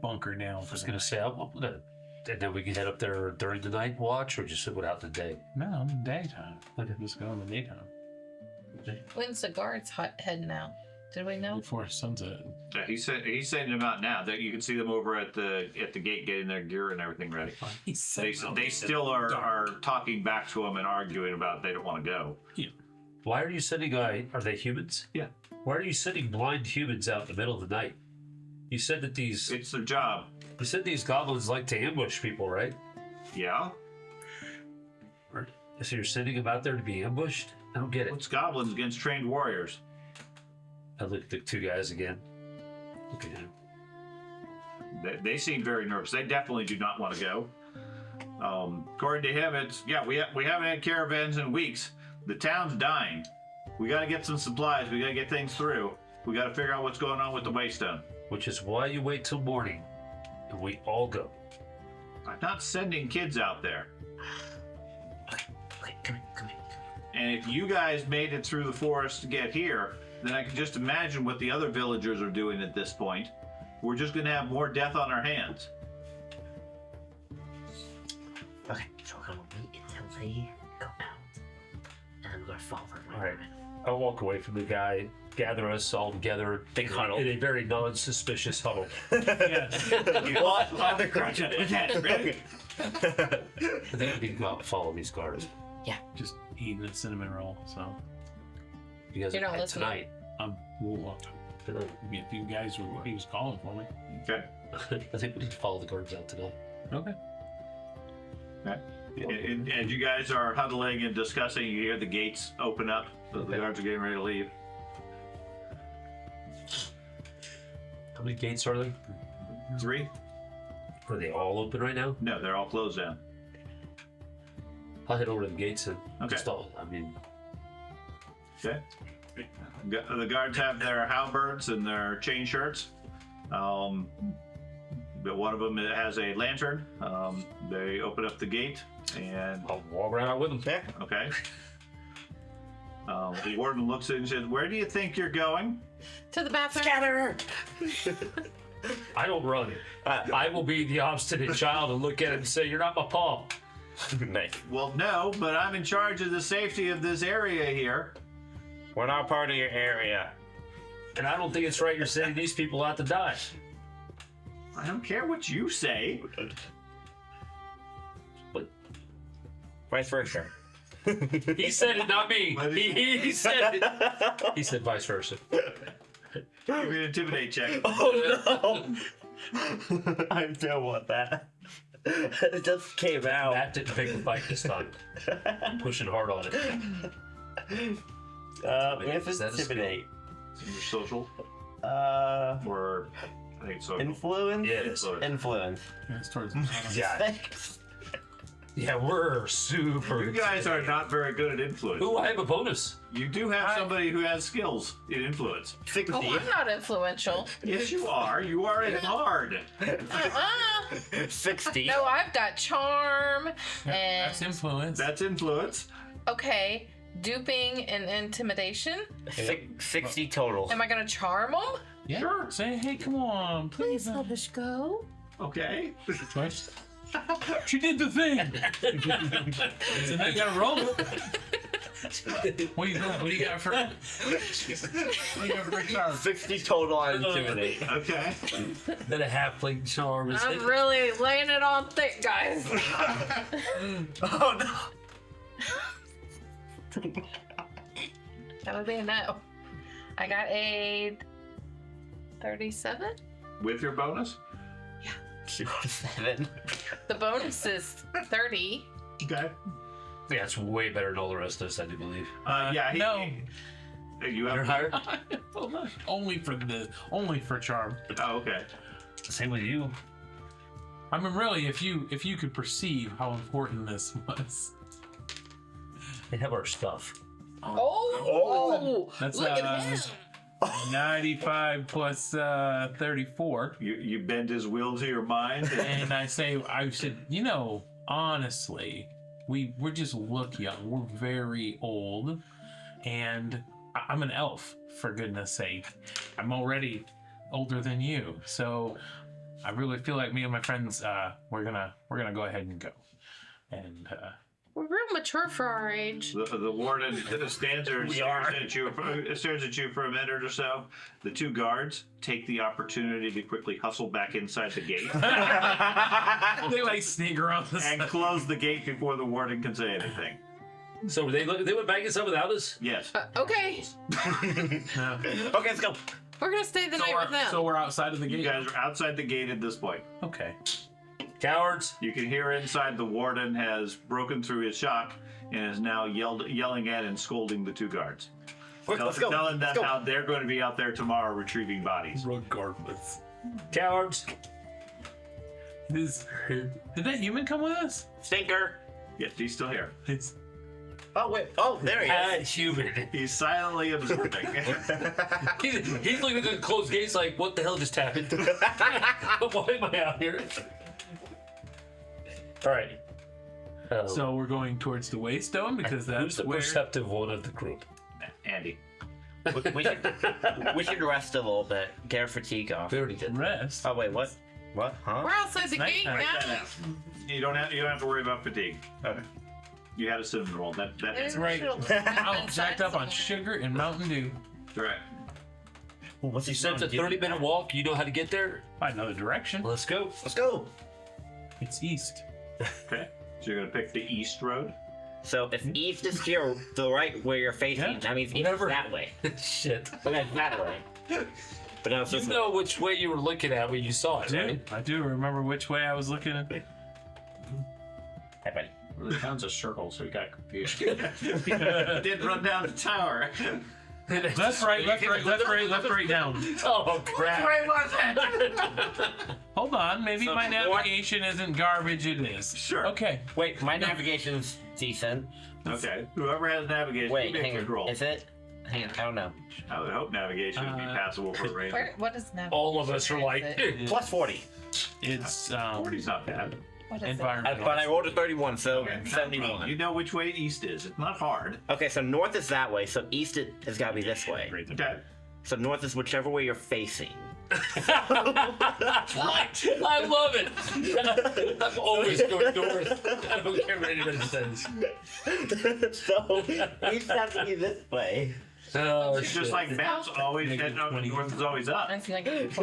S4: bunker down.
S5: I was gonna say, and then we can head up there during the night watch, or just sit without the day.
S4: No, in the daytime. Just go in the daytime.
S3: When's the guards heading out? Did we know?
S4: Before sunset.
S2: Yeah, he's sending them out now. That you can see them over at the gate getting their gear and everything ready. They still are talking back to him and arguing about they don't want to go.
S5: Why are you sending? Are they humans?
S2: Yeah.
S5: Why are you sending blind humans out in the middle of the night? You said that these.
S2: It's their job.
S5: You said these goblins like to ambush people, right?
S2: Yeah?
S5: So you're sending them out there to be ambushed? I don't get it.
S2: What's goblins against trained warriors?
S5: I look at the two guys again. Look at him.
S2: They seem very nervous. They definitely do not want to go. According to him, it's we haven't had caravans in weeks. The town's dying. We got to get some supplies. We got to get things through. We got to figure out what's going on with the Waystone.
S5: Which is why you wait till morning, and we all go.
S2: I'm not sending kids out there.
S7: Okay, come here.
S2: And if you guys made it through the forest to get here, then I can just imagine what the other villagers are doing at this point. We're just going to have more death on our hands.
S7: Okay, so we're gonna wait until they go out. And we're gonna follow them.
S5: All right. I'll walk away from the guy, gather us all together
S7: Big huddle.
S5: in a very non-suspicious huddle.
S4: Yes.
S2: On the crutch. Ready?
S5: I think we can go out and follow these guards.
S4: Just eating a cinnamon roll. So,
S5: You guys
S3: You're
S5: are
S3: not
S5: head
S3: listening.
S5: tonight.
S4: well, if you guys were, he was calling for me.
S2: Okay.
S5: I think we need to follow the guards out tonight.
S4: Okay.
S2: And you guys are huddling and discussing. You hear the gates open up. So the guards are getting ready to leave.
S5: How many gates are there?
S2: 3?
S5: Are they all open right now?
S2: No, they're all closed down.
S5: I'll head over to the gates and
S2: Okay.
S5: install. I mean,
S2: Okay. The guards have their halberds and their chain shirts. But one of them has a lantern. They open up the gate and
S5: I'll walk right out with them.
S7: Yeah.
S2: okay. The warden looks in and says, "Where do you think you're going?"
S3: To the bathroom.
S7: Scatter!
S5: I don't run. I will be the obstinate child and look at him and say, "You're not my paw."
S7: Nice.
S2: Well, no, but I'm in charge of the safety of this area here.
S7: We're not part of your area.
S5: And I don't think it's right you're sending these people out to die.
S2: I don't care what you say.
S5: But
S7: Vice versa.
S5: he said it, not me.
S2: What did
S5: He said it. He said vice versa.
S2: Give me an intimidate check.
S7: Oh no! I don't want that. It just came out.
S5: Matt didn't pick the fight this time. I'm pushing hard on it.
S7: We have
S5: Is
S7: to
S5: that a skill?
S7: intimidate.
S2: Your social or I think social.
S7: Influence?
S5: Yeah, it is.
S7: Influence.
S4: It's towards
S5: Yeah, yeah, we're super.
S2: You guys are not very good at influence.
S5: Ooh, I have a bonus.
S2: You do have somebody who has skills in influence.
S7: 60.
S3: Oh, I'm not influential.
S2: Yes, you are. You are in hard.
S7: 60.
S3: No, I've got charm and
S4: That's influence.
S2: That's influence.
S3: okay, duping and intimidation.
S7: 60 total.
S3: Am I gonna charm them?
S4: Yeah.
S2: Sure.
S4: Say, hey, come on, please.
S3: let us go.
S2: Okay.
S4: Twice. She did the thing. So now you gotta roll it. What do you got? What do you got for? What do you got for charm?
S7: 60 total on intimidate.
S2: Okay.
S5: Then a halfling charm is
S3: I'm really laying it on thick, guys.
S7: Oh no!
S3: That would be a no. I got a 37.
S2: With your bonus?
S7: 7.
S3: The bonus is 30.
S2: Okay.
S5: Yeah, it's way better than all the rest of us, I do believe.
S2: Yeah.
S4: No.
S2: You
S5: You're
S2: have.
S5: hired?
S4: Only for charm.
S2: Oh, okay.
S5: Same with you.
S4: I mean, really, if you could perceive how important this was.
S5: They have our stuff.
S3: Oh!
S4: That's
S3: Look at him.
S4: 95 plus 34.
S2: You bend his will to your mind.
S4: And I said, honestly, we're just look young. We're very old, and I'm an elf, for goodness sake. I'm already older than you, so I really feel like me and my friends, we're gonna go ahead and go. And
S3: We're real mature for our age.
S2: The warden stands there and stares at you for a minute or so. The two guards take the opportunity to quickly hustle back inside the gate
S4: they like sneak around the
S2: and close the gate before the warden can say anything.
S5: So they went back inside without us?
S2: Yes.
S3: Okay,
S4: No.
S7: Okay, let's go.
S3: we're gonna stay the night with them.
S4: So we're outside of the
S2: You
S4: gate.
S2: guys are outside the gate at this point.
S4: Okay.
S5: Cowards.
S2: You can hear inside the warden has broken through his shock and is now yelling at and scolding the 2 guards.
S7: Quick, let's go.
S2: Telling them
S7: Let's go.
S2: how they're going to be out there tomorrow retrieving bodies.
S4: Regardless.
S5: Cowards.
S4: Did that human come with us?
S7: Stinker.
S2: Yes, he's still here.
S4: It's
S7: Oh, wait. Oh, there he is.
S5: Bad human.
S2: He's silently observing.
S5: He's looking at the closed gates like, what the hell just happened? Why am I out here? All right.
S4: so we're going towards the Waystone because
S5: who's
S4: that's
S5: the
S4: where.
S5: perceptive one of the group?
S2: Andy.
S7: We should rest a little bit. Get our fatigue off.
S5: We already did.
S4: Rest.
S7: Oh, wait, what? What? Huh?
S3: We're outside the gate
S4: nighttime.
S3: now.
S2: That out. You don't have to worry about fatigue.
S7: Okay.
S2: You had a cinnamon roll. That's
S4: Right. I'm jacked up on sugar and Mountain Dew.
S2: right.
S7: Well, what's
S5: You
S7: he
S5: said it's a
S7: doing?
S5: 30-minute walk. You know how to get there?
S4: By another direction.
S5: Let's go.
S7: Let's go.
S4: It's east.
S2: Okay. So you're going to pick the east road.
S7: So if east is here, the right where you're facing,
S4: Yeah.
S7: that means east
S5: Whatever.
S7: is that way.
S5: Shit.
S7: But that's that way. But now it's
S5: You
S7: this
S5: know which way you were looking at when you saw it,
S4: I do.
S5: right?
S4: I do remember which way I was looking at.
S7: way. Hey, buddy.
S6: Well, the town's a circle, so we got confused.
S2: Did run down the tower.
S4: Left, right, left, right, left, right, left, right, down.
S5: Oh, crap.
S4: Hold on, maybe
S7: So
S4: my
S7: what-
S4: navigation isn't garbage. It is.
S2: Sure.
S4: Okay.
S7: Wait, my navigation's decent.
S2: Okay. Whoever has navigation,
S7: Wait,
S2: make
S7: hang
S2: a roll.
S7: on. Is it? Hang on, I don't know.
S2: I would hope navigation would be passable for a range.
S3: What is now?
S5: All of us are like,
S7: Plus 40.
S4: It's
S2: 40's not bad.
S3: What is
S4: environment.
S7: But I rolled a 31, so
S2: Okay,
S7: 71.
S2: You know which way east is. It's not hard.
S7: Okay, so north is that way, so east has got to be this way.
S2: Okay.
S7: So north is whichever way you're facing.
S5: that's right. I love it. I'm always going north. I don't care what anybody says.
S7: So east has to be this way.
S5: Oh,
S2: It's just like maps always head up, north is always up.
S3: I feel like
S2: If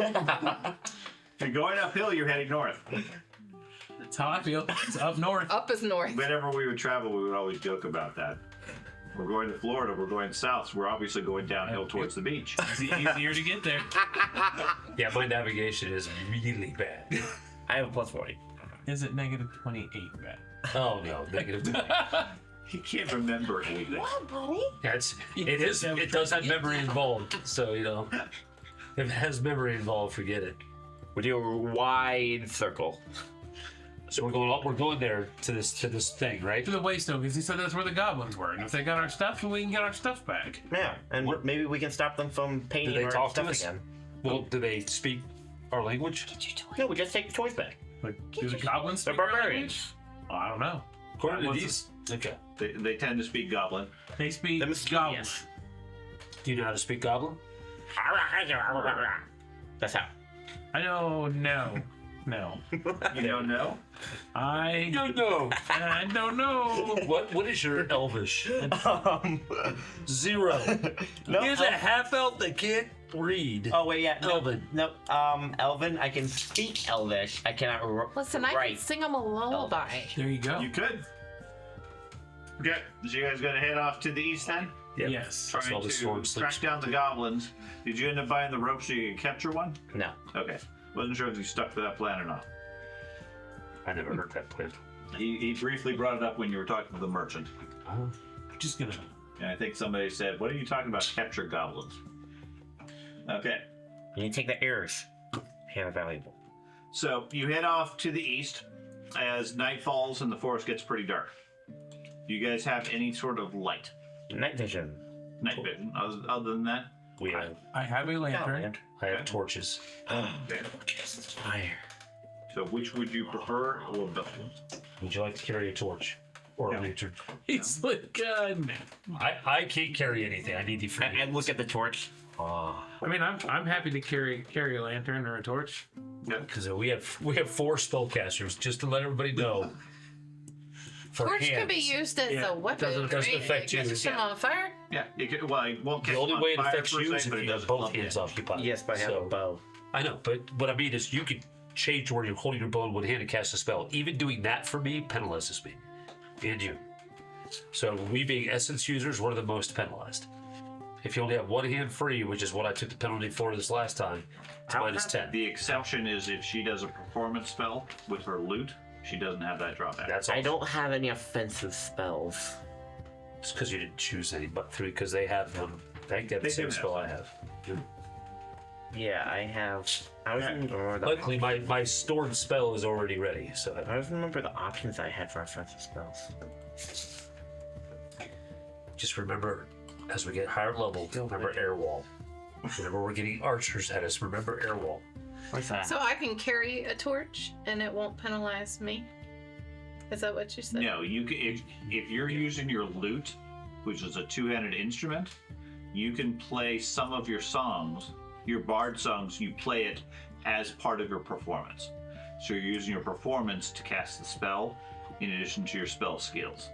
S2: you're going uphill, you're heading north.
S4: That's how I feel. It's up north.
S3: up is north.
S2: Whenever we would travel, we would always joke about that. We're going to Florida, we're going south, so we're obviously going downhill towards the beach.
S4: It's easier to get there.
S5: Yeah, my navigation is really bad.
S7: I have a plus 40.
S4: Is it negative 28 bad?
S5: Oh no, negative.
S2: He can't remember anything.
S5: It does have memory involved, so you know. If it has memory involved, forget it.
S7: We do a wide circle.
S5: So we're going there to this thing, right?
S4: To the Waystone, because he said that's where the goblins were. And if they got our stuff, we can get our stuff back.
S7: Yeah, and
S5: What-
S7: maybe we can stop them from
S5: Do
S7: painting
S5: they
S7: our
S5: talk to
S7: stuff
S5: us?
S7: again.
S5: Well, do they speak our language?
S7: No, we just take the toys back.
S4: Like, do the goblins
S7: They're
S4: speak our
S7: barbarians.
S4: language? Oh, I don't know.
S5: According to
S4: What's
S5: these, okay.
S2: They tend to speak goblin.
S4: They speak
S7: Them is-
S4: goblin.
S7: yes.
S5: Do you know how to speak Goblin?
S7: That's how.
S4: I know, no.
S2: You don't know?
S4: I
S5: don't know.
S4: don't know.
S5: What is your Elvish? 0.
S7: No,
S5: He's a half elf that can't read.
S7: Oh wait, yeah. No,
S5: Elven.
S7: No, Elven. I can speak Elvish. I cannot.
S3: Listen, I can
S7: write.
S3: sing them a lullaby.
S4: There you go.
S2: You could. Okay, so you guys gonna head off to the east then?
S5: Yep.
S4: Yes.
S5: That's
S2: Trying
S5: all the
S2: to
S5: storm
S2: track
S5: sleeps.
S2: down the goblins. Did you end up buying the rope so you could capture one?
S7: No.
S2: Okay. Wasn't sure if you stuck to that plan or not.
S5: I never heard that plan.
S2: He briefly brought it up when you were talking to the merchant.
S4: I'm just gonna.
S2: And I think somebody said, what are you talking about? Capture goblins. Okay.
S7: You need to take the ears. They're valuable.
S2: So you head off to the east as night falls and the forest gets pretty dark. Do you guys have any sort of light?
S7: Night vision.
S2: Night vision. Other than that?
S5: We have.
S4: I have a lantern.
S5: I have torches.
S2: Okay.
S7: Fire.
S2: So which would you prefer or both?
S5: Would you like to carry a torch or a lantern?
S4: He's like, no.
S5: I can't carry anything. I need you for
S7: I look at the torch. Oh.
S4: I mean, I'm happy to carry a lantern or a torch.
S5: because we have 4 spellcasters. Just to let everybody know. For
S3: Torch can be
S5: hands.
S3: used as
S4: Yeah,
S3: a weapon.
S5: doesn't
S3: right?
S5: affect you.
S3: Set them on fire.
S2: Yeah, you could, well, it won't catch
S5: The only
S2: on
S5: way it
S2: fire
S5: affects
S2: per
S5: you
S2: se,
S5: is if
S2: but it
S5: you have
S2: does
S5: both
S2: lump
S5: hands
S2: you.
S5: occupied.
S7: Yes, but I have a bow.
S5: I know, but what I mean is you can change where you're holding your bow in one hand and cast a spell. Even doing that for me penalizes me. And you. So we being essence users, we're the most penalized. If you only have one hand free, which is what I took the penalty for this last time, it's minus 10.
S2: The exception is if she does a performance spell with her loot, she doesn't have that drawback.
S5: That's all.
S7: I don't have any offensive spells.
S5: It's because you didn't choose any but 3, because they have them. I think they have the
S2: They
S5: same
S2: do
S5: spell I
S2: have
S5: have.
S7: Yeah, I have. I always remember the.
S5: Luckily, my stored spell is already ready, so
S7: I always remember the options I had for offensive spells.
S5: just remember, as we get higher level, remember air wall. Whenever we're getting archers at us, remember air wall.
S7: What's that?
S3: So I can carry a torch and it won't penalize me? Is that what you said?
S2: No, you can, if you're using your lute, which is a two-handed instrument, you can play some of your songs, your bard songs, you play it as part of your performance. So you're using your performance to cast the spell in addition to your spell skills.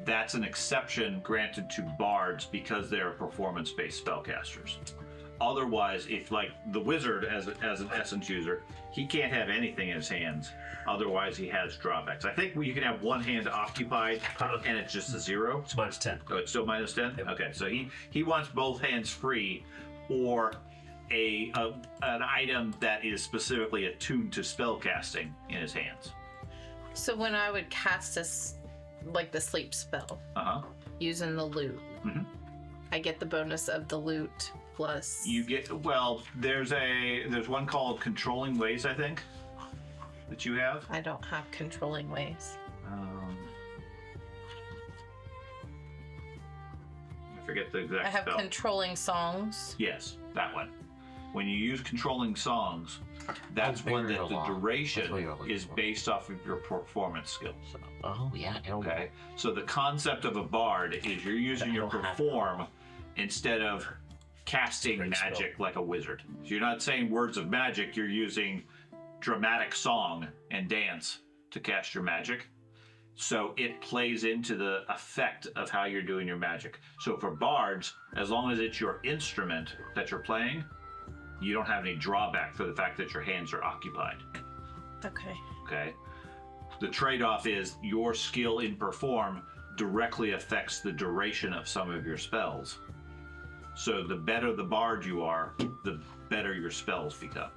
S2: That's an exception granted to bards because they're performance-based spellcasters. Otherwise, if like the wizard as an essence user, he can't have anything in his hands. Otherwise, he has drawbacks. I think you can have one hand occupied and it's just a 0.
S5: It's minus 10.
S2: Oh, it's still minus 10?
S5: Yep.
S2: Okay, so he wants both hands free or an item that is specifically attuned to spell casting in his hands.
S3: So when I would cast this, like the sleep spell, using the loot, I get the bonus of the loot plus.
S2: You get, well, there's one called Controlling Ways, I think, that you have.
S3: I don't have controlling ways.
S2: I forget the exact
S3: I have
S2: spell.
S3: controlling songs.
S2: Yes, that one. When you use Controlling Songs, that's one that the duration is based off of your performance skills.
S7: Oh yeah.
S2: Okay, so the concept of a bard is you're using your perform instead of casting magic like a wizard. So you're not saying words of magic, you're using dramatic song and dance to cast your magic. So it plays into the effect of how you're doing your magic. So for bards, as long as it's your instrument that you're playing, you don't have any drawback for the fact that your hands are occupied.
S3: Okay.
S2: Okay. The trade-off is your skill in perform directly affects the duration of some of your spells. So the better the bard you are, the better your spells become.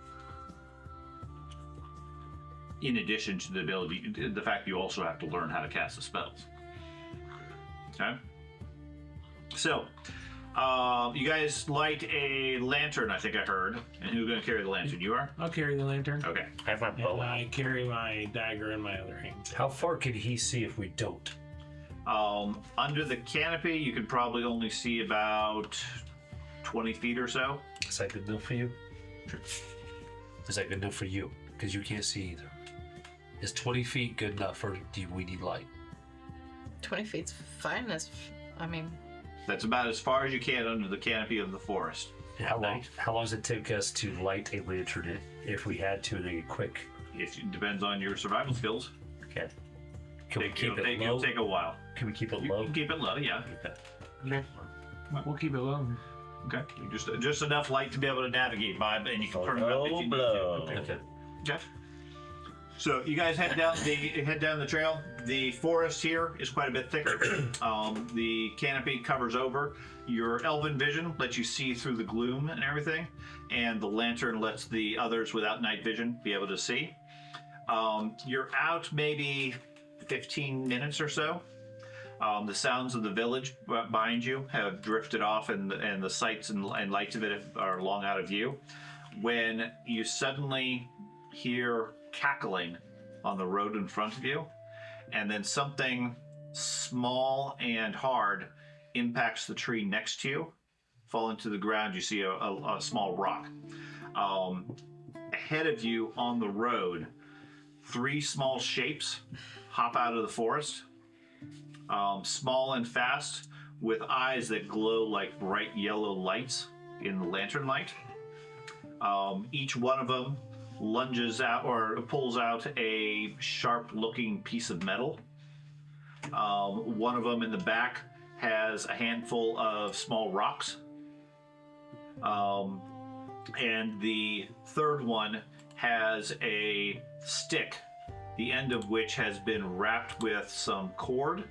S2: In addition to the fact you also have to learn how to cast the spells. Okay. So, you guys light a lantern, I think I heard. And who's going to carry the lantern? You are?
S4: I'll carry the lantern.
S2: Okay.
S7: I have my bow.
S4: And I carry my dagger in my other hand.
S5: How far can he see if we don't?
S2: Under the canopy, you could probably only see about 20 feet or so.
S5: Is that good enough for you? Is that good enough for you? Because you can't see either. Is 20 feet good enough, or do we need light?
S3: 20 feet's fine. I mean,
S2: That's about as far as you can under the canopy of the forest.
S5: And how long does it take us to light a lantern if we had to in a quick?
S2: It depends on your survival skills.
S5: Okay. Can we keep it low?
S2: It'll take a while.
S5: Can we keep it
S2: You
S5: low?
S2: can keep it low, yeah.
S5: Okay.
S4: We'll keep it low.
S2: Okay. Just enough light to be able to navigate by, and you can turn it up if you need to.
S5: Okay.
S2: Okay. So you guys head down the trail. The forest here is quite a bit thicker. The canopy covers over. Your elven vision lets you see through the gloom and everything, and the lantern lets the others without night vision be able to see. You're out maybe 15 minutes or so. The sounds of the village behind you have drifted off, and the sights and lights of it are long out of view. When you suddenly hear cackling on the road in front of you, and then something small and hard impacts the tree next to you, falling to the ground. You see a small rock. Ahead of you on the road, 3 small shapes hop out of the forest, small and fast, with eyes that glow like bright yellow lights in the lantern light. Each one of them lunges out or pulls out a sharp-looking piece of metal. One of them in the back has a handful of small rocks. And the third one has a stick, the end of which has been wrapped with some cord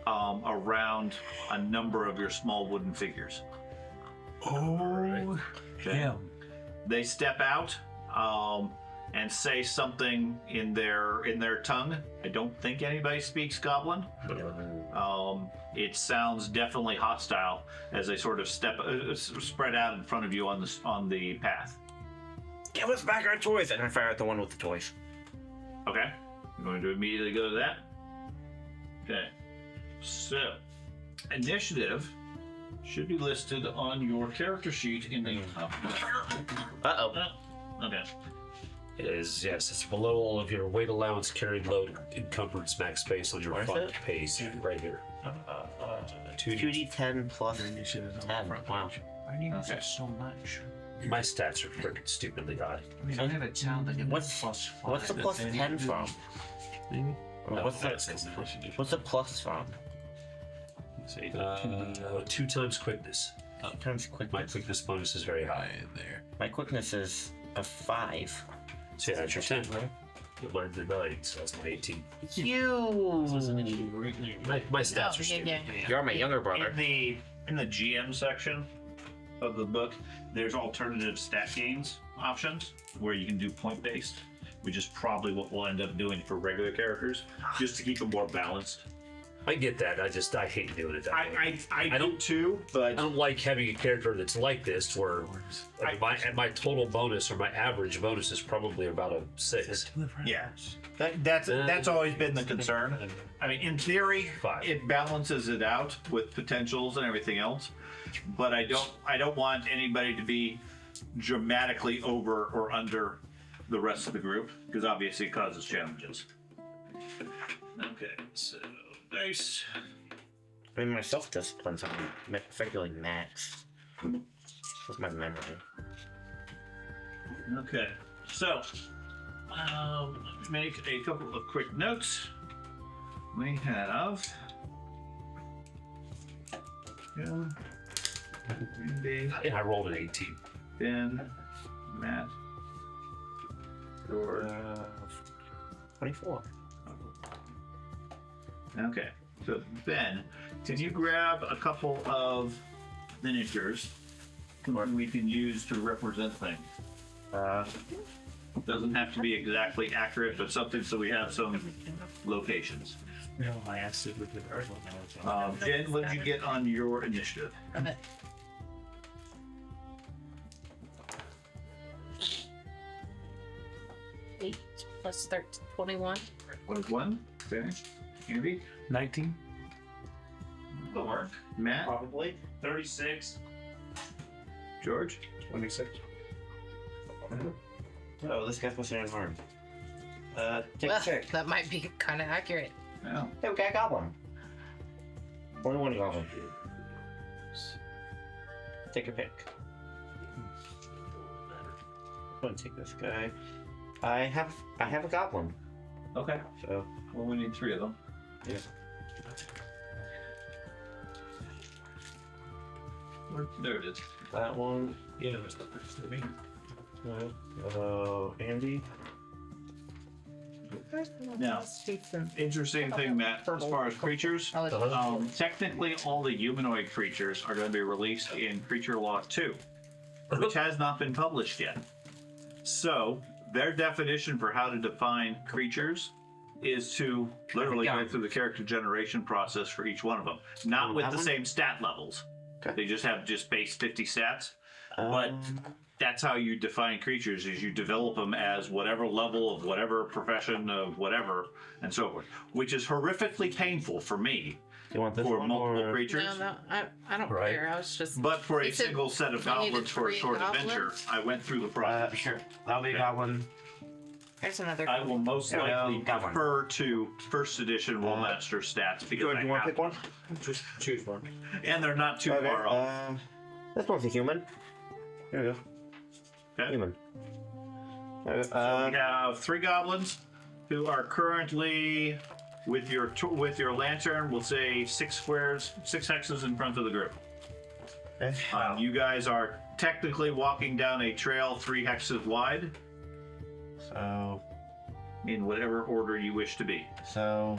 S2: around a number of your small wooden figures.
S4: Oh, him.
S2: They step out and say something in their tongue. I don't think anybody speaks Goblin. It sounds definitely hostile as they sort of spread out in front of you on the path.
S7: Give us back our toys! And I fire at the one with the toys.
S2: Okay, I'm going to immediately go to that. Okay, so initiative should be listed on your character sheet in the.
S7: Uh-oh.
S2: Okay.
S5: It is, yes. It's below all of your weight allowance, carried load, encumbrance, max space on your
S7: Where is
S5: front
S7: it?
S5: page, right here.
S7: 2d10 plus 10. Wow.
S6: I need
S2: Okay.
S6: so much.
S5: My stats are freaking stupidly high.
S6: I mean, I have a town that can
S7: What's the plus 10 from?
S5: Maybe?
S7: Or what's the plus from?
S5: 2 times quickness.
S7: Times quick.
S5: My quickness bonus is very high.
S4: There.
S7: My quickness is a 5.
S5: So yeah, that's your 10, right? Mine's a 9, so that's my 18.
S7: You!
S5: My stats are
S3: Oh,
S5: stupid.
S3: yeah.
S7: You're my younger brother.
S2: In the GM section of the book, there's alternative stat gains options where you can do point based, which is probably what we'll end up doing for regular characters, just to keep them more balanced.
S5: I get that. I hate doing it that way.
S2: I do
S5: don't-
S2: too,
S5: I
S2: but
S5: don't like having a character that's like this, where my total bonus or my average bonus is probably about a 6.
S2: yeah, that's always been the concern. I mean, in theory,
S5: 5.
S2: it balances it out with potentials and everything else, but I don't want anybody to be dramatically over or under the rest of the group, because obviously it causes challenges. Okay, so nice.
S7: I mean, my self-discipline's on effectively max. With my memory.
S2: Okay, so make a couple of quick notes. We have
S5: And I rolled an 18.
S2: Ben, Matt, George.
S7: 24.
S2: Okay, so Ben, can you grab a couple of miniatures we can use to represent things? Doesn't have to be exactly accurate, but something so we have some locations.
S6: No, I asked it with the first one.
S2: Jen, what did you get on your initiative?
S3: Okay. Eight plus 13, 21.
S2: 21. Okay. Andy?
S4: 19.
S2: Mark. Matt?
S6: Probably 36.
S2: George?
S6: 26.
S7: Oh, this guy's supposed to unharmed. Take
S3: Well,
S7: a pick.
S3: that might be kind of accurate.
S2: No.
S7: Hey, we got a goblin. Only one goblin. Take a pick. I'm gonna take this guy. I have a goblin.
S2: Okay.
S7: So
S2: Well, we need 3 of them.
S7: yeah.
S2: There it is.
S7: That one.
S6: Yeah, there's the first to me.
S7: Andy.
S2: Now, interesting thing, Matt, as far as creatures, technically all the humanoid creatures are going to be released in Creature Law 2, which has not been published yet. So, their definition for how to define creatures is to literally go through the character generation process for each one of them. Not with the same stat levels.
S7: Okay.
S2: They just have base 50 stats. But that's how you define creatures, is you develop them as whatever level of whatever profession of whatever and so forth, which is horrifically painful for me
S7: you want this
S2: for
S7: one
S2: multiple
S7: or...
S2: creatures.
S3: No, I don't
S5: Right.
S3: care. I was just.
S2: But for a
S3: You said
S2: single set of
S3: we needed
S2: goblins for a
S3: 3
S2: short
S3: goblins?
S2: adventure, I went through the process.
S7: Sure. That'll be a goblin.
S3: There's another.
S2: I will most likely
S7: goblin.
S2: prefer to first edition Rolemaster stats because
S7: George,
S2: I
S7: you want to
S2: have
S7: pick one?
S6: Just choose one.
S2: and they're not too far off.
S7: This one's a human. Here we go.
S2: Okay.
S7: Human.
S2: We have 3 goblins who are currently with your lantern. We'll say 6 squares, 6 hexes in front of the group.
S7: Okay.
S2: You guys are technically walking down a trail 3 hexes wide
S7: So
S2: in whatever order you wish to be.
S7: So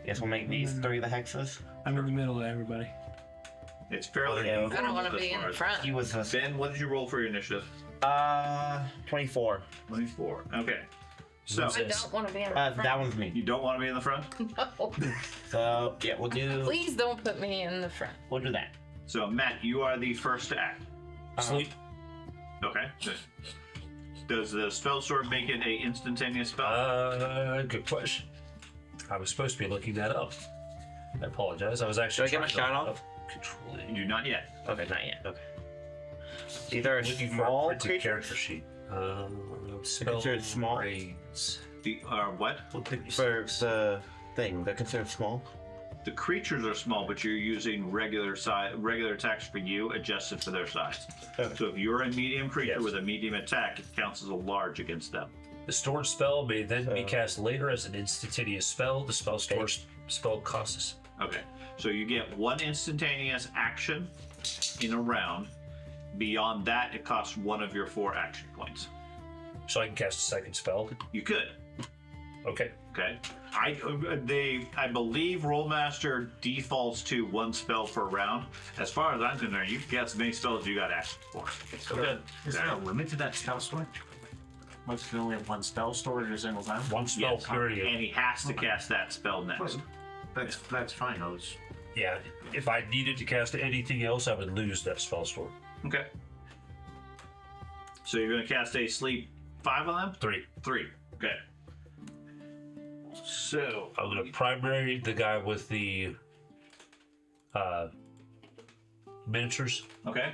S7: Guess we'll make these 3 the hexes.
S4: I'm in the middle of everybody.
S2: It's fairly.
S7: Yeah.
S3: I don't want to
S2: as
S3: be in
S2: far
S3: the
S2: as-
S3: front.
S7: He was
S2: Ben, what did you roll for your initiative?
S7: 24.
S2: 24. Okay. So
S3: I don't want to be in the front.
S7: That one's me.
S2: you don't want to be in the front.
S3: No.
S7: So yeah, we'll do
S3: Please don't put me in the front.
S7: that.
S2: So Matt, you are the first to act.
S5: Sleep.
S2: Okay. Does the spell sword make it a instantaneous spell?
S5: Good question. I was supposed to be looking that up. I apologize. I was actually.
S7: Do I get my
S5: trying to
S7: shot
S5: look
S7: off?
S5: up Controlling.
S2: You do not yet.
S7: Okay, not yet. Okay. These are
S5: Looking for a
S7: small
S5: printed
S7: creatures.
S5: character sheet. Spell
S7: considered small?
S5: brains.
S2: The what?
S5: What did you
S7: For
S5: say?
S7: the thing, they're considered small.
S2: The creatures are small, but you're using regular attacks for you, adjusted for their size.
S7: Okay.
S2: So if you're a medium creature
S5: Yes.
S2: with a medium attack, it counts as a large against them.
S5: The stored spell may then be cast later as an instantaneous spell. The spell costs.
S2: Okay. So you get 1 instantaneous action in a round. Beyond that, it costs 1 of your 4 action points.
S5: So I can cast a second spell.
S2: You could.
S5: Okay.
S2: Okay. I believe Rolemaster defaults to 1 spell per round. As far as I'm concerned, you can cast as many spells as you got action for.
S5: Okay.
S6: Is there a limit to that spell storage? Must can only have 1 spell stored at a single time?
S5: One spell
S2: Yes.
S5: period.
S2: And he has to cast that spell next.
S6: That's fine. I was
S5: Yeah. If I needed to cast anything else, I would lose that spell store.
S2: Okay. So you're going to cast a sleep 5 on them?
S5: 3.
S2: 3. Okay. So
S5: I'm gonna primary the guy with the miniatures.
S2: okay.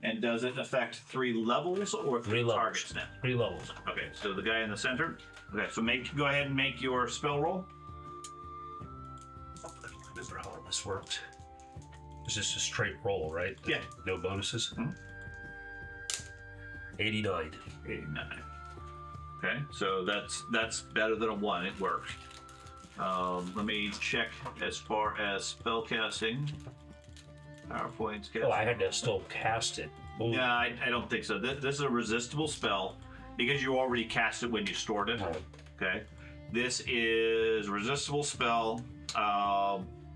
S2: And does it affect 3 levels or 3
S5: levels.
S2: targets now?
S5: 3 levels.
S2: Okay, so the guy in the center. Okay, so go ahead and make your spell roll.
S5: I remember how this worked. It's just a straight roll, right?
S2: Yeah.
S5: No bonuses.
S2: Mhm.
S5: 89.
S2: 89. Okay, so that's better than a 1. It worked. Let me check as far as spell casting. PowerPoint's cast.
S5: Oh, I had to still cast it. Ooh.
S2: Yeah, I don't think so. This is a resistible spell because you already cast it when you stored it. Okay. This is resistible spell.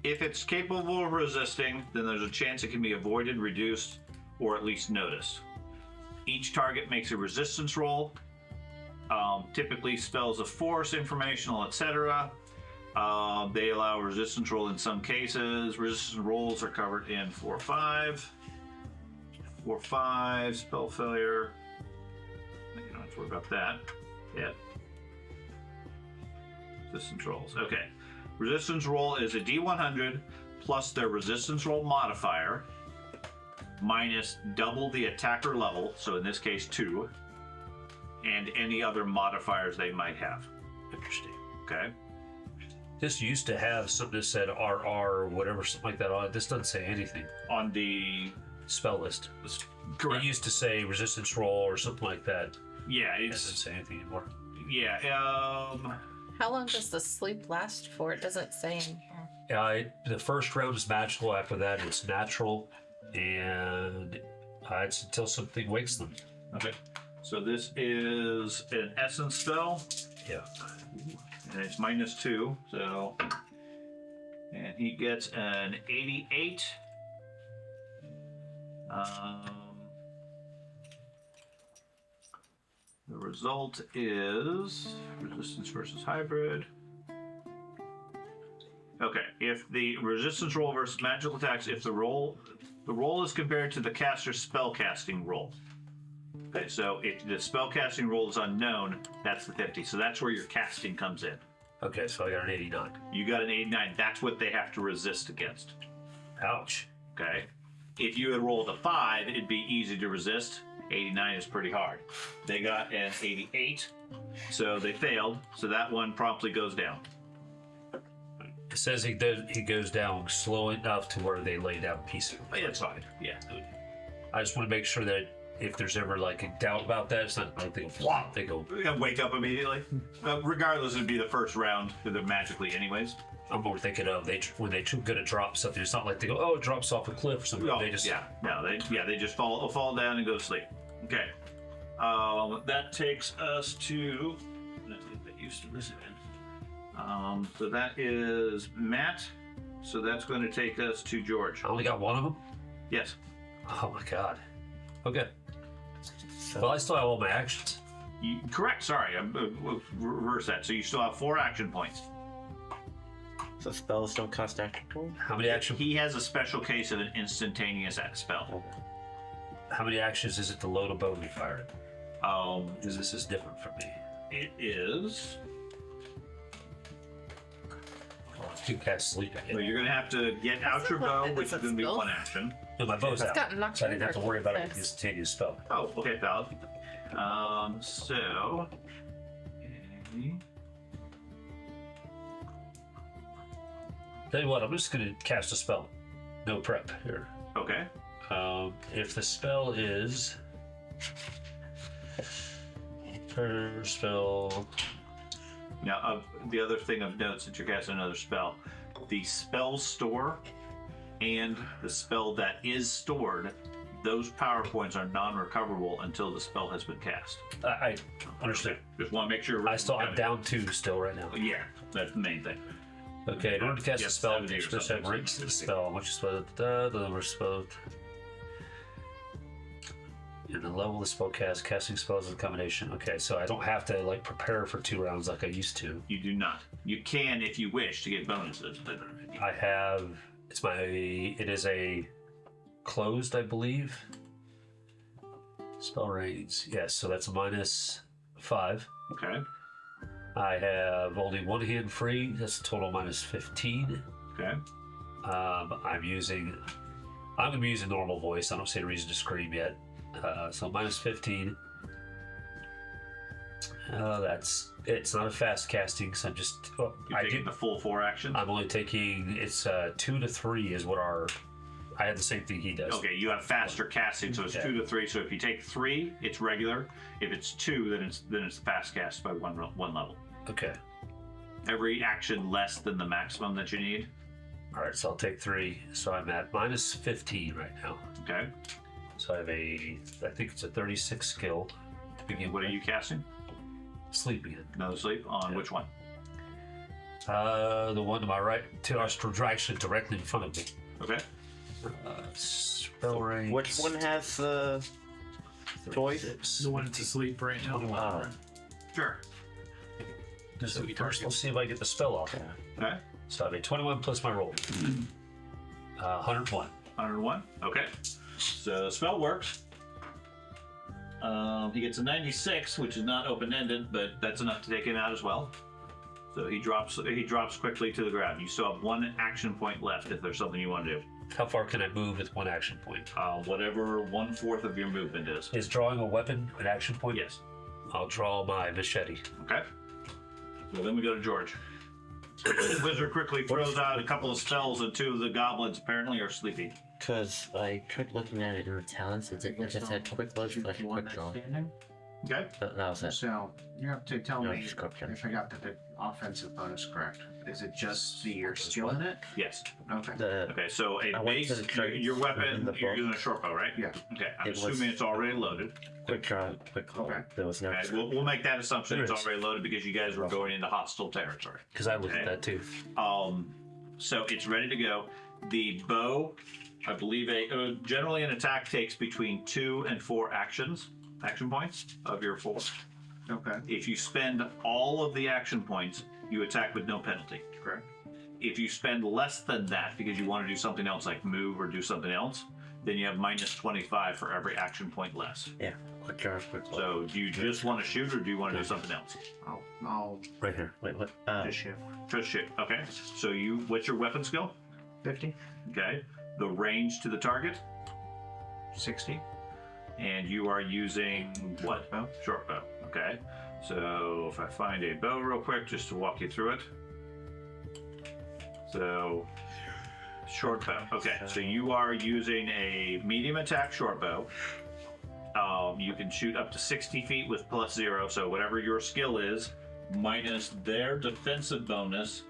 S2: If it's capable of resisting, then there's a chance it can be avoided, reduced, or at least noticed. Each target makes a resistance roll. Typically spells of force, informational, etc. They allow resistance roll in some cases. Resistance rolls are covered in 4/5. 4/5, spell failure. You don't have to worry about that yet. Resistance rolls. Okay. Resistance roll is a D100 plus their resistance roll modifier minus double the attacker level, so in this case 2, and any other modifiers they might have.
S5: Interesting.
S2: Okay.
S5: This used to have something that said RR or whatever, something like that on it. This doesn't say anything.
S2: On the
S5: Spell list.
S2: correct.
S5: It used to say resistance roll or something like that.
S2: Yeah,
S5: It doesn't
S2: it's
S5: say anything anymore.
S2: yeah.
S3: How long does the sleep last for? It doesn't say in here.
S5: The first round is magical. After that, it's natural, and it's until something wakes them.
S2: Okay. So this is an essence spell,
S5: Yeah.
S2: and it's -2. So, and he gets an 88. The result is resistance versus hybrid. Okay, if the resistance roll versus magical attacks, if the roll is compared to the caster's spellcasting roll. Okay, so if the spellcasting roll is unknown, that's the 50. So that's where your casting comes in.
S5: Okay, so I got an 89.
S2: You got an 89. That's what they have to resist against.
S5: Ouch.
S2: Okay. If you had rolled a 5, it'd be easy to resist. 89 is pretty hard. They got an 88, so they failed. So that one promptly goes down.
S5: It says he goes down slow enough to where they lay down peacefully.
S2: It's fine. Yeah.
S5: I just want to make sure that if there's ever like a doubt about that, it's not like they go flop. They go.
S2: Wake up immediately. Regardless, it'd be the first round because they're magically anyways.
S5: I'm more thinking of when they gonna drop something. It's not like they go, oh, it drops off a cliff or something.
S2: Oh,
S5: They just
S2: they just fall down and go to sleep. Okay. That takes us to. Let's get that used to this again. So that is Matt. So that's going to take us to George.
S5: I only got one of them?
S2: Yes.
S5: Oh my god. Okay. Well, I still have all my actions.
S2: Correct. Sorry, reverse that. So you still have 4 action points.
S7: So spells don't cost action points?
S5: How many action?
S2: He has a special case of an instantaneous spell.
S5: How many actions is it to load a bow and fire it? Because this is different from me.
S2: It is.
S5: You cast sleep
S2: Well,
S5: again.
S2: you're going to have to get out your bow, which is going to be 1 action.
S5: No, my bow's
S3: It's
S5: out.
S3: gotten knocked
S5: So I didn't have to worry about
S3: over.
S5: it instantaneous spell.
S2: Oh, okay, valid. So. Okay.
S5: Tell you what, I'm just going to cast a spell. No prep here.
S2: Okay.
S5: If the spell is per spell,
S2: Now, the other thing of note, since you're casting another spell, the spell store and the spell that is stored, those power points are non-recoverable until the spell has been cast.
S5: I understand.
S2: Just want to make sure.
S5: I'm down 2 still right now.
S2: Yeah, that's the main thing.
S5: Okay, in order to cast a
S2: Yes,
S5: spell,
S2: 70 or
S5: each person
S2: something.
S5: ranks the spell, which is the number of spell. And the level of the spell casting spells is a combination. Okay, so I don't have to like prepare for 2 rounds like I used to.
S2: You do not. You can if you wish to get bonuses. But
S5: I have it is a closed, I believe. Spell range. Yes, so that's a -5.
S2: okay.
S5: I have only 1 hand free. That's a total -15.
S2: Okay.
S5: I'm going to be using normal voice. I don't see a reason to scream yet. So -15. It's not a fast casting, so I'm just.
S2: You're taking the full 4 actions.
S5: I'm only taking. It's 2 to 3 is what I have the same thing he does.
S2: Okay, you have faster casting, so it's
S5: Okay.
S2: 2 to 3. So if you take 3, it's regular. If it's 2, then it's fast cast by one level.
S5: Okay.
S2: Every action less than the maximum that you need.
S5: All right, so I'll take 3. So I'm at -15 right now.
S2: Okay.
S5: So I have I think it's a 36 skill to begin
S2: What are
S5: with.
S2: you casting?
S5: Sleep again.
S2: Another sleep on
S5: Yeah.
S2: which one?
S5: The one to my right, to actually directly in front of me.
S2: Okay.
S5: Spell range.
S7: Which one has the choice?
S4: The one that's asleep right now.
S7: Oh,
S2: Sure.
S5: So first, let's see if I get the spell off.
S7: okay.
S2: Okay.
S5: So I have a 21 plus my roll. 101.
S2: 101. Okay. So the spell works. He gets a 96, which is not open-ended, but that's enough to take him out as well. So he drops quickly to the ground. You still have 1 action point left if there's something you want to do.
S5: How far can I move with 1 action point?
S2: Whatever 1/4 of your movement is.
S5: Is drawing a weapon an action point?
S2: Yes.
S5: I'll draw my machete.
S2: Okay. So then we go to George. Wizard quickly throws out a couple of spells, and 2 of the goblins apparently are sleepy.
S7: Because I tried looking at it in the talents, it just had quick loads, like a quick draw.
S2: Okay.
S7: That was it.
S8: So you have to tell
S7: No,
S8: me
S7: just go up,
S8: if I got the offensive bonus correct. Is it just your skill in it?
S2: Yes.
S8: Okay.
S2: Okay. So a
S7: I went to
S2: base.
S7: the traits
S2: Your
S7: in
S2: weapon.
S7: the
S2: You're
S7: book.
S2: using a short bow, right?
S8: Yeah.
S2: Okay. I'm
S7: It was-
S2: assuming it's already loaded.
S7: Quick draw, quick call.
S8: Okay.
S7: There was no.
S2: Okay. We'll make that assumption
S5: There
S2: it's
S5: is.
S2: already loaded because you guys were going into hostile territory.
S5: Because I looked at
S2: Okay.
S5: that too.
S2: So it's ready to go. The bow, I believe, generally an attack takes between 2 and 4 action points of your 4.
S8: Okay.
S2: If you spend all of the action points, you attack with no penalty.
S8: Correct.
S2: If you spend less than that because you want to do something else like move or do something else, then you have -25 for every action point less.
S7: Yeah, quick draw, quick call.
S2: So do you just want to shoot or do you want to do something else?
S8: I'll
S7: Right here. Wait, what?
S8: just shift.
S2: Just shoot. Okay. So what's your weapon skill?
S8: 50,
S2: Okay. The range to the target,
S8: 60.
S2: and you are using what?
S8: Bow.
S2: Short bow. Okay. So if I find a bow real quick just to walk you through it. So short bow. Okay. So you are using a medium attack short bow. You can shoot up to 60 feet with +0. So whatever your skill is, minus their defensive bonus,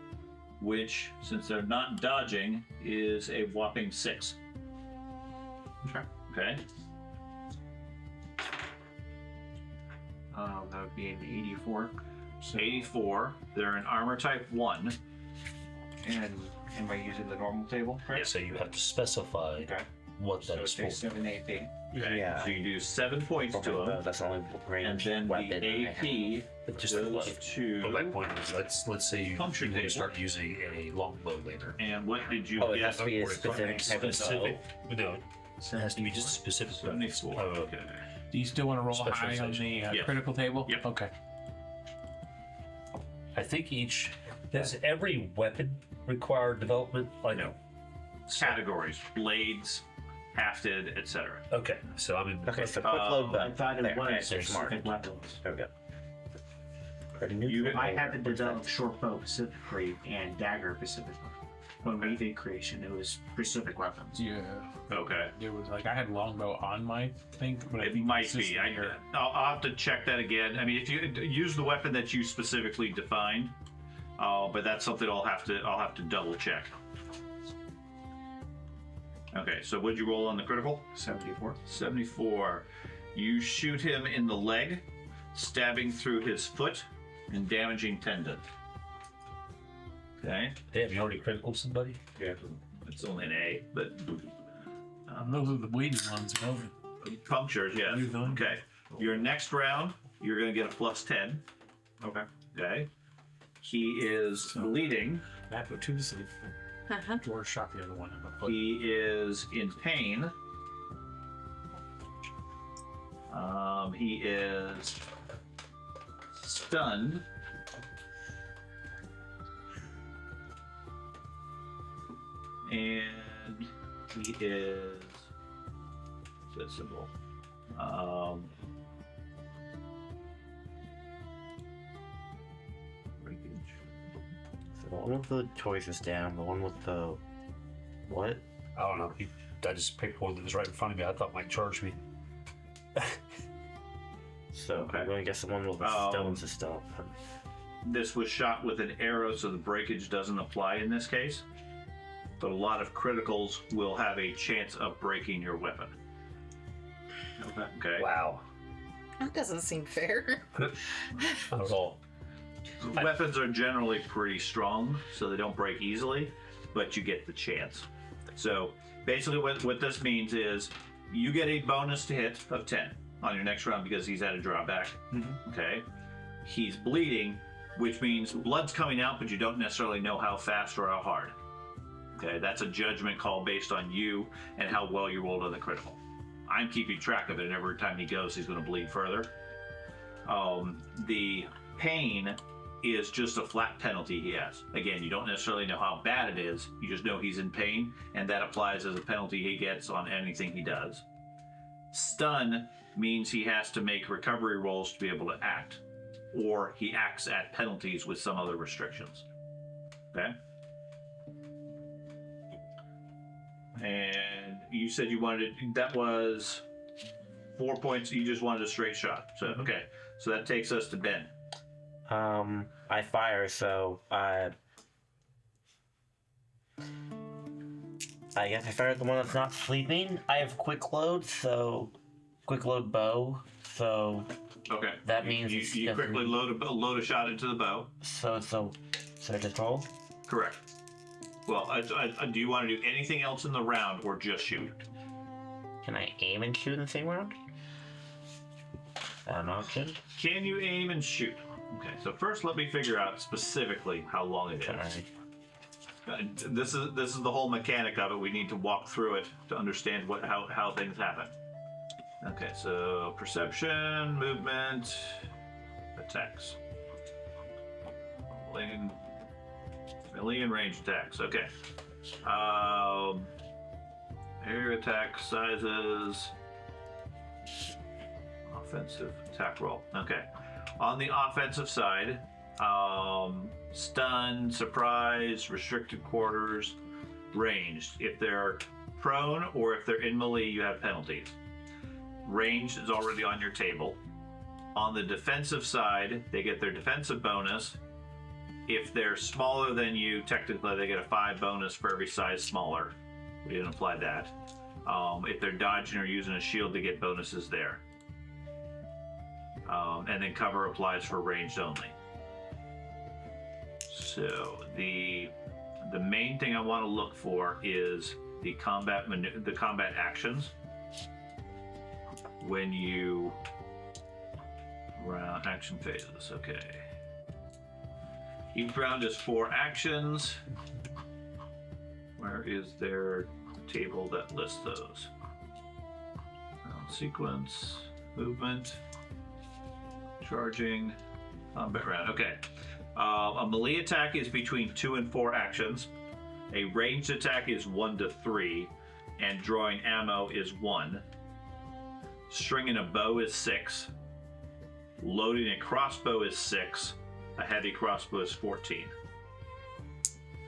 S2: which, since they're not dodging, is a whopping 6.
S8: Okay.
S2: Okay.
S8: That would be an 84.
S2: 84. They're an armor type 1.
S6: And am I using the normal table? Correct?
S5: So you have to specify
S6: Okay.
S5: what
S6: So
S5: that is
S6: it's
S5: for.
S6: 7 AP.
S2: Okay.
S7: Yeah.
S2: So you do 7 points to them.
S7: That's the only
S2: And
S7: range
S2: then
S7: weapon.
S2: the
S7: I have.
S2: AP
S5: But just
S2: goes
S5: but my
S2: to.
S5: point is, let's say you
S2: Puncture
S5: want to
S2: table.
S5: start using a longbow later.
S2: And what did you
S7: Oh, it
S2: get?
S7: has to be a
S5: Or
S7: specific type of bow.
S5: specific. No, it has to be just a specific.
S2: 74.
S5: Oh,
S2: Okay.
S4: Do you still want to roll high on the
S5: Specialization.
S2: Yes.
S4: critical table?
S2: Yep.
S4: Okay.
S5: I think does every weapon require development? Like
S2: No. Categories: blades, hafted, etc.
S5: Okay, so I'm in.
S7: Okay, so quick load bow.
S8: I thought it
S7: There,
S8: was
S7: okay, smart.
S8: specific weapons.
S7: There we go.
S8: I had to develop short bow specifically and dagger specifically. When we did creation, it was specific weapons.
S4: Yeah.
S2: Okay.
S4: There was like I had longbow on my thing, but I
S2: It
S4: think
S2: might
S4: it's just
S2: be.
S4: later.
S2: I'll have to check that again. I mean, if you use the weapon that you specifically defined, but that's something I'll have to double check. Okay, so what'd you roll on the critical?
S8: 74.
S2: 74. You shoot him in the leg, stabbing through his foot and damaging tendon. Okay,
S5: Damn, you already critical somebody?
S2: yeah, it's only an A, but
S4: Those are the bleeding ones, bro.
S2: punctures, yes.
S4: You're done.
S2: Okay, your next round, you're gonna get a +10.
S8: Okay.
S2: Okay, he is bleeding.
S4: That put two to sleep. George shot the other one in the foot.
S2: He is in pain. He is stunned. And he is that symbol. Breakage.
S7: So the one with the toys is down. The one with the what?
S5: I don't know. I just picked one that was right in front of me. I thought might charge me.
S7: So
S2: Okay.
S7: I'm going to guess the one with the stones is still up.
S2: This was shot with an arrow, so the breakage doesn't apply in this case. But a lot of criticals will have a chance of breaking your weapon. Okay.
S5: Wow.
S3: That doesn't seem fair.
S5: Not at all.
S2: Weapons are generally pretty strong, so they don't break easily, but you get the chance. So basically what this means is you get a bonus to hit of 10 on your next round because he's at a drawback. Okay. He's bleeding, which means blood's coming out, but you don't necessarily know how fast or how hard. Okay, that's a judgment call based on you and how well you rolled on the critical. I'm keeping track of it, and every time he goes, he's going to bleed further. The pain is just a flat penalty he has. Again, you don't necessarily know how bad it is, you just know he's in pain, and that applies as a penalty he gets on anything he does. Stun means he has to make recovery rolls to be able to act, or he acts at penalties with some other restrictions. Okay? And you said you wanted that was 4 points. You just wanted a straight shot. So okay, so that takes us to Ben.
S7: I fire, so I guess I fire at the one that's not sleeping. I have quick load, so quick load bow. So
S2: Okay,
S7: that means it's
S2: you quickly load a shot into the bow.
S7: so it's a so I just roll.
S2: Correct. Well, do you want to do anything else in the round or just shoot?
S7: Can I aim and shoot in the same round? An option.
S2: Can you aim and shoot? Okay, so first let me figure out specifically how long it is.
S7: Alright.
S2: This is the whole mechanic of it. We need to walk through it to understand how things happen. Okay, so perception, movement, attacks. Melee and range attacks. Okay. Area attack sizes. Offensive attack roll. Okay. On the offensive side, stun, surprise, restricted quarters, ranged. If they're prone or if they're in melee, you have penalties. Ranged is already on your table. On the defensive side, they get their defensive bonus. If they're smaller than you, technically they get a 5 bonus for every size smaller. We didn't apply that. If they're dodging or using a shield, they get bonuses there. And then cover applies for ranged only. So the main thing I want to look for is the combat actions. When you round action phases, okay. Each round is 4 actions. Where is their table that lists those? Round sequence, movement, charging, combat round. Okay. A melee attack is between 2 and 4 actions. A ranged attack is 1 to 3, and drawing ammo is 1. Stringing a bow is 6. Loading a crossbow is 6. A heavy crossbow is 14.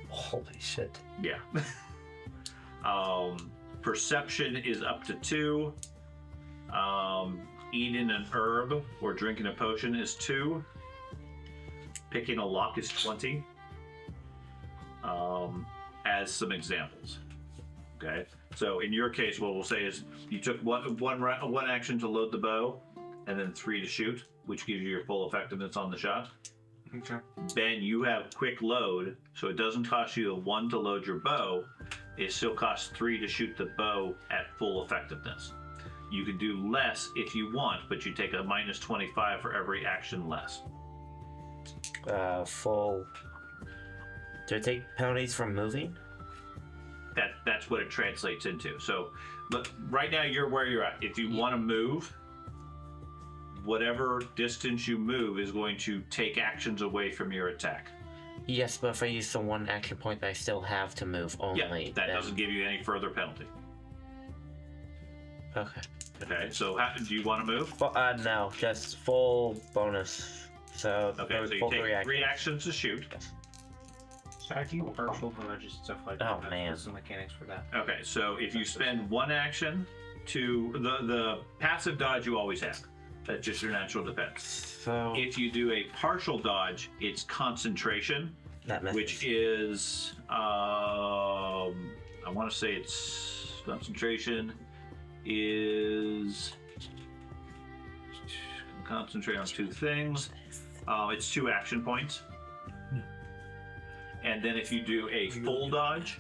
S5: Holy shit.
S2: Yeah. Perception is up to 2. Eating an herb or drinking a potion is 2. Picking a lock is 20. As some examples. Okay. So in your case, what we'll say is you took one action to load the bow, and then 3 to shoot, which gives you your full effectiveness on the shot.
S6: Okay.
S2: Ben, you have quick load, so it doesn't cost you a 1 to load your bow. It still costs 3 to shoot the bow at full effectiveness. You can do less if you want, but you take a minus 25 for every action less.
S7: Full. Do I take penalties from moving?
S2: That's what it translates into. So, but right now you're where you're at. If you want to move, whatever distance you move is going to take actions away from your attack.
S7: Yes, but if I use the 1 action point that I still have to move only,
S2: Yeah, that doesn't give you any further penalty.
S7: Okay.
S2: Okay, so do you want to move?
S7: Well, no, just full bonus. So,
S2: Okay, so you
S7: full
S2: take 3 actions to shoot.
S8: So I do partial dodges and stuff like that.
S7: Oh, man.
S8: There's some mechanics for that.
S2: Okay, so if you spend 1 action to the passive dodge, you always have. That's just your natural defense.
S7: So
S2: If you do a partial dodge, it's concentration,
S7: that messes.
S2: which is I want to say it's concentration is concentrate on 2 things. It's 2 action points. And then if you do a full dodge,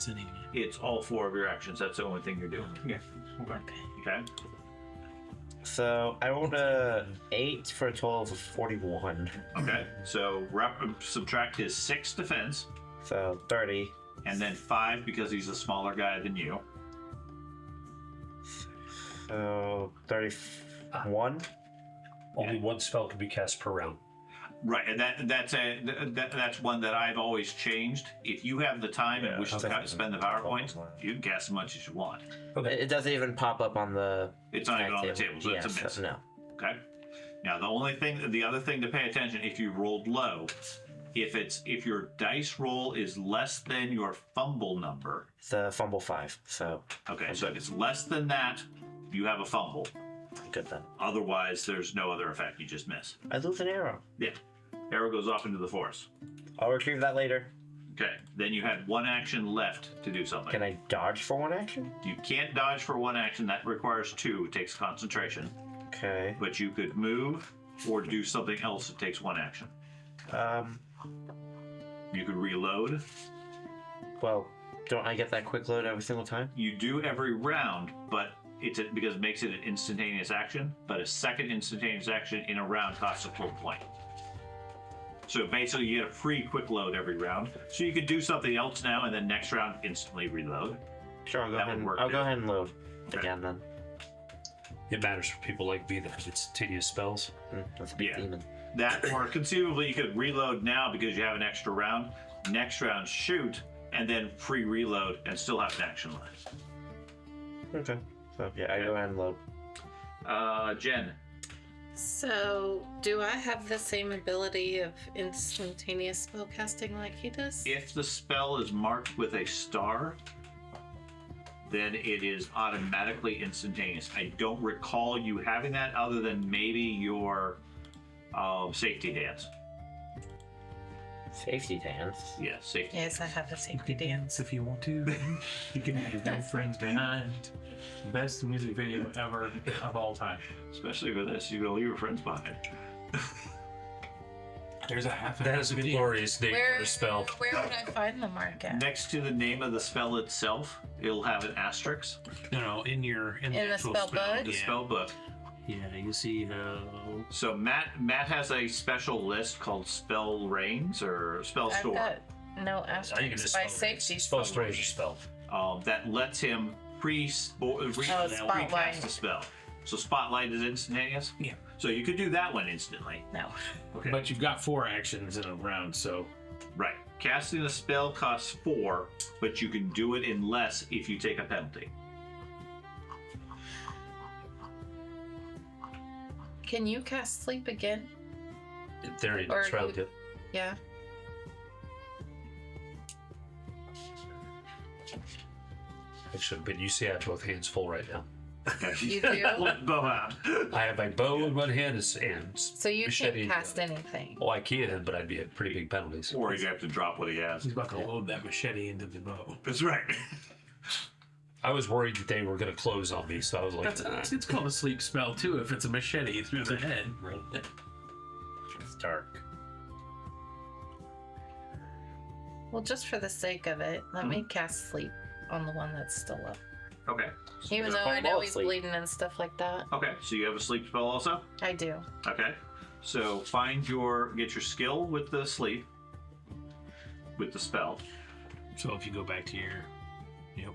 S2: it's all 4 of your actions. That's the only thing you're doing.
S8: Yeah. Okay.
S2: Okay.
S7: So I rolled a 8 for a total of 41.
S2: Okay. So subtract his 6 defense,
S7: So 30.
S2: and then 5 because he's a smaller guy than you.
S7: So 31.
S5: Only 1 spell can be cast per round.
S2: Right, and that's one that I've always changed. If you have the time and wish to spend the power points, you can cast as much as you want.
S7: It doesn't even pop up on the.
S2: It's not even on the table, so
S7: yeah,
S2: it's a miss.
S7: so no.
S2: Okay. Now the other thing to pay attention, if you rolled low, if your dice roll is less than your fumble number.
S7: It's a fumble 5. So
S2: Okay, so if it's less than that, you have a fumble.
S7: good then.
S2: Otherwise, there's no other effect. You just miss.
S7: I lose an arrow.
S2: Yeah. Arrow goes off into the forest.
S7: I'll retrieve that later.
S2: Okay. Then you had 1 action left to do something.
S7: Can I dodge for 1 action?
S2: You can't dodge for 1 action. That requires 2. It takes concentration.
S7: Okay.
S2: But you could move or do something else that takes 1 action. You could reload.
S7: Well, don't I get that quick load every single time?
S2: You do every round, but because it makes it an instantaneous action. But a second instantaneous action in a round costs a full point. So basically, you get a free quick load every round. So you could do something else now, and then next round instantly reload.
S7: Sure, I'll go
S2: That
S7: ahead.
S2: would work,
S7: I'll
S2: too.
S7: go ahead and load
S2: Okay.
S7: again then.
S5: It matters for people like me that have instantaneous spells.
S7: That's a big
S2: Yeah.
S7: demon.
S2: That, or conceivably, you could reload now because you have an extra round. Next round, shoot, and then free reload, and still have an action left.
S7: Okay. So yeah, I go ahead and load.
S2: Jen.
S3: So, do I have the same ability of instantaneous spellcasting like he does?
S2: If the spell is marked with a star, then it is automatically instantaneous. I don't recall you having that other than maybe your safety dance.
S7: Safety dance.
S2: Yeah, safety.
S3: Yes, I have a safety
S4: You can
S3: dance.
S4: dance if you want to. You can have no friends behind. Best music video ever of all time.
S2: Especially for this, you go leave your friends behind.
S4: There's a half.
S5: That is a glorious name for a spell.
S3: Where would I find the mark at?
S2: Next to the name of the spell itself, it'll have an asterisk.
S4: No, in the actual
S3: spell book?
S2: The
S4: Yeah.
S2: spell book.
S4: Yeah, you see
S2: So Matt has a special list called spell reigns or spell
S3: I've
S2: store
S3: got no
S5: I think it is
S3: asterisks by
S5: spell.
S3: safety.
S5: Spell strange spell.
S2: that lets him
S3: Spotlight.
S2: recast a spell. So spotlight is instantaneous.
S4: Yeah.
S2: So you could do that one instantly.
S3: No.
S2: Okay.
S4: But you've got 4 actions in a round, so
S2: Right. Casting a spell costs 4, but you can do it in less if you take a penalty.
S3: Can you cast sleep again?
S5: In theory,
S3: Or
S5: next round.
S3: you- Yeah.
S5: Actually, but you see, I have both hands full right now.
S3: You do?
S2: Let bow out.
S5: I have my bow in one hand and
S3: So you
S5: machete in
S3: can't
S5: the
S3: cast
S5: other.
S3: anything.
S5: Oh, I can, but I'd be at pretty big penalties.
S2: Or you have to drop what he has.
S4: he's about to load that machete into the bow.
S2: That's right.
S5: I was worried that they were going to close on me, so I was like,
S4: It's called a sleep spell too if it's a machete through the head.
S5: it's dark.
S3: Well, just for the sake of it, let me cast sleep on the one that's still up.
S2: Okay.
S3: Even though
S7: fall
S3: I know he's
S7: asleep.
S3: bleeding and stuff like that.
S2: Okay. So you have a sleep spell also?
S3: I do.
S2: Okay. So get your skill with the sleep. With the spell.
S4: So if you go back to your, yep,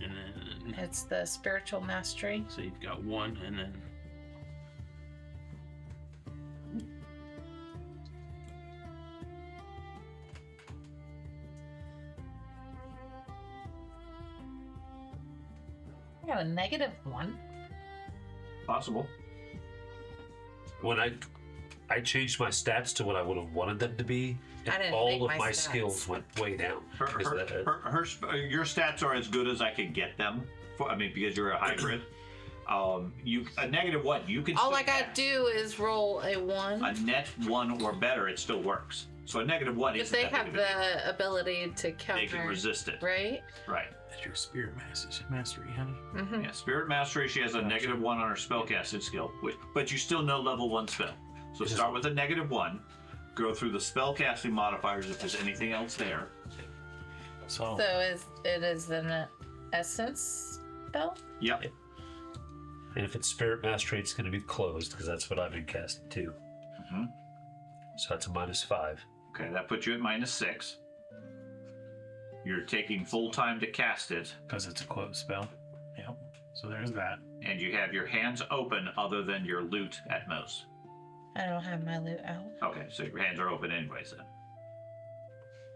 S4: and then
S3: It's the spiritual mastery.
S4: so you've got 1, and then
S3: I got a -1.
S2: Possible.
S5: When I changed my stats to what I would have wanted them to be,
S3: I
S5: and
S3: didn't
S5: all
S3: make
S5: of
S3: my
S5: my
S3: stats.
S5: skills went way down.
S2: Your stats are as good as I could get them. Because you're a hybrid. A -1, you can.
S3: All
S2: still
S3: I gotta
S2: cast.
S3: do is roll a 1.
S2: A net 1 or better, it still works. So a -1
S3: But
S2: isn't
S3: they
S2: that
S3: have
S2: big of a deal.
S3: the ability to counter.
S2: They can resist it.
S3: Right?
S2: Right.
S4: that's your spirit mastery, honey.
S3: Mm-hmm.
S2: Yeah. Spirit Mastery. She has a -1 on her spellcasting skill, but you still know level 1 spell. So start with a -1. Go through the spellcasting modifiers if there's anything else there.
S4: So,
S3: So it is an essence spell?
S2: Yep.
S5: And if it's Spirit Mastery, it's going to be closed, because that's what I've been casting too.
S2: Mhm.
S5: So that's a -5.
S2: Okay, that puts you at -6. You're taking full time to cast it,
S4: because it's a closed spell. Yep. So there's that.
S2: and you have your hands open other than your loot at most.
S3: I don't have my loot out.
S2: Okay, so your hands are open anyways then.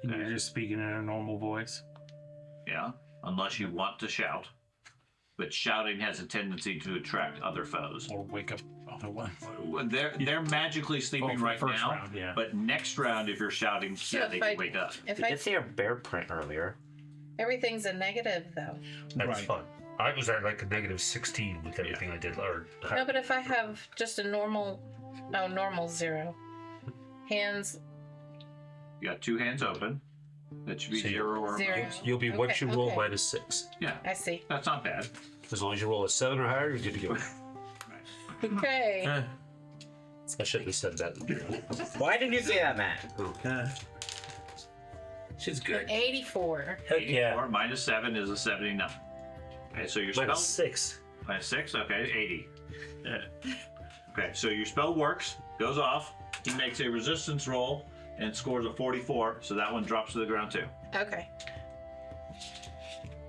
S4: And you're just speaking in a normal voice.
S2: Yeah, unless you want to shout. But shouting has a tendency to attract other foes.
S4: Or wake up other one.
S2: They're magically sleeping
S4: for
S2: right
S4: first
S2: now.
S4: round, yeah.
S2: But next round, if you're shouting, yeah,
S3: if
S2: they
S3: I-
S2: can wake up.
S3: If
S7: Did
S3: I
S7: you see a bear print earlier?
S3: everything's a negative though.
S5: That's
S4: Right.
S5: fun. I was at like a -16 with everything I did.
S3: No, but if I have just a normal 0. Hands
S2: You got 2 hands open. That should be
S5: So you-
S2: 0 or
S3: 0.
S5: You'll be what
S3: Okay,
S5: you roll
S3: okay.
S5: -6.
S2: Yeah,
S3: I see.
S2: that's not bad.
S5: As long as you roll a 7 or higher, you're good to go.
S3: Okay.
S5: I shouldn't have said that.
S7: Why didn't you say that, Matt?
S5: She's good.
S3: 84.
S5: Heck yeah.
S2: Or -7 is a 79. Okay, so your spell
S5: -6.
S2: -6. Okay, 80. Okay, so your spell works, goes off. He makes a resistance roll and scores a 44. So that one drops to the ground too.
S3: Okay.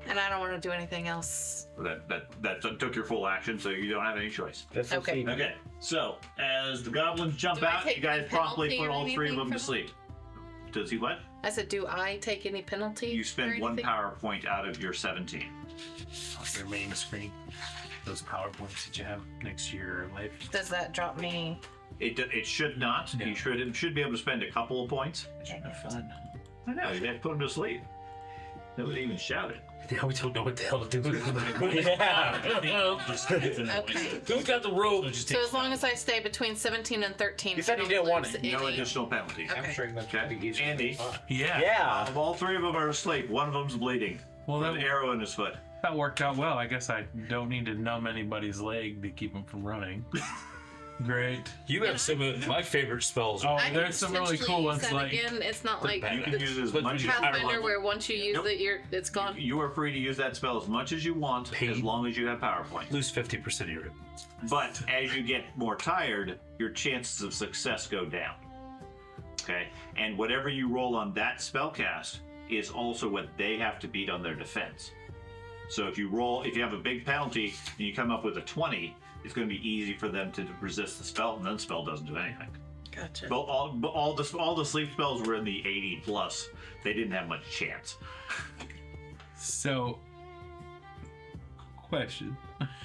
S3: And I don't want to do anything else.
S2: That took your full action, so you don't have any choice.
S7: This
S3: Okay.
S2: Okay, so as the goblins jump
S3: Do I
S2: out,
S3: take
S2: you guys
S3: any
S2: promptly
S3: penalty
S2: put
S3: or
S2: all 3 of
S3: anything
S2: them to
S3: for
S2: sleep. Does he what?
S3: I said, do I take any penalty?
S2: You
S3: or
S2: spend 1
S3: anything?
S2: power point out of your 17.
S4: On your main screen. Those PowerPoints that you have next to your life.
S3: Does that drop me?
S2: It should not.
S4: No.
S2: You should be able to spend a couple of points.
S4: Fun.
S2: I know, you'd have to put him to sleep. Nobody even shouted.
S5: Now we don't know what the hell to do.
S3: Okay.
S5: Who's got the robe?
S3: So as long as I stay between 17 and 13,
S7: You said
S3: I
S7: you
S3: don't
S7: didn't want
S3: lose
S7: it.
S2: No
S3: any-
S2: additional penalties.
S3: Okay.
S6: I'm sure that's
S2: Okay, Andy.
S4: Yeah.
S7: Yeah.
S2: Of all 3 of them are asleep, one of them's bleeding.
S4: Well,
S2: With an
S4: that,
S2: arrow in his foot.
S4: that worked out well. I guess I don't need to numb anybody's leg to keep them from running. Great.
S5: You have some of my favorite spells.
S4: Oh,
S3: I can
S4: there's some really
S3: potentially
S4: cool
S3: use
S4: ones
S3: that
S4: like
S3: again. It's not like
S2: You can use it as
S5: But
S2: much as you
S3: Pathfinder
S2: want.
S3: where once you use
S2: Nope.
S3: it, it's gone.
S2: You are free to use that spell as much as you want,
S5: Pain.
S2: as long as you have power points.
S5: Lose 50% of your hit.
S2: But as you get more tired, your chances of success go down. Okay? And whatever you roll on that spell cast is also what they have to beat on their defense. So if you have a big penalty and you come up with a 20, it's going to be easy for them to resist the spell, and then the spell doesn't do anything.
S3: Gotcha.
S2: But all the sleep spells were in the 80 plus. They didn't have much chance.
S4: So, question: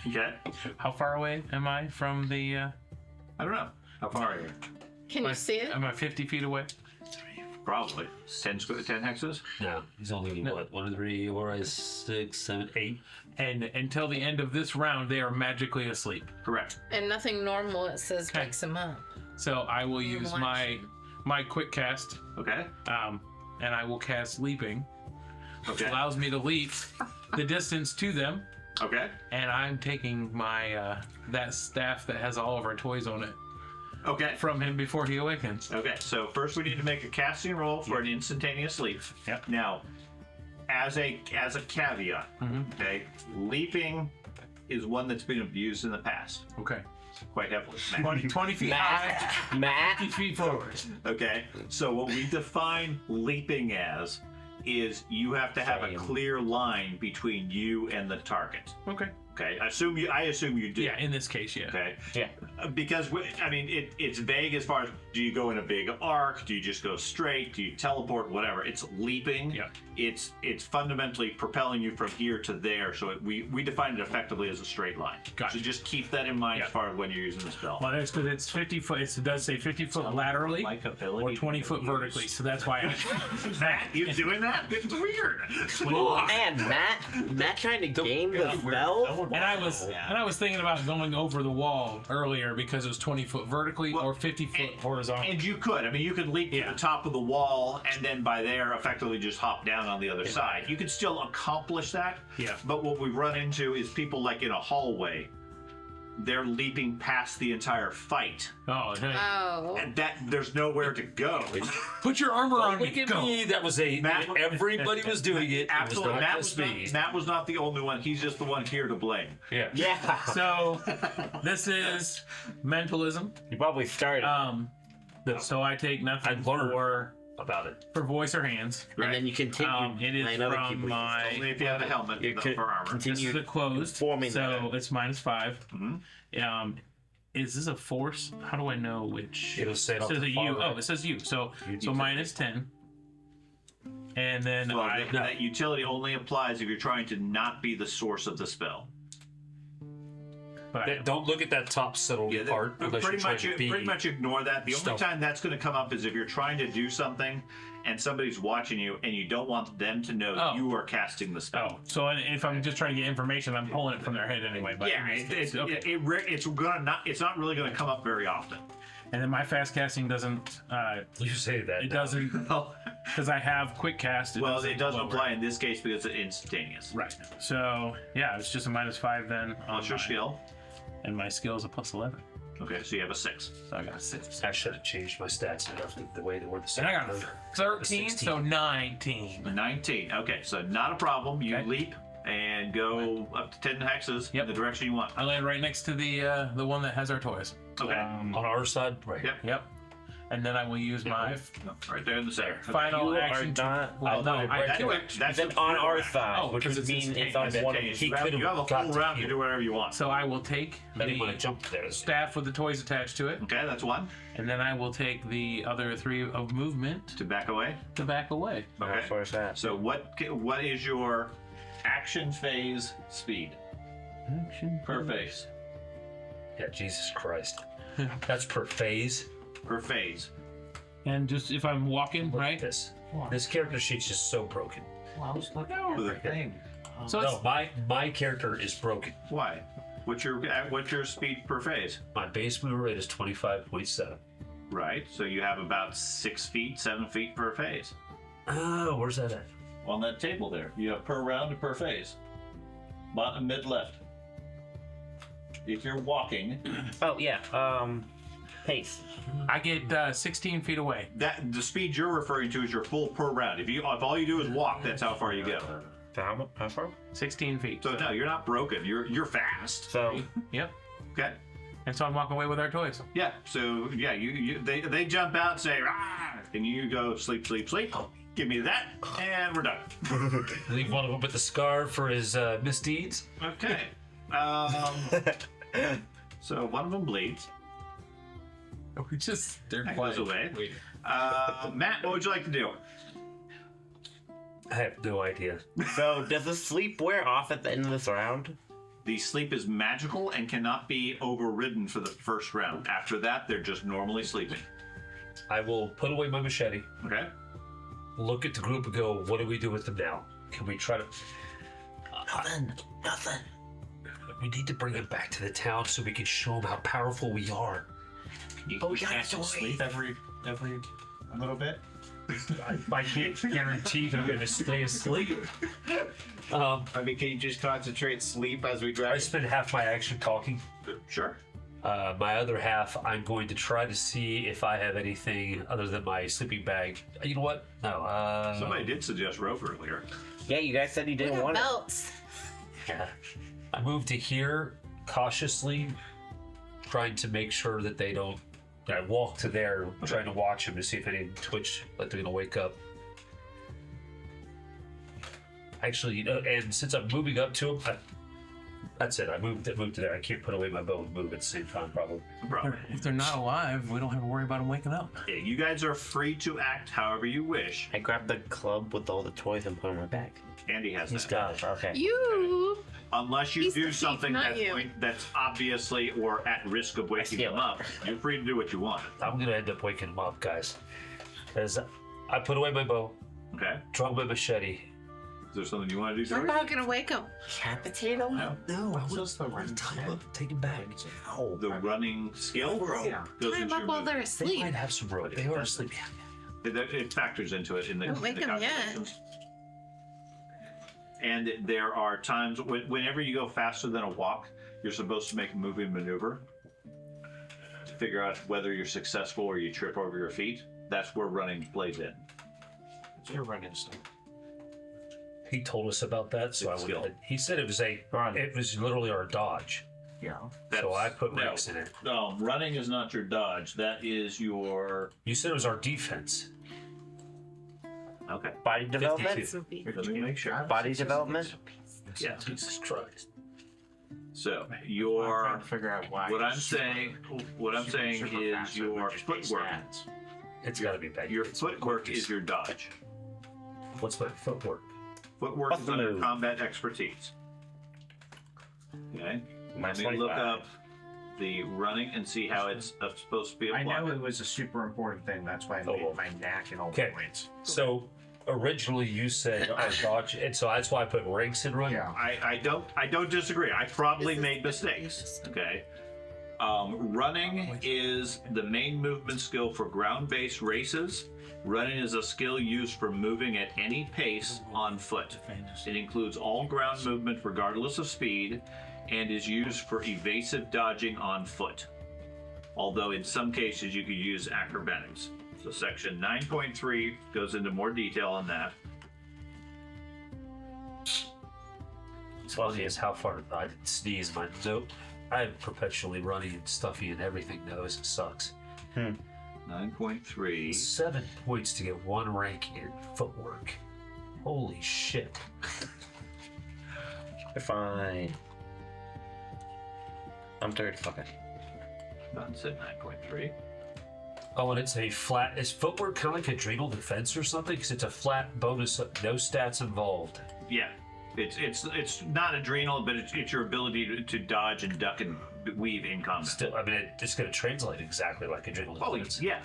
S2: Okay?
S4: how far away am I from the?
S2: I don't know. How far are you?
S3: Can you see it?
S4: Am I 50 feet away?
S2: Probably 10 hexes.
S5: No, he's only what? 1, 2, 3, 4, 5, 6, 7, 8.
S4: And until the end of this round, they are magically asleep.
S2: Correct.
S3: And nothing normal, it says,
S4: Okay.
S3: wakes him up.
S4: So I will use my quick cast,
S2: Okay.
S4: and I will cast leaping, which
S2: Okay.
S4: allows me to leap the distance to them.
S2: Okay.
S4: And I'm taking my that staff that has all of our toys on it
S2: Okay.
S4: from him before he awakens.
S2: Okay. So first we need to make a casting roll for an instantaneous leap.
S4: Yep.
S2: Now, as a caveat, okay, leaping is one that's been abused in the past
S4: Okay.
S2: quite heavily.
S4: 20 feet high,
S7: Matt.
S4: 50 feet forward.
S2: Okay. So what we define leaping as is you have to have a
S7: Same.
S2: clear line between you and the target.
S4: Okay.
S2: Okay. I assume you do.
S4: Yeah, in this case, yeah.
S2: Okay.
S7: Yeah.
S2: Because it's vague as far as, do you go in a big arc? Do you just go straight? Do you teleport? Whatever. It's leaping.
S4: Yeah.
S2: It's fundamentally propelling you from here to there. So we define it effectively as a straight line.
S4: Gotcha.
S2: So just keep that in mind
S4: Yeah.
S2: as far as when you're using the spell.
S4: Well, that's because it's 50 foot. It does say 50 foot laterally
S6: Like
S4: or
S6: ability
S4: 20 foot vertically. So that's why
S2: Matt, you doing that? It's weird.
S7: Man, Matt trying to game the spell.
S4: And I was thinking about going over the wall earlier because it was 20 foot vertically
S2: Well,
S4: or 50 foot horizontal.
S2: And you could. You could leap to
S4: Yeah.
S2: the top of the wall and then by there effectively just hop down on the other side. You could still accomplish that.
S4: Yeah.
S2: But what we run into is people like in a hallway, they're leaping past the entire fight.
S4: Oh, hey.
S3: Oh.
S2: And that there's nowhere to go.
S4: Put your armor on
S5: Look
S4: me.
S5: at
S4: Go.
S5: me. That was a.
S2: Matt-
S5: Everybody was doing it.
S2: Absolutely.
S5: It was
S2: Matt
S5: not
S2: was
S5: just me.
S2: Matt was not the only one. He's just the one here to blame.
S5: Yeah.
S7: Yeah.
S4: So this is mentalism.
S7: You probably started.
S4: So I take nothing
S5: I've learned
S4: for
S5: about it.
S4: voice or hands.
S7: And then you continue.
S4: It is
S7: I know that
S4: from
S7: you-
S4: my.
S2: Only if you have a helmet
S7: You
S2: for armor.
S4: This
S7: continue
S4: is a closed,
S7: forming
S4: so it's -5.
S2: Mhm.
S4: Is this a force? How do I know which?
S5: It'll say it on
S4: says
S5: the
S4: a
S5: far
S4: U.
S5: right.
S4: Oh, it says U. So
S5: You
S4: -10. And then
S2: Well,
S4: I.
S2: that utility only applies if you're trying to not be the source of the spell.
S4: But I-
S5: Don't look at that top settled part unless you're trying to be.
S2: pretty much ignore that. The only
S5: stealth.
S2: time that's going to come up is if you're trying to do something and somebody's watching you and you don't want them to know
S4: Oh.
S2: you are casting the spell.
S4: Oh, so if I'm just trying to get information, I'm pulling it from their head anyway. But
S2: Yeah,
S4: in this case, okay.
S2: it's not really going to come up very often.
S4: And then my fast casting doesn't.
S5: You say that.
S4: It
S5: now.
S4: doesn't
S2: Well,
S4: because I have quick cast.
S2: it doesn't
S4: lower.
S2: apply in this case because it's instantaneous.
S4: Right. So yeah, it's just a -5 then. on
S2: What's your
S4: my-
S2: skill?
S4: And my skill is a +11.
S2: Okay, so you have a 6.
S4: So I got a 6.
S5: I should have changed my stats enough the way they were the
S4: And
S5: same.
S4: I got a 13, so 19.
S2: 19. Okay, so not a problem. You
S4: Okay.
S2: leap and go up to 10 hexes in
S4: Yep.
S2: the direction you want.
S4: I land right next to the one that has our toys.
S2: Okay.
S5: On our side, right?
S2: Yep.
S4: Yep. And then I will use my
S2: Right there in the center.
S4: final
S7: You are
S4: action.
S7: not.
S4: Well, no, I
S2: That's
S4: do
S2: it.
S4: it.
S2: That's
S7: Then
S2: it.
S7: on our side,
S4: Oh,
S7: which
S4: because
S7: would
S4: it's
S7: mean it's
S2: instantaneous.
S7: on one of
S2: Instantaneous.
S5: He could've
S2: You have a
S5: got
S2: full
S5: to
S2: round to
S5: heal.
S2: do whatever you want.
S4: So I will take
S5: I didn't want to
S4: the
S5: jump there.
S4: staff with the toys attached to it,
S2: Okay, that's one.
S4: and then I will take the other 3 of movement
S2: To back away.
S4: to back away.
S7: How
S2: Okay.
S7: far is that?
S2: So what is your action phase speed
S4: Action
S2: per phase?
S5: Yeah, Jesus Christ. That's per phase.
S2: Per phase.
S4: And just if I'm walking,
S5: Look at
S4: right?
S5: this. This character sheet's just so broken.
S2: With a thing.
S4: So
S5: No, my character is broken.
S2: Why? What's your speed per phase?
S5: My base move rate is 25.7.
S2: Right. So you have about 6 feet, 7 feet per phase.
S5: Oh, where's that at?
S2: On that table there, you have per round and per phase. Bottom, mid, left. if you're walking,
S7: Oh yeah. Pace.
S4: I get 16 feet away.
S2: that the speed you're referring to is your full per round. If all you do is walk, that's how far you go.
S7: So how far?
S4: 16 feet.
S2: So no, you're not broken. You're fast.
S7: So
S4: Yep.
S2: Okay.
S4: And so I'm walking away with our toys.
S2: Yeah. So yeah, they jump out and say, "Rah!" and you go sleep, sleep, sleep. Give me that, and we're done.
S5: Leave one of them with the scar for his misdeeds.
S2: Okay. So one of them bleeds.
S4: They're
S2: That goes away. Matt, what would you like to do?
S5: I have no idea.
S7: so does the sleep wear off at the end of this round?
S2: The sleep is magical and cannot be overridden for the first round. After that, they're just normally sleeping.
S5: I will put away my machete,
S2: Okay.
S5: look at the group and go, what do we do with them now? Can we try to...
S7: Nothing.
S5: We need to bring them back to the town so we can show them how powerful we are.
S8: You
S7: we got
S8: can't
S7: toys.
S8: sleep every a little bit.
S5: I can't guarantee that I'm going to stay asleep.
S6: I mean, can you just concentrate sleep as we
S5: I
S6: drive?
S5: spend half my action talking.
S2: Sure.
S5: My other half, I'm going to try to see if I have anything other than my sleeping bag. You know what? No.
S2: Somebody did suggest rope earlier.
S7: Yeah, you guys said you
S3: We
S7: didn't
S3: got
S7: want it.
S3: belts.
S5: Yeah. I moved to here cautiously, trying to make sure that they don't. I walk to there, trying to watch them to see if any twitch, like they're gonna wake up. Actually, and since I'm moving up to them, that's it. I moved to there. I can't put away my bow and move at the same time, probably.
S2: No problem.
S4: If they're not alive, we don't have to worry about them waking up.
S2: Yeah, you guys are free to act however you wish.
S7: I grabbed the club with all the toys and put them in my bag.
S2: Andy has
S7: He's
S2: that.
S7: got it. Okay.
S3: You.
S2: Unless you
S3: He's the
S2: do
S3: thief,
S2: something
S3: not you.
S2: that's obviously or at risk of waking
S7: steal
S2: them
S7: it.
S2: up, you're free to do what you want.
S5: I'm gonna end up waking them up, guys. As I put away my bow,
S2: Okay?
S5: draw my machete.
S2: Is there something you want to do,
S3: We're
S2: Joey?
S3: not gonna wake him.
S7: Decapitate them?
S5: No, I
S8: Just the run time.
S5: Take him back.
S2: The running skill
S8: Yeah.
S2: goes
S3: Tie 'em
S2: into
S3: up
S2: your
S3: while
S2: move.
S3: they're
S5: They
S3: asleep.
S5: might have some rope. They are asleep.
S2: It factors into it in the,
S3: Don't wake
S2: the
S3: 'em yet.
S2: calculations. And there are times whenever you go faster than a walk, you're supposed to make a moving maneuver to figure out whether you're successful or you trip over your feet. That's where running plays in.
S8: You're running stuff.
S5: He told us about that, so I
S2: It's
S5: went
S2: skill.
S5: ahead. He said it was literally our dodge.
S8: Yeah.
S5: So I put
S2: no,
S5: ranks in it.
S2: No, running is not your dodge. That is your.
S5: You said it was our defense.
S2: Okay.
S7: Body development?
S5: 52.
S2: Let me make sure.
S7: Body development?
S2: Yeah.
S5: Jesus Christ.
S2: So
S8: I'm trying
S2: your.
S8: to figure out why.
S2: What
S8: you're
S2: I'm saying is
S8: super
S2: your
S8: fast, so it just makes
S2: footwork.
S8: sense.
S5: It's got to be bad.
S2: Your footwork is your dodge.
S5: What's my footwork?
S2: Footwork
S7: What's
S2: is
S7: the
S2: under
S7: move?
S2: combat expertise. Okay.
S7: Minus
S2: Let me look
S7: 25.
S2: up the running and see how it's supposed to be
S8: I
S2: applied.
S8: know it was a super important thing. That's why I
S5: Oh,
S8: made my knack and all
S5: okay.
S8: points.
S5: So originally you said our dodge, and so that's why I put ranks in running.
S8: Yeah.
S2: I don't disagree. I probably made mistakes. Okay. Running is the main movement skill for ground-based races. Running is a skill used for moving at any pace on foot. It includes all ground movement regardless of speed and is used for evasive dodging on foot. Although in some cases you could use acrobatics. So section 9.3 goes into more detail on that.
S5: It's funny as how far I didn't sneeze. My note, I'm perpetually running and stuffy and everything knows it sucks.
S2: 9.3.
S5: 7 points to get 1 rank in footwork. Holy shit.
S7: You're fine. I'm 30 fucking.
S2: Done said 9.3.
S5: Oh, and it's a flat. Is footwork kind of like adrenal defense or something? Because it's a flat bonus, no stats involved.
S2: Yeah, it's not adrenal, but it's your ability to dodge and duck and weave in combat.
S5: Still, I mean, it's going to translate exactly like adrenal
S2: Oh
S5: defense.
S2: yeah,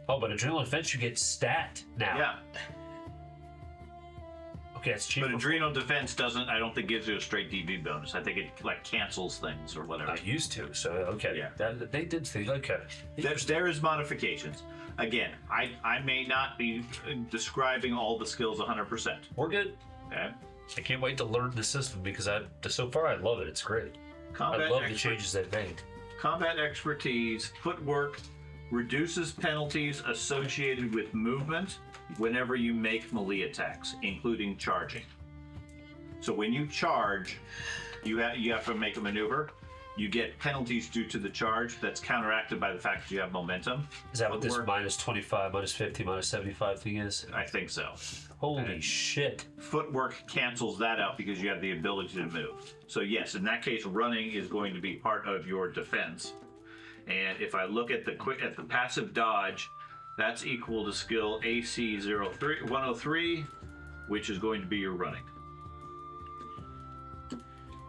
S5: Oh, but adrenal defense, you get stat now.
S2: yeah.
S5: Okay, it's cheaper.
S2: But adrenal defense doesn't. I don't think gives you a straight DB bonus. I think it like cancels things or whatever.
S5: I used to, so okay.
S2: Yeah.
S5: They did think, okay.
S2: There is modifications. Again, I may not be describing all the skills 100%.
S5: We're good.
S2: Okay.
S5: I can't wait to learn the system because so far I love it. It's great.
S2: Combat
S5: I love the
S2: expert-
S5: changes they've made.
S2: Combat expertise, footwork, reduces penalties associated with movement whenever you make melee attacks, including charging. So when you charge, you have to make a maneuver. You get penalties due to the charge. That's counteracted by the fact that you have momentum.
S5: Is that what this
S2: Footwork-
S5: minus 25, minus 50, minus 75 thing is?
S2: I think so.
S5: Holy shit.
S2: Footwork cancels that out because you have the ability to move. So yes, in that case, running is going to be part of your defense. And if I look at the passive dodge, that's equal to skill AC 103, which is going to be your running.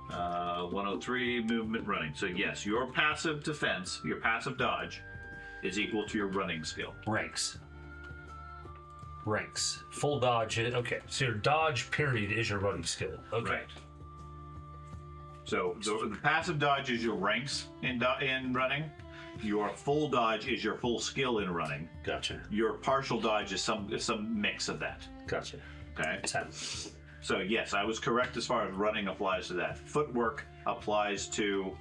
S2: 103 movement running. So yes, your passive defense, your passive dodge, is equal to your running skill.
S5: Ranks. Full dodge. Okay, so your dodge period is your running skill. Okay.
S2: Right. So the passive dodge is your ranks in running. Your full dodge is your full skill in running.
S5: Gotcha.
S2: Your partial dodge is some mix of that.
S5: Gotcha.
S2: Okay.
S5: 10.
S2: So yes, I was correct as far as running applies to that. Footwork applies to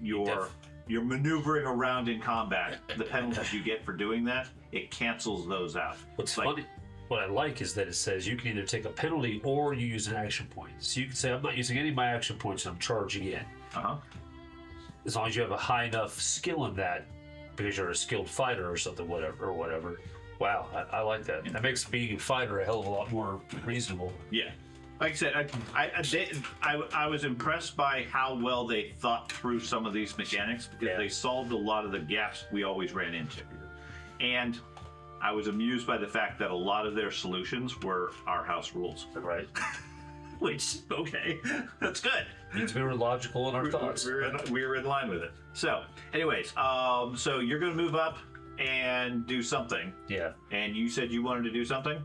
S2: your maneuvering around in combat. The penalties you get for doing that, it cancels those out.
S5: What's funny, what I like is that it says you can either take a penalty or you use an action point. So you can say, I'm not using any of my action points and I'm charging in. As long as you have a high enough skill in that, because you're a skilled fighter or something, whatever. Wow, I like that. That makes being a fighter a hell of a lot more reasonable.
S2: Yeah. Like I said, I was impressed by how well they thought through some of these mechanics because they solved a lot of the gaps we always ran into. And I was amused by the fact that a lot of their solutions were our house rules.
S5: Right.
S2: Which, okay, that's good.
S5: Means we were logical in our thoughts.
S2: We were in line with it. So, anyways, so you're going to move up and do something.
S5: Yeah.
S2: And you said you wanted to do something?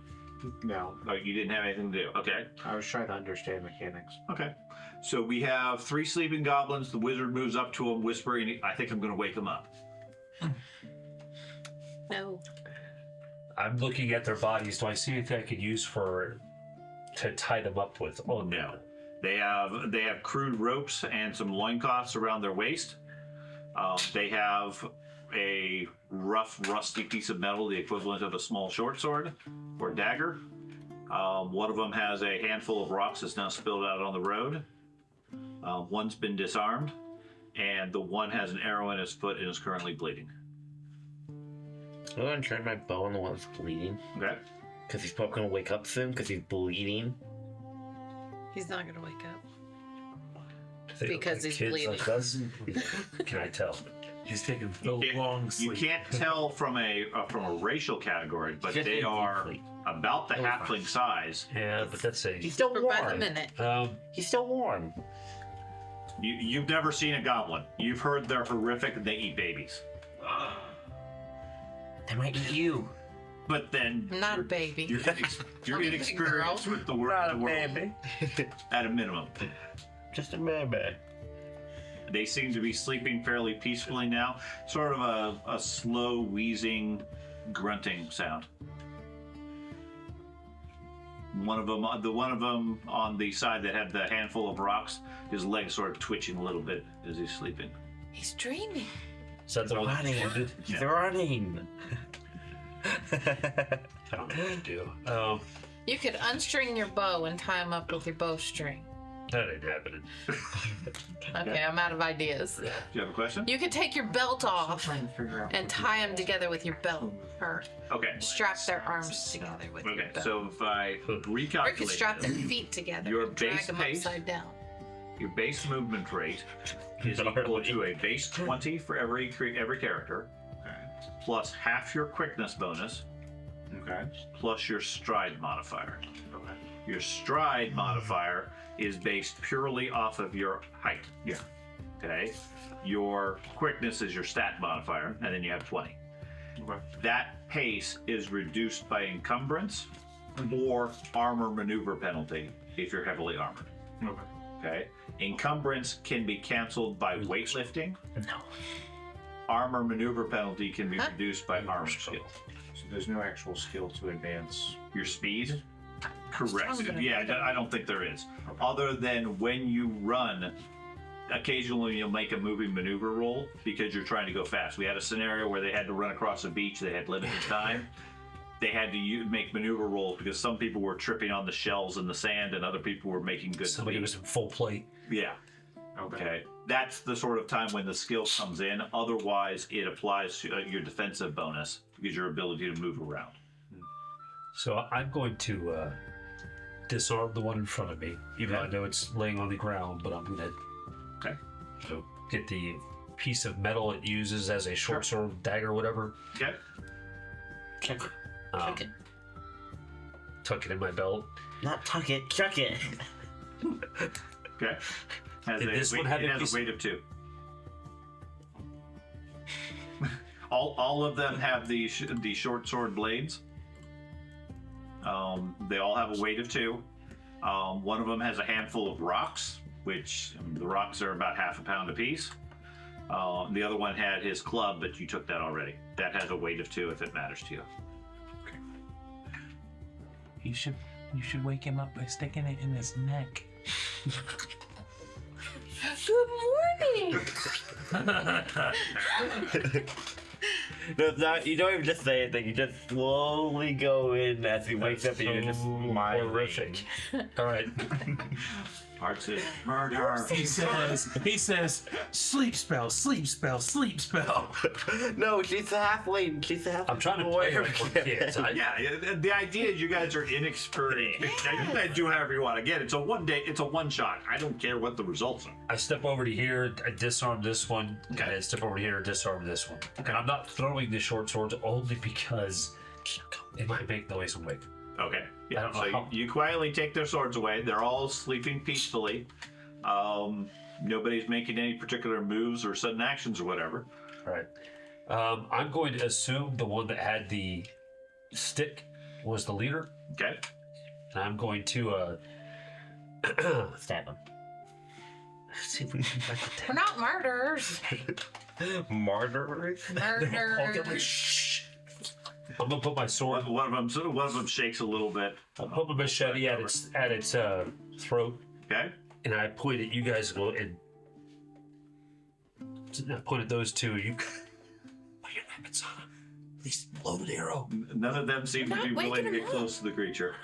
S8: No,
S2: Oh, you didn't have anything to do. Okay.
S8: I was trying to understand mechanics.
S2: Okay. So we have 3 sleeping goblins. The wizard moves up to him, whispering, I think I'm going to wake him up.
S3: No.
S5: I'm looking at their bodies. Do I see anything I could use to tie them up with? Oh no.
S2: They have crude ropes and some loincloths around their waist. They have a rough, rusty piece of metal, the equivalent of a small short sword or dagger. One of them has a handful of rocks that's now spilled out on the road. One's been disarmed, and the one has an arrow in his foot and is currently bleeding.
S7: I'm gonna try my bow on the one that's bleeding.
S2: Okay.
S7: Because he's probably gonna wake up soon because he's bleeding.
S3: He's not gonna wake up.
S5: They look
S3: Because
S5: like
S3: he's
S5: kids
S3: bleeding.
S5: like us? Can I tell?
S4: He's taking so long
S2: You
S4: sleep.
S2: can't tell from a racial category, but
S7: Just
S2: they are
S7: sleep.
S2: about the
S7: Oh, fine.
S2: halfling size.
S5: Yeah, but that's
S7: He's
S5: a.
S7: still
S3: For by the
S7: warm.
S3: minute.
S7: He's still warm.
S2: You've never seen a goblin. You've heard they're horrific and they eat babies.
S7: They might eat you.
S2: But then
S3: I'm not a baby.
S2: you're
S3: I'm a big
S2: inexperienced
S3: girl.
S2: with the world at a minimum.
S7: Just a baby.
S2: They seem to be sleeping fairly peacefully now. Sort of a slow wheezing, grunting sound. One of them on the side that had the handful of rocks, his legs sort of twitching a little bit as he's sleeping.
S3: He's dreaming.
S5: Is that the one that
S7: Running.
S5: ended?
S7: He's running.
S5: I don't know what to do.
S3: You could unstring your bow and tie him up with your bowstring.
S5: That ain't happening.
S3: Okay, I'm out of ideas.
S2: Do you have a question?
S3: You could take your belt off
S8: Trying to figure out
S3: and tie them together with your belt, or
S2: Okay.
S3: strap their arms together with your
S2: Okay.
S3: belt.
S2: So if I
S3: Or you could strap
S2: recalculate
S3: their feet together
S2: Your
S3: and drag
S2: base
S3: them
S2: pace?
S3: upside down.
S2: your base movement rate is equal to a base 20 for every character, plus half your quickness bonus, plus your stride modifier. Your stride modifier is based purely off of your height.
S8: Yeah.
S2: Okay. Your quickness is your stat modifier, and then you have 20.
S8: Okay.
S2: That pace is reduced by encumbrance or armor maneuver penalty if you're heavily armored.
S8: Okay.
S2: Okay. Encumbrance can be canceled by weightlifting.
S7: No.
S2: Armor maneuver penalty can be reduced by armor skill.
S8: So there's no actual skill to advance.
S2: Your speed? Correct.
S3: Stronger.
S2: Yeah, I don't think there is. Other than when you run, occasionally you'll make a moving maneuver roll because you're trying to go fast. We had a scenario where they had to run across a beach. They had limited time. They had to make maneuver rolls because some people were tripping on the shells in the sand and other people were making good
S5: Somebody
S2: speed.
S5: was in full plate.
S2: Yeah. Okay. That's the sort of time when the skill comes in. Otherwise, it applies to your defensive bonus because your ability to move around.
S5: So I'm going to disarm the one in front of me, even though I know it's laying on the ground, but I'm going to get the piece of metal it uses as a short sword, dagger, whatever.
S2: Okay.
S7: Chuck it.
S3: Chuck it.
S5: Tuck it in my belt.
S7: Not tuck it, chuck it.
S2: Okay.
S5: Did this one have
S2: it
S5: a
S2: has
S5: piece-
S2: a weight of 2. all of them have the short sword blades. They all have a weight of 2. One of them has a handful of rocks, which the rocks are about half a pound apiece. The other one had his club, but you took that already. That has a weight of 2 if it matters to you.
S4: You should wake him up by sticking it in his neck.
S3: Good morning.
S7: No, it's not, you don't even just say anything. You just slowly go in as he wakes up and you just smile.
S5: Horrific. All right.
S2: Hard to
S8: Murder.
S4: He says, sleep spell, sleep spell, sleep spell.
S7: No, she's a halfling. She's a halfling.
S5: I'm trying to play like we're kids.
S2: Yeah, the idea is you guys are inexperienced. Now, you guys do however you want. Again, it's a one shot. I don't care what the results are.
S5: I step over to here, I disarm this one, and I step over here and disarm this one. And I'm not throwing the short swords only because it might make noise and wake.
S2: Okay.
S5: I
S2: Yeah.
S5: don't know
S2: So
S5: how-
S2: you quietly take their swords away. They're all sleeping peacefully. Nobody's making any particular moves or sudden actions or whatever.
S5: All right. I'm going to assume the one that had the stick was the leader,
S2: Okay.
S5: and I'm going to
S7: Stab him.
S5: see if we can get back to
S3: We're not murderers.
S7: Murderers?
S3: Murderers.
S5: Shh. I'm gonna put my sword.
S2: One of them shakes a little bit.
S5: I'll put my machete at its throat,
S2: Okay.
S5: and I point at you guys and I point at those two. You put your weapons on them. At least blow an arrow.
S2: None of them seem to
S3: We're
S2: be
S3: not
S2: willing to
S3: waking
S2: get
S3: him up.
S2: close to the creature.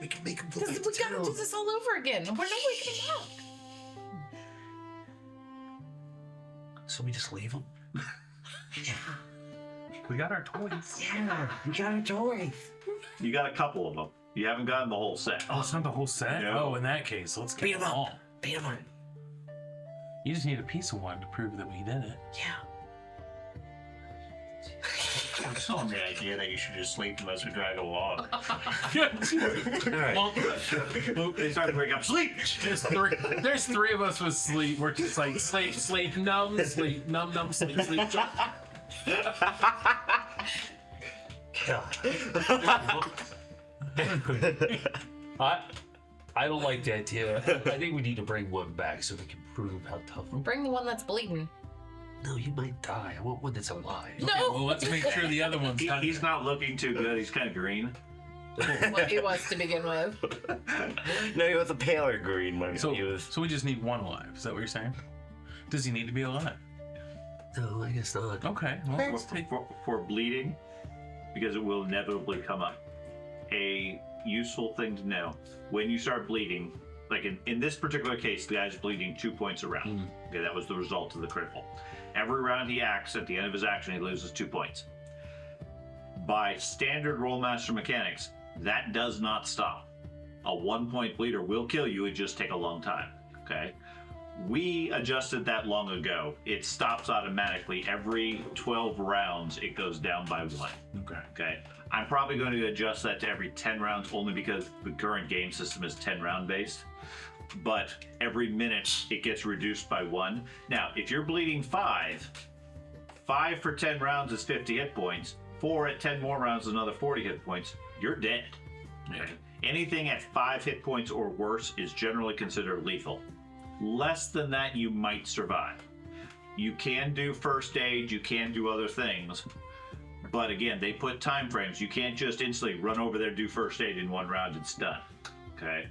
S5: We can make them
S3: We gotta do this all over again. We're not waking him up.
S5: So we just leave them.
S4: We got our toys.
S7: Yeah, we got a toy.
S2: You got a couple of them. You haven't gotten the whole set.
S4: Oh, it's not the whole set?
S2: No.
S4: Oh, in that case, let's
S7: Beat
S4: get
S7: 'em
S4: them
S7: up.
S4: all.
S7: Beat him up.
S4: You just need a piece of one to prove that we did it.
S7: Yeah.
S8: I'm still on the idea that you should just sleep them as we drag along.
S5: All right.
S2: They start to wake up. Sleep!
S4: There's 3 of us with sleep. We're just like sleep, numb, sleep, numb, sleep.
S5: I don't like the idea. I think we need to bring one back so we can prove how tough.
S3: Bring the one that's bleeding.
S5: No, you might die. I want one that's alive.
S3: No.
S4: Well, let's make sure the other one's not.
S2: He's not looking too good. He's kind of green.
S3: What he was to begin with.
S7: No, he was a paler green one.
S4: So,
S7: He was.
S4: so we just need one alive. Is that what you're saying? Does he need to be alive?
S5: No, I guess not.
S4: Okay. Well, let's take.
S2: For bleeding, because it will inevitably come up. A useful thing to know when you start bleeding, like in this particular case, the guy's bleeding 2 points a round. Okay, that was the result of the critical. Every round he acts, at the end of his action, he loses 2 points. By standard Rolemaster mechanics, that does not stop. A 1 point bleeder will kill you, it just take a long time. Okay? We adjusted that long ago. It stops automatically. Every 12 rounds, it goes down by 1.
S4: Okay.
S2: Okay. I'm probably going to adjust that to every 10 rounds only because the current game system is 10 round based. But every minute it gets reduced by 1. Now, if you're bleeding 5 for 10 rounds is 50 hit points. 4 at 10 more rounds is another 40 hit points. You're dead. Okay. Anything at 5 hit points or worse is generally considered lethal. Less than that, you might survive. You can do first aid, you can do other things. But again, they put time frames. You can't just instantly run over there, do first aid in 1 round, it's done. Okay?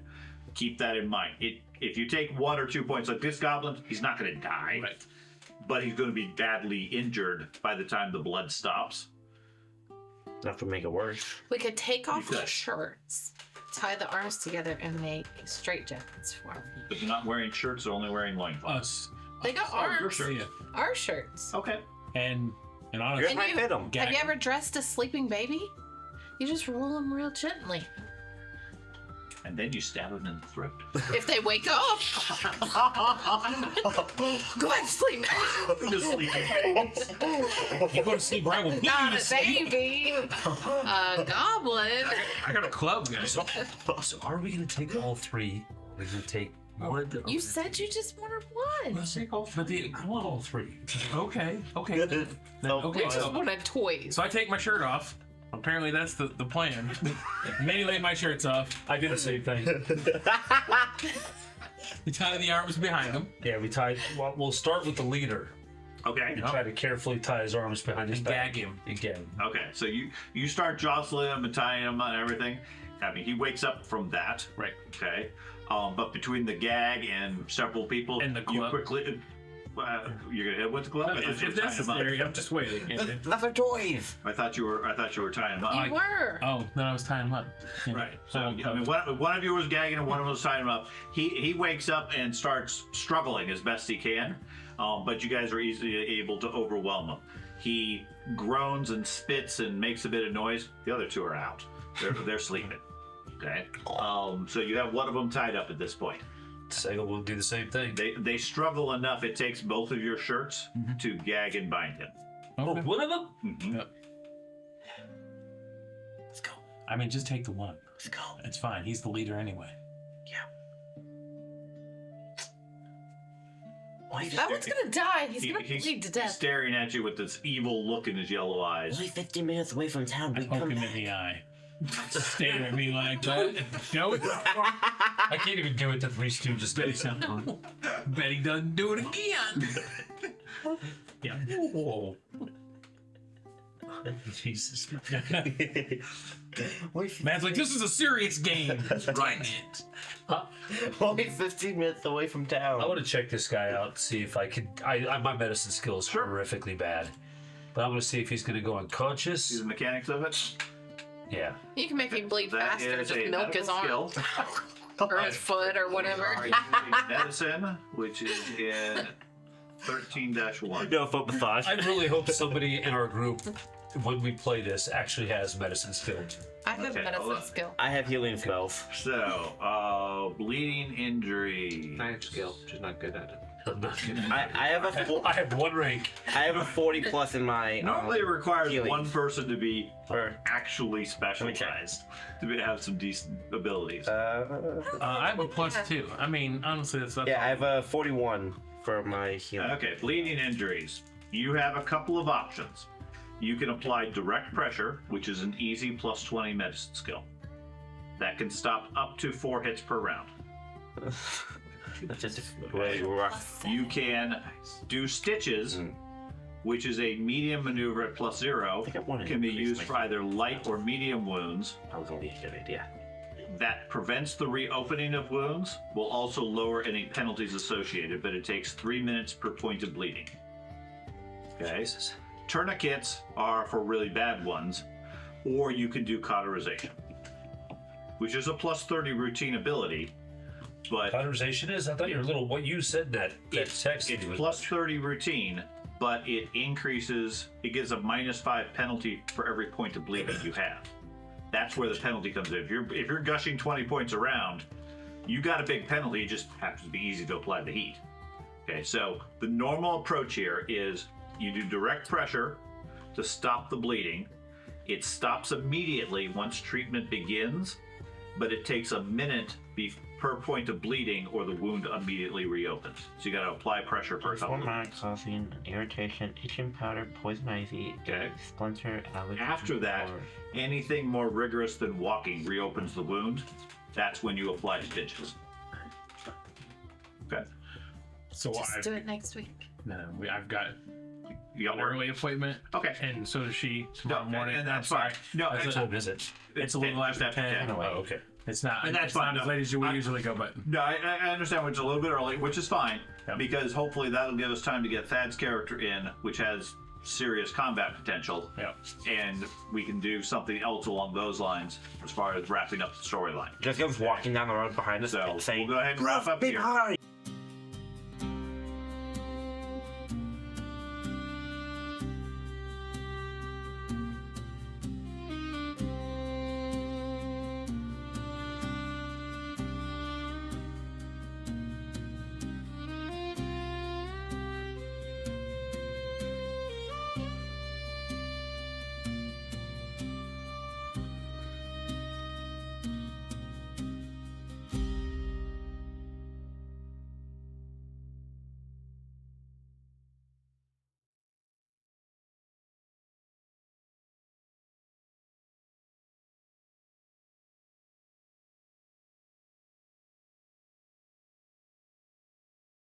S2: keep that in mind. If you take 1 or 2 points, like this goblin, he's not going to die,
S4: Right.
S2: but he's going to be badly injured by the time the blood stops.
S7: Not to make it worse.
S3: We could take off
S2: could.
S3: the shirts, tie the arms together, and make straight jackets for them.
S2: But they're not wearing shirts; they're only wearing loincloths.
S4: Us.
S3: They got
S2: Oh, your
S3: arms.
S2: shirt.
S4: Yeah.
S3: Our shirts.
S2: Okay.
S4: And honestly,
S7: Yours
S3: And
S7: might
S3: you-
S7: fit 'em.
S3: Have you ever dressed a sleeping baby? You just roll them real gently.
S2: And then you stab him in the throat.
S3: If they wake up, go ahead, sleep.
S2: The sleeping baby.
S4: you go to sleep right with
S3: Not a baby, a goblin.
S4: I got a club, guys.
S5: So are we gonna take all 3? We're gonna take one.
S3: You said you just wanted one.
S4: Let's take all 3. I want all 3. Okay.
S7: No,
S4: Okay,
S3: We
S4: so-
S3: just wanted toys.
S4: So I take my shirt off. Apparently that's the plan. Melee my shirts off.
S5: I did the same thing.
S4: We tie the arms behind him.
S5: Yeah, we tied. Well, we'll start with the leader.
S2: Okay.
S5: And try to carefully tie his arms behind his
S4: And
S5: back.
S4: gag him.
S5: Again.
S2: Okay. So you start jostling him and tying him and everything. I mean, he wakes up from that.
S4: Right.
S2: Okay. But between the gag and several people,
S4: And the
S2: you
S4: club.
S2: quickly. You're gonna hit with the club. I thought
S4: If
S2: you were tying him up.
S4: necessary, I'm just waiting.
S7: Nothing toys.
S2: I thought you were tying him up.
S3: You were.
S4: Oh, then I was tying him up. Yeah.
S2: Right. So
S4: Oh,
S2: I mean, one of you was gagging and one of them was tying him up. He wakes up and starts struggling as best he can, but you guys are easily able to overwhelm him. He groans and spits and makes a bit of noise. The other 2 are out. They're sleeping. Okay. So you have one of them tied up at this point.
S5: Sega will do the same thing.
S2: They struggle enough. It takes both of your shirts to gag and bind him.
S5: Oh,
S4: Okay.
S5: one of them?
S2: Mhm.
S4: Yep. Let's go. I mean, just take the one.
S7: Let's go.
S4: It's fine. He's the leader anyway.
S3: That one's gonna die. He's gonna
S2: He's
S3: bleed to death.
S2: staring at you with this evil look in his yellow eyes.
S7: Only 15 minutes away from town.
S4: I
S7: We
S4: poke
S7: come
S4: him
S7: back.
S4: in the eye. Stare at me like that. No,
S5: I can't even do it to Three Stooges. They sound fun.
S4: bet he doesn't do it again. Yeah. Whoa.
S5: Jesus.
S4: Man's like, this is a serious game. Right.
S7: Only 15 minutes away from town.
S5: I want to check this guy out, see if I could. My medicine skill is horrifically bad, but I'm going to see if he's going to go
S2: See
S5: unconscious.
S2: the mechanics of it.
S5: Yeah.
S3: You can make him bleed
S2: That
S3: faster.
S2: is
S3: Just
S2: a
S3: milk his
S2: medical
S3: arm
S2: skill.
S3: or his foot or whatever.
S2: Are using medicine, which is in 13-1.
S7: No foot massage.
S5: I really hope somebody in our group, when we play this, actually has medicine skill.
S3: I have
S2: Okay,
S3: medicine
S2: hold on.
S3: skill.
S7: I have healing spells.
S2: So, bleeding injury.
S6: I have skill, just not good at it.
S5: I'm not kidding.
S7: I have a
S5: I have 1 rank.
S7: I have a 40 plus in my.
S2: Normally, it requires
S7: healing.
S2: one person to be
S7: Or,
S2: actually specialized have some decent abilities.
S4: I have a +2. I mean, honestly, that's
S7: yeah, I have a 41 for my healing.
S2: Okay, bleeding injuries. You have a couple of options. You can apply direct pressure, which is an easy +20 medicine skill. That can stop up to 4 hits per round.
S7: That's just really rough.
S2: You can do stitches, which is a medium maneuver at +0.
S7: think I wanted
S2: Can be
S7: to increase
S2: used
S7: my
S2: for either light or medium wounds.
S7: Probably a good idea.
S2: That prevents the reopening of wounds, will also lower any penalties associated, but it takes 3 minutes per point of bleeding. Okay. Tourniquets are for really bad ones, or you can do cauterization, which is a +30 routine ability, but
S5: Cauterization is? I thought your little, what you said that text.
S2: it's +30 routine, but it increases, it gives a -5 penalty for every point of bleeding you have. That's where the penalty comes in. If you're gushing 20 points around, you got a big penalty. It just happens to be easy to apply the heat. Okay, so the normal approach here is you do direct pressure to stop the bleeding. It stops immediately once treatment begins, but it takes a minute per point of bleeding or the wound immediately reopens. So you got to apply pressure for a couple of minutes.
S7: Causing irritation, itching powder, poison ivy,
S2: Okay.
S7: splinter, allergy.
S2: After that, anything more rigorous than walking reopens the wound. That's when you apply stitches. Okay.
S4: So
S3: Just do it next week.
S4: No, I've got
S2: You got
S4: an
S2: work?
S4: early appointment.
S2: Okay.
S4: And so does she tomorrow
S2: No,
S4: morning.
S2: and
S4: I'm
S2: that's
S4: sorry.
S2: fine. No,
S4: That's
S2: it's,
S5: So visit.
S4: It's a little after 10.
S5: Oh, okay.
S4: It's not.
S2: And that's
S4: it's
S2: fine,
S4: not as
S2: no.
S4: late as we usually go, but
S2: no, I understand it's a little bit early, which is fine,
S4: Yep.
S2: because hopefully that'll give us time to get Thad's character in, which has serious combat potential,
S4: yeah.
S2: and we can do something else along those lines as far as wrapping up the storyline.
S7: Just goes walking down the road behind us
S2: So
S7: saying,
S2: we'll go ahead and wrap up here.
S7: behind.